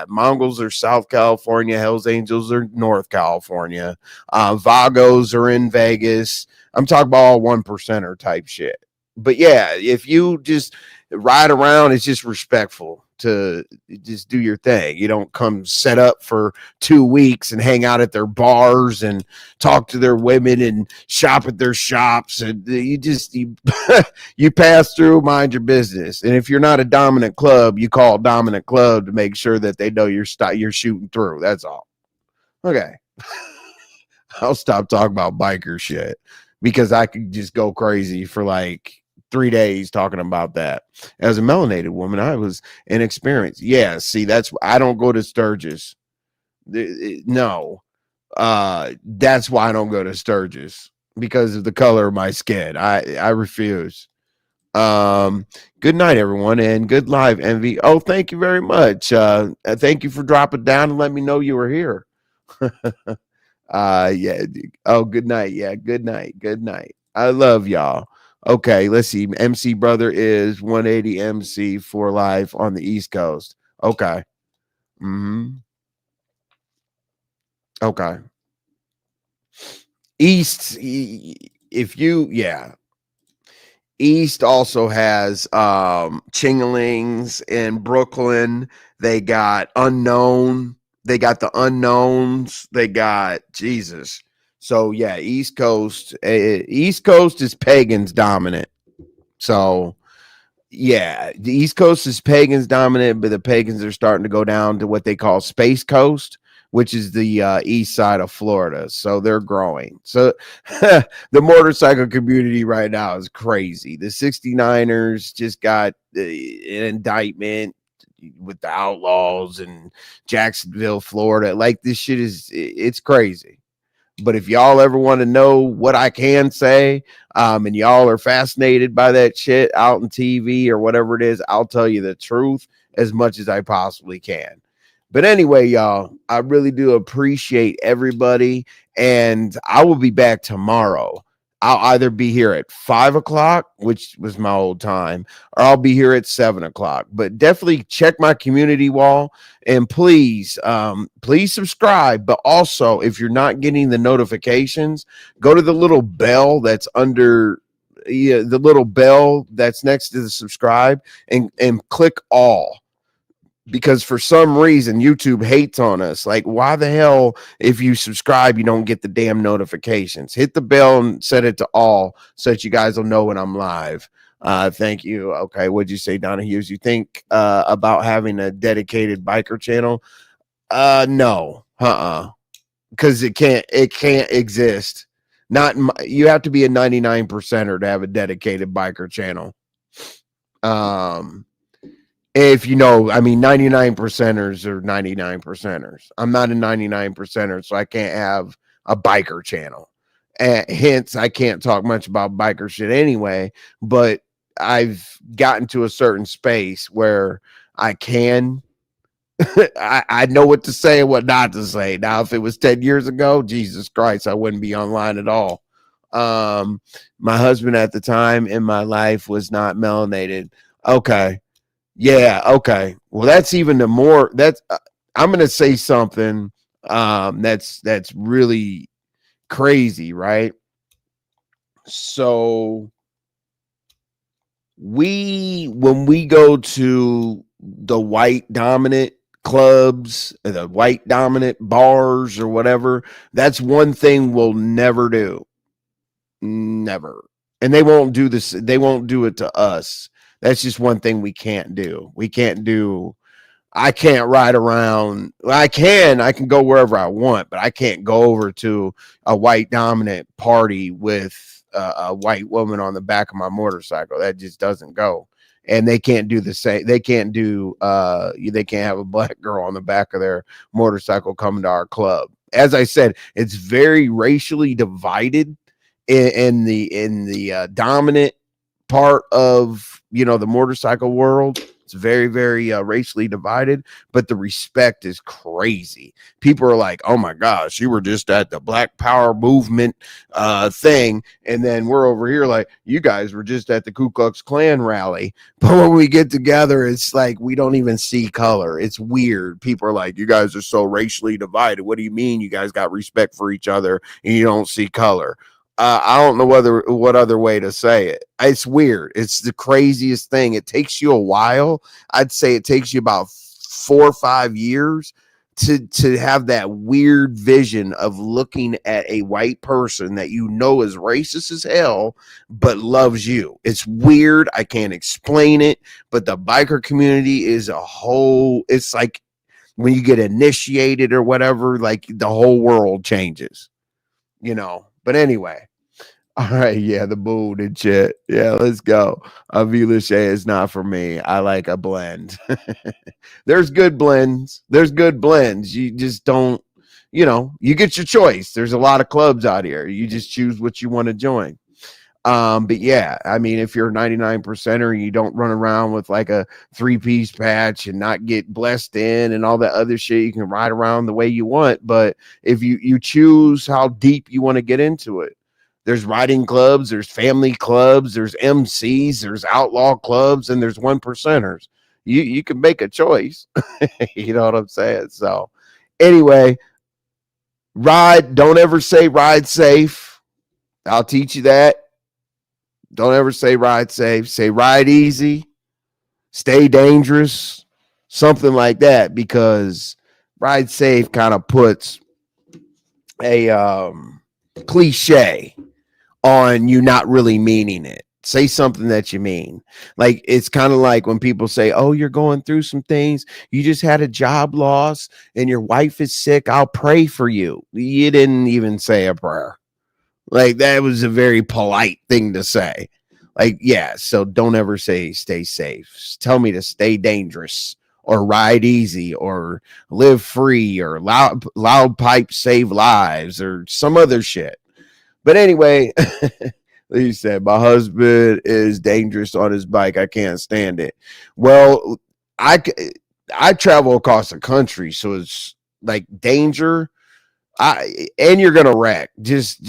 Mongols are South California. Hells Angels are North California. Vagos are in Vegas. I'm talking about all 1%er type shit. But yeah, if you just ride around, it's just respectful to just do your thing. You don't come set up for 2 weeks and hang out at their bars and talk to their women and shop at their shops. And you you pass through, mind your business. And if you're not a dominant club, you call a dominant club to make sure that they know you're shooting through. That's all. Okay. I'll stop talking about biker shit because I could just go crazy for like 3 days talking about that. As a melanated woman, I was inexperienced. Yeah, see, I don't go to Sturgis. No. That's why I don't go to Sturgis, because of the color of my skin. I refuse. Good night, everyone, and good live, Envy. Oh, thank you very much. Thank you for dropping down and let me know you were here. Yeah. Oh, good night. Yeah, good night. Good night. I love y'all. Okay, let's see. MC Brother is 180 MC for live on the East Coast. Okay. Okay. East, East also has Chinglings in Brooklyn. They got Unknown. They got the Unknowns. They got Jesus. So yeah, East Coast is pagans dominant. So yeah, the East Coast is pagans dominant, but the pagans are starting to go down to what they call Space Coast, which is the east side of Florida. So they're growing. So the motorcycle community right now is crazy. The 69ers just got an indictment with the Outlaws in Jacksonville, Florida. Like, this shit it's crazy. But if y'all ever want to know what I can say, and y'all are fascinated by that shit out on TV or whatever it is, I'll tell you the truth as much as I possibly can. But anyway, y'all, I really do appreciate everybody, and I will be back tomorrow. I'll either be here at 5 o'clock, which was my old time, or I'll be here at 7 o'clock. But definitely check my community wall, and please subscribe. But also, if you're not getting the notifications, go to the little bell that's under the little bell that's next to the subscribe and click all. Because for some reason YouTube hates on us. Like, why the hell, if you subscribe, you don't get the damn notifications? Hit the bell and set it to all so that you guys will know when I'm live. Thank you. Okay, what'd you say, Donna Hughes? You think about having a dedicated biker channel? No. Because it can't exist. You have to be a 99%er to have a dedicated biker channel. If you know, I mean, 99%ers are 99%ers. I'm not a 99%er, so I can't have a biker channel. Hence, I can't talk much about biker shit anyway, but I've gotten to a certain space where I can. I know what to say and what not to say. Now, if it was 10 years ago, Jesus Christ, I wouldn't be online at all. My husband at the time in my life was not melanated. Okay. Yeah, okay. Well, that's even the more I'm going to say something that's really crazy, right? So when we go to the white dominant clubs, the white dominant bars or whatever, that's one thing we'll never do. Never. And they won't do this, they won't do it to us. That's just one thing we can't do. I can't ride around. I can go wherever I want, but I can't go over to a white dominant party with a white woman on the back of my motorcycle. That just doesn't go. And they can't do the same. They can't have a black girl on the back of their motorcycle coming to our club. As I said, it's very racially divided in the dominant part of the motorcycle world. It's very, very racially divided, but the respect is crazy. People are like, oh my gosh, you were just at the Black Power movement thing. And then we're over here like, you guys were just at the Ku Klux Klan rally. But when we get together, it's like we don't even see color. It's weird. People are like, you guys are so racially divided. What do you mean you guys got respect for each other and you don't see color? I don't know what other way to say it. It's weird. It's the craziest thing. It takes you a while. I'd say it takes you about 4 or 5 years to have that weird vision of looking at a white person that you know is racist as hell, but loves you. It's weird. I can't explain it, but the biker community is a whole, it's like when you get initiated or whatever, like the whole world changes, you know. But anyway, all right, yeah, the mood and shit. Yeah, let's go. Avila Shea is not for me. I like a blend. There's good blends. There's good blends. You just don't, you know, you get your choice. There's a lot of clubs out here. You just choose what you want to join. But yeah, I mean, if you're a 99%er, you don't run around with like a 3-piece patch and not get blessed in and all that other shit. You can ride around the way you want. But if you choose how deep you want to get into it, there's riding clubs, there's family clubs, there's MCs, there's outlaw clubs, and there's 1%ers. You can make a choice. You know what I'm saying? So anyway, don't ever say ride safe. I'll teach you that. Don't ever say ride safe. Say ride easy, stay dangerous, something like that, because ride safe kind of puts a cliche on you not really meaning it. Say something that you mean. Like, it's kind of like when people say, oh, you're going through some things. You just had a job loss and your wife is sick. I'll pray for you. You didn't even say a prayer. Like, that was a very polite thing to say. Like, yeah, so don't ever say stay safe. Tell me to stay dangerous or ride easy or live free or loud pipes save lives or some other shit. But anyway, he said, my husband is dangerous on his bike. I can't stand it. Well, I travel across the country, so it's like danger. And you're gonna wreck. Just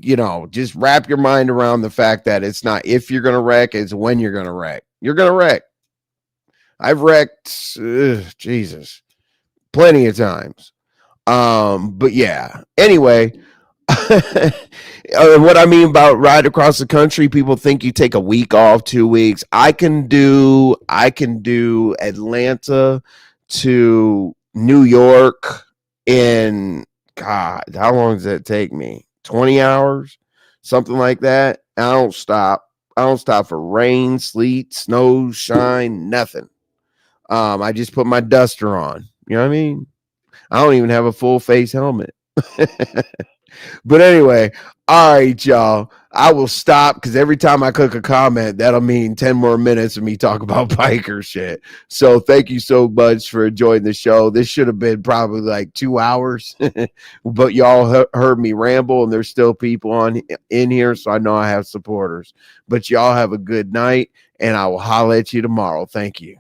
you know, just wrap your mind around the fact that it's not if you're gonna wreck, it's when you're gonna wreck. You're gonna wreck. I've wrecked, Jesus, plenty of times. But yeah. Anyway, what I mean about ride across the country, people think you take a week off, 2 weeks. I can do Atlanta to New York in, God, how long does that take me? 20 hours, something like that. I don't stop for rain, sleet, snow, shine, nothing. I just put my duster on. You know what I mean? I don't even have a full face helmet. But anyway, all right, y'all. I will stop because every time I click a comment, that'll mean 10 more minutes of me talk about biker shit. So thank you so much for enjoying the show. This should have been probably like 2 hours, but y'all heard me ramble, and there's still people in here, so I know I have supporters. But y'all have a good night, and I will holler at you tomorrow. Thank you.